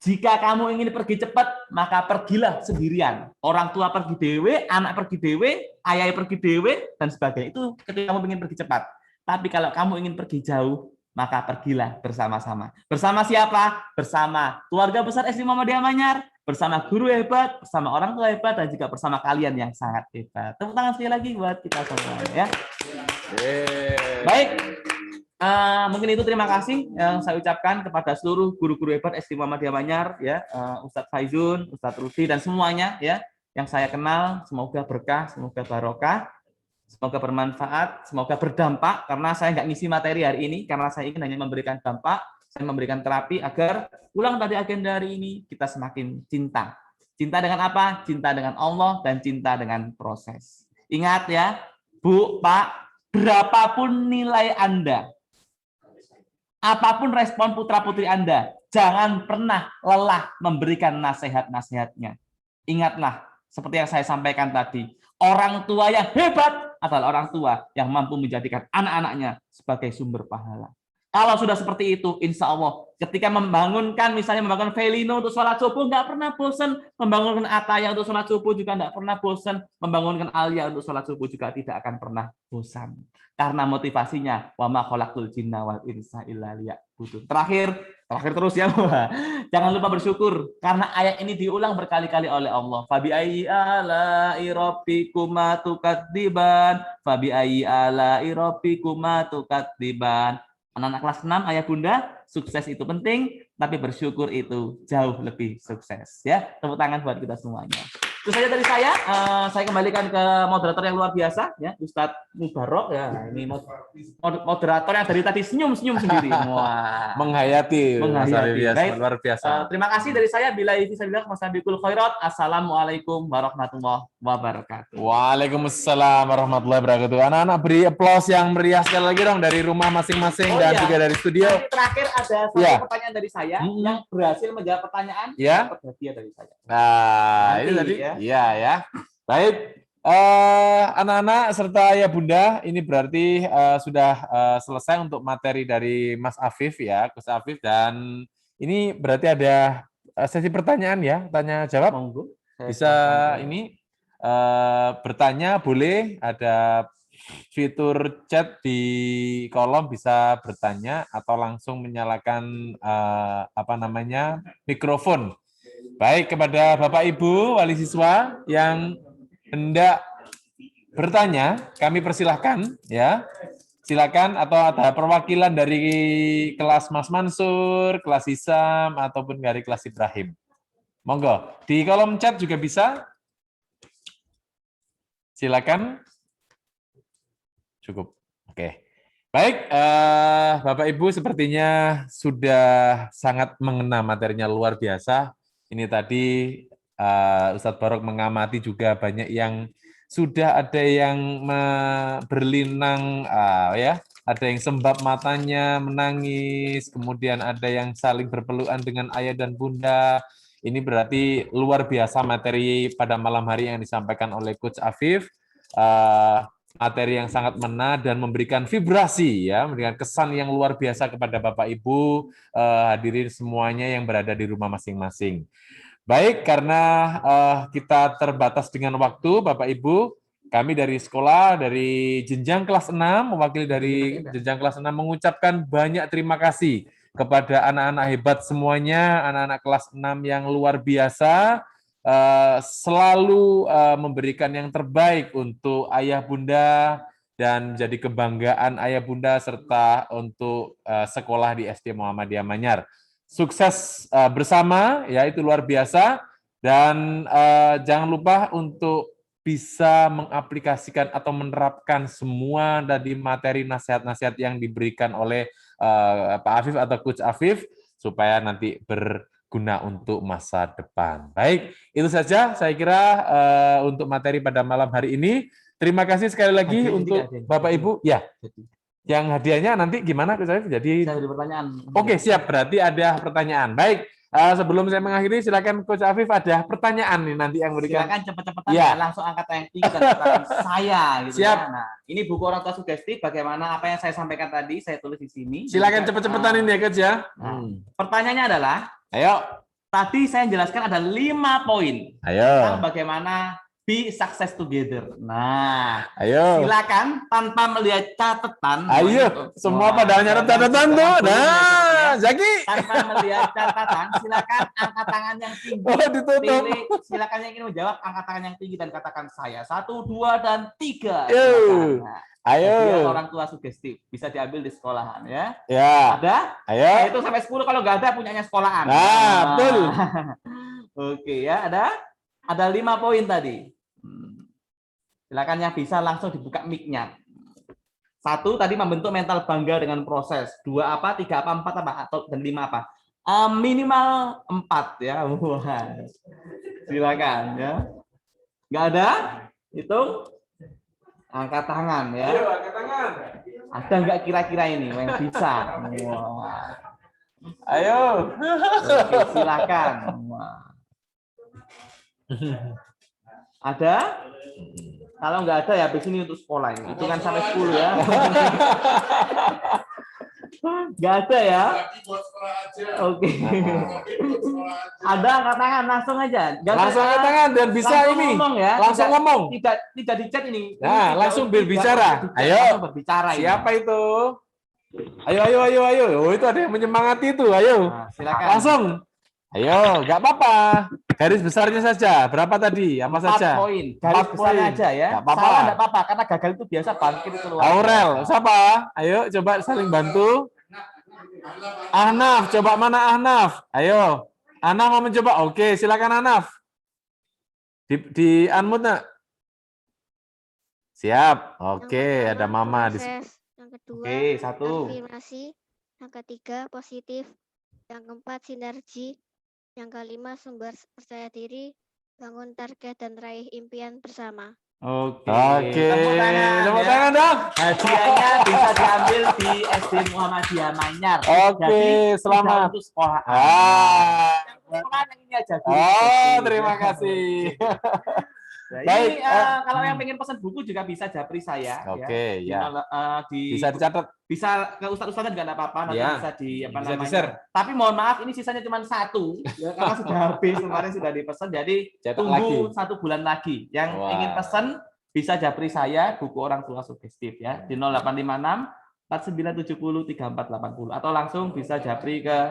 jika kamu ingin pergi cepat, maka pergilah sendirian. Orang tua pergi dewe, anak pergi dewe, ayah pergi dewe, dan sebagainya. Itu ketika kamu ingin pergi cepat. Tapi kalau kamu ingin pergi jauh, maka pergilah bersama-sama. Bersama siapa? Bersama keluarga besar SD Muhammadiyah Manyar, bersama guru hebat, bersama orang tua hebat, dan juga bersama kalian yang sangat hebat. Tepuk tangan sekali lagi buat kita semua. Ya. Baik. Mungkin itu terima kasih yang saya ucapkan kepada seluruh guru-guru hebat SD Muhammadiyah Manyar, ya, Ustadz Faizun, Ustadz Rudi, dan semuanya, ya, yang saya kenal. Semoga berkah, semoga barokah. Semoga bermanfaat, semoga berdampak, karena saya nggak ngisi materi hari ini, karena saya ingin hanya memberikan dampak, saya memberikan terapi agar pulang dari agenda hari ini kita semakin cinta. Cinta dengan apa? Cinta dengan Allah dan cinta dengan proses. Ingat ya, Bu, Pak, berapapun nilai Anda, apapun respon putra-putri Anda, jangan pernah lelah memberikan nasihat-nasihatnya. Ingatlah, seperti yang saya sampaikan tadi, orang tua yang hebat adalah orang tua yang mampu menjadikan anak-anaknya sebagai sumber pahala. Kalau sudah seperti itu, insya Allah, ketika membangunkan, misalnya membangun Felino untuk sholat subuh, nggak pernah bosan. Membangunkan Ataya untuk sholat subuh juga nggak pernah bosan. Membangunkan Alia untuk sholat subuh juga tidak akan pernah bosan. Karena motivasinya, wa ma khalaqtul jinna wal insa illa liya'budun. Terakhir terus ya, jangan lupa bersyukur karena ayat ini diulang berkali-kali oleh Allah. Fabi ayyi ala'i rabbikuma tukadziban, fabi ayyi ala'i rabbikuma tukadziban. Anak-anak kelas 6, ayah bunda, sukses itu penting, tapi bersyukur itu jauh lebih sukses. Ya, tepuk tangan buat kita semuanya. Itu saja dari saya. Saya kembalikan ke moderator yang luar biasa, ya, Ustadz Mubarok. Ya, ini moderator yang dari tadi senyum-senyum sendiri. Wah, menghayati. Baik, luar biasa. terima kasih dari saya. Bila fisabilillah wassalamualaikum khairat. Assalamualaikum warahmatullahi wabarakatuh. Waalaikumsalam warahmatullahi wabarakatuh. Anak-anak beri aplaus yang meriah sekali lagi dong dari rumah masing-masing dan juga dari studio. Nanti terakhir ada satu pertanyaan dari saya yang berhasil menjawab pertanyaan dapat hadiah dari saya. Nah, nanti, ini tadi. Ya. Iya ya. Baik. Anak-anak serta ayah bunda, ini berarti sudah selesai untuk materi dari Mas Afif ya, Gus Afif, dan ini berarti ada sesi pertanyaan ya, tanya jawab. Monggo. Bisa ini bertanya boleh, ada fitur chat di kolom, bisa bertanya atau langsung menyalakan mikrofon. Baik, kepada Bapak Ibu wali siswa yang hendak bertanya, kami persilahkan ya. Silakan, atau ada perwakilan dari kelas Mas Mansur, kelas Hisam ataupun dari kelas Ibrahim. Monggo, di kolom chat juga bisa. Silakan. Cukup. Oke. Baik, Bapak Ibu sepertinya sudah sangat mengena materinya, luar biasa. Ini tadi Ustadz Barok mengamati juga banyak yang sudah ada yang berlinang, ya, ada yang sembab matanya menangis, kemudian ada yang saling berpelukan dengan ayah dan bunda. Ini berarti luar biasa materi pada malam hari yang disampaikan oleh Coach Afif. Materi yang sangat mena dan memberikan vibrasi, ya, memberikan kesan yang luar biasa kepada Bapak Ibu hadirin semuanya yang berada di rumah masing-masing. Baik, karena kita terbatas dengan waktu, Bapak Ibu, kami dari sekolah, dari jenjang kelas 6, mewakili dari jenjang kelas 6 mengucapkan banyak terima kasih kepada anak-anak hebat semuanya, anak-anak kelas 6 yang luar biasa, selalu memberikan yang terbaik untuk ayah bunda dan jadi kebanggaan ayah bunda serta untuk sekolah di SD Muhammadiyah Manyar. Sukses bersama, ya, itu luar biasa, dan jangan lupa untuk bisa mengaplikasikan atau menerapkan semua dari materi nasihat-nasihat yang diberikan oleh Pak Afif atau Coach Afif supaya nanti berguna untuk masa depan. Baik, itu saja saya kira untuk materi pada malam hari ini. Terima kasih sekali lagi untuk Bapak Ibu. Ya. Yang hadiahnya nanti gimana, Coach Afif? Jadi saya ada pertanyaan. Oke, siap. Berarti ada pertanyaan. Baik, sebelum saya mengakhiri, silakan Coach Afif, ada pertanyaan nih nanti yang berikan. Silakan cepet-cepetan ya, langsung angkat yang tinggi dan katakan saya gitu. Siap. Ya. Nah, ini buku orang tua sugesti, bagaimana apa yang saya sampaikan tadi saya tulis di sini. Silakan cepet-cepetan ini ya, Coach ya. Pertanyaannya adalah, ayo. Tadi saya jelaskan ada 5 poin. Ayo. Tentang bagaimana be success together. Nah, ayo. Silakan tanpa melihat catatan. Ayo, semua pada nyatet catatan tuh. Nah, Zaki. Tanpa melihat catatan, silakan angkat tangan yang tinggi. Oh, ditutup. Pilih, silakan yang ingin menjawab, angkat tangan yang tinggi dan katakan saya. 1, 2, dan 3. Nah, ayo. Orang tua sugestif bisa diambil di sekolahan ya. Ya. Ada? Ayo. Nah, itu sampai 10, kalau nggak ada punyanya sekolahan. Nah, betul. Oke ya, ada 5 poin tadi. Silakan yang bisa langsung dibuka mic-nya. 1 tadi membentuk mental bangga dengan proses. 2 apa? 3 apa? 4 apa? Atau dan 5 apa? Minimal 4 ya. Wah. Silakan ya. Nggak ada? Hitung. Angkat tangan ya. Ayo, angkat tangan. Ada nggak kira-kira ini yang bisa? Wah. Ayo. Oke, silakan. Wah. Ada? Kalau nggak ada ya habis ini untuk sekolah ini. Hitungan sampai 10 ya. Nggak ada ya? Oke. Ada angkat tangan langsung aja. Langsung angkat tangan dan bisa langsung ini. ngomong ya. Langsung ngomong. Tidak di chat ini. Nah, langsung berbicara. Ayo. Langsung berbicara ini. Siapa itu? Ayo. Oh, itu ada yang menyemangati itu. Ayo. Nah, silakan. Langsung. Ayo, nggak apa-apa. Garis besarnya saja. Berapa tadi? Apa 4 saja? poin. Garis 4 besarnya poin. aja ya. Nggak apa-apa. Salah nggak apa-apa karena gagal itu biasa bangkit keluar. Aurel, siapa? Ayo coba saling bantu. Ahnaf, coba mana Ahnaf? Ayo. Ahnaf mau mencoba? Oke, silakan Ahnaf. Di unmute nak? Siap. Oke, ada Mama di proses. Yang kedua, Oke, 1. afirmasi. Yang ketiga, positif. Yang keempat, sinergi. Yang kelima, sumber percaya diri. Bangun target dan raih impian bersama. Oke. Oke. Tepuk ya. tangan dong. Hadiahnya bisa diambil di SD Muhammadiyah Manyar. Oke, Jadi, selamat. tidak untuk sekolah. Sekolah yang ini aja. Oh, terima kasih. Nah, Baik, ini kalau yang pengen pesan buku juga bisa japri saya. Oke, ya. Bisa Bisa dicatat. bisa ke ustadz-ustadz juga nggak apa-apa, nanti Ya. bisa di apa Bisa namanya. di-share. Tapi mohon maaf ini sisanya cuma 1 ya, karena sudah habis kemarin sudah dipesan, jadi Cetak tunggu lagi. 1 bulan lagi. Yang Wah. ingin pesan bisa japri saya buku orang tua sugestif ya di 0856 4970 3480 atau langsung bisa japri ke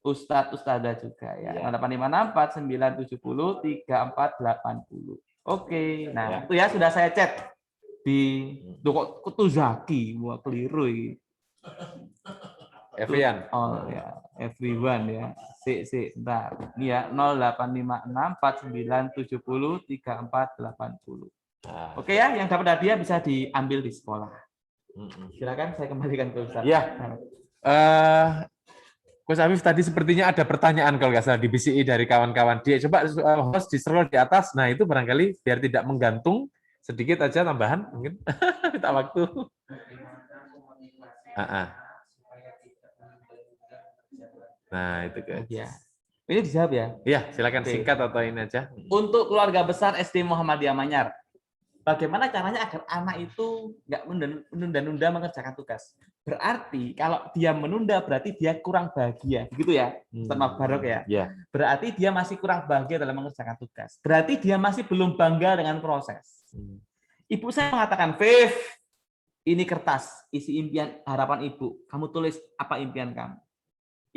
Ustadz Ustadzah juga ya. 0856 4970 3480. Oke, nah itu ya sudah saya chat di kok Kutuzaki, wah keliru ini. Evian. Oh ya, everyone ya. Bentar. Ini ya 0856 4970 3480. Nah, Oke ya, yang dapat hadiah bisa diambil di sekolah. Silakan saya kembalikan ke Ustaz. Ya. Coach Afif tadi sepertinya ada pertanyaan kalau nggak salah di BCI dari kawan-kawan. Dia coba host di scroll di atas. Nah itu barangkali biar tidak menggantung sedikit aja tambahan mungkin. Minta waktu. Nah itu guys. Ya. Ini dijawab ya. Iya silakan Oke. singkat atau ini aja. Untuk keluarga besar SD Muhammadiyah Manyar, bagaimana caranya agar anak itu nggak menunda-nunda mengerjakan tugas? Berarti kalau dia menunda berarti dia kurang bahagia, begitu ya, Ustaz Mabarok ya. Ya. Berarti dia masih kurang bahagia dalam mengerjakan tugas. Berarti dia masih belum bangga dengan proses. Ibu saya mengatakan, Viv, ini kertas isi impian harapan ibu. Kamu tulis apa impian kamu?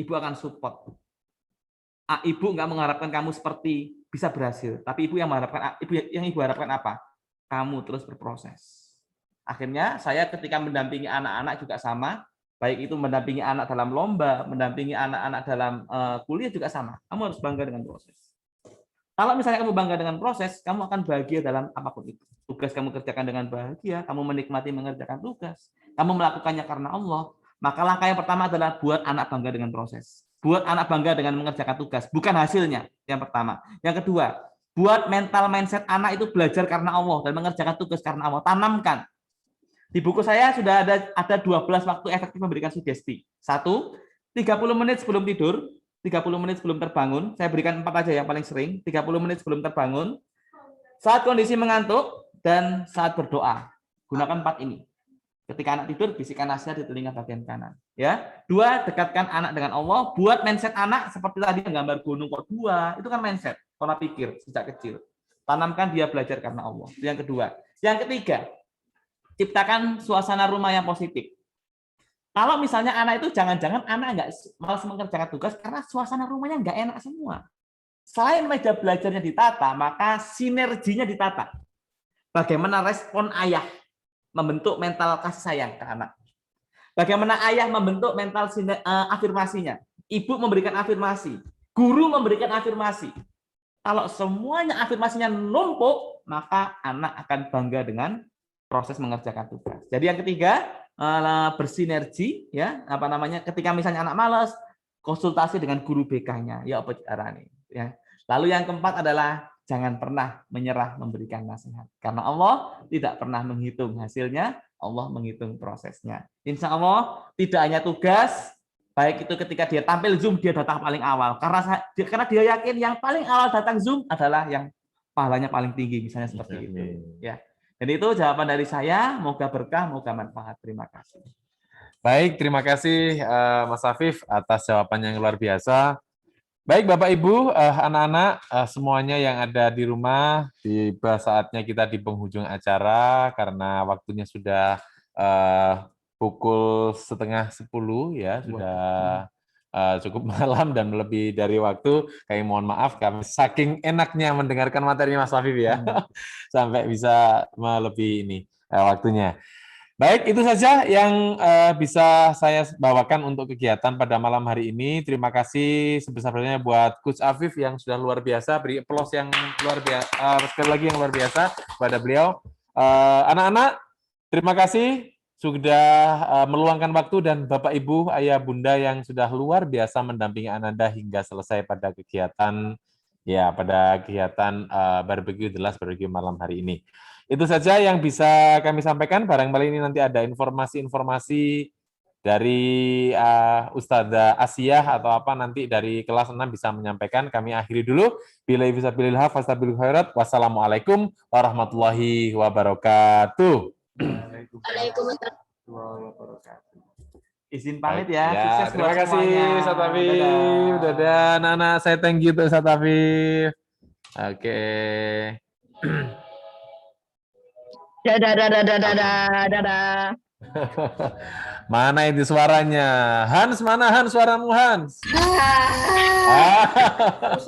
Ibu akan support. Ibu nggak mengharapkan kamu seperti bisa berhasil, tapi ibu yang mengharapkan ibu harapkan apa? Kamu terus berproses. Akhirnya saya ketika mendampingi anak-anak juga sama, baik itu mendampingi anak dalam lomba, mendampingi anak-anak dalam kuliah juga sama. Kamu harus bangga dengan proses. Kalau misalnya kamu bangga dengan proses, kamu akan bahagia dalam apapun itu. Tugas kamu kerjakan dengan bahagia, kamu menikmati mengerjakan tugas, kamu melakukannya karena Allah. Maka langkah yang pertama adalah buat anak bangga dengan proses. Buat anak bangga dengan mengerjakan tugas, bukan hasilnya. Yang pertama. Yang kedua, buat mental mindset anak itu belajar karena Allah dan mengerjakan tugas karena Allah. Tanamkan. Di buku saya sudah ada 12 waktu efektif memberikan sugesti. 1, 30 menit sebelum tidur, 30 menit sebelum terbangun. Saya berikan 4 aja yang paling sering. 30 menit sebelum terbangun, saat kondisi mengantuk, dan saat berdoa. Gunakan 4 ini. Ketika anak tidur, bisikan nasihat di telinga bagian kanan. Ya, 2, dekatkan anak dengan Allah. Buat mindset anak seperti tadi yang gambar gunung kok 2, itu kan mindset, pola pikir sejak kecil. Tanamkan dia belajar karena Allah. Itu yang kedua. Yang ketiga, ciptakan suasana rumah yang positif. Kalau misalnya anak itu jangan-jangan anak nggak malas mengerjakan tugas karena suasana rumahnya nggak enak semua. Selain meja belajarnya ditata, maka sinerginya ditata. Bagaimana respon ayah membentuk mental kasih sayang ke anak. Bagaimana ayah membentuk mental afirmasinya. Ibu memberikan afirmasi. Guru memberikan afirmasi. Kalau semuanya afirmasinya numpuk, maka anak akan bangga dengan proses mengerjakan tugas. Jadi yang ketiga, bersinergi, ya, ketika misalnya anak malas, konsultasi dengan guru BK-nya, ya apa caranya, ya. Lalu yang keempat adalah jangan pernah menyerah memberikan nasihat, karena Allah tidak pernah menghitung hasilnya, Allah menghitung prosesnya. Insya Allah tidak hanya tugas, baik itu ketika dia tampil Zoom, dia datang paling awal, karena dia yakin yang paling awal datang Zoom adalah yang pahalanya paling tinggi, misalnya seperti itu, ya. Jadi itu jawaban dari saya, moga berkah, moga manfaat. Terima kasih. Baik, terima kasih Mas Afif atas jawaban yang luar biasa. Baik Bapak Ibu, anak-anak semuanya yang ada di rumah, tiba saatnya kita di penghujung acara karena waktunya sudah pukul 9:30 ya, sudah cukup malam dan lebih dari waktu. Kami mohon maaf, kami saking enaknya mendengarkan materi Mas Afif ya, sampai bisa melebihi ini waktunya. Baik, itu saja yang bisa saya bawakan untuk kegiatan pada malam hari ini. Terima kasih sebesar-besarnya buat Coach Afif yang sudah luar biasa, beri applause yang luar biasa, sekali lagi yang luar biasa kepada beliau. Anak-anak, terima kasih sudah meluangkan waktu, dan Bapak Ibu, Ayah Bunda yang sudah luar biasa mendampingi Ananda hingga selesai pada kegiatan barbecue The Last Barbecue malam hari ini. Itu saja yang bisa kami sampaikan. Barangkali ini nanti ada informasi-informasi dari Ustadzah Asiyah atau apa nanti dari kelas 6 bisa menyampaikan. Kami akhiri dulu. Billahi fisabilillah fastabil khairat. Wassalamualaikum warahmatullahi wabarakatuh. Izin pamit ya, sukses terima buat kasih semuanya. Ustadz Afif. Dadah, anak-anak, saya thank you untuk Ustadz Afif. Oke. Dadah. Mana itu suaranya? Hans, mana Hans, suaramu Hans?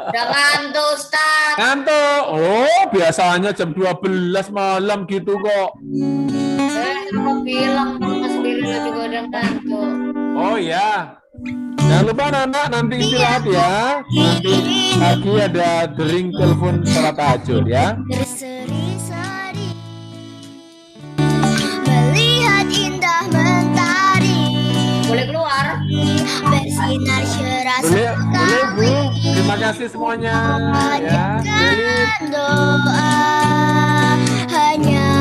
Udah ngantuk, Ustaz. Ngantuk? Oh, biasanya jam 12 malam gitu kok. Aku bilang Mas Birlo juga udah ngantuk. Oh ya. Jangan lupa anak-anak nanti istirahat ya. Nanti pagi ada dering telepon sholat tahajud ya. Berseri-seri melihat indah mentari, Boleh keluar? bersinar cerah Boleh Bu. sekali. Terima kasih semuanya ya. Boleh. Panjatkan doa hanya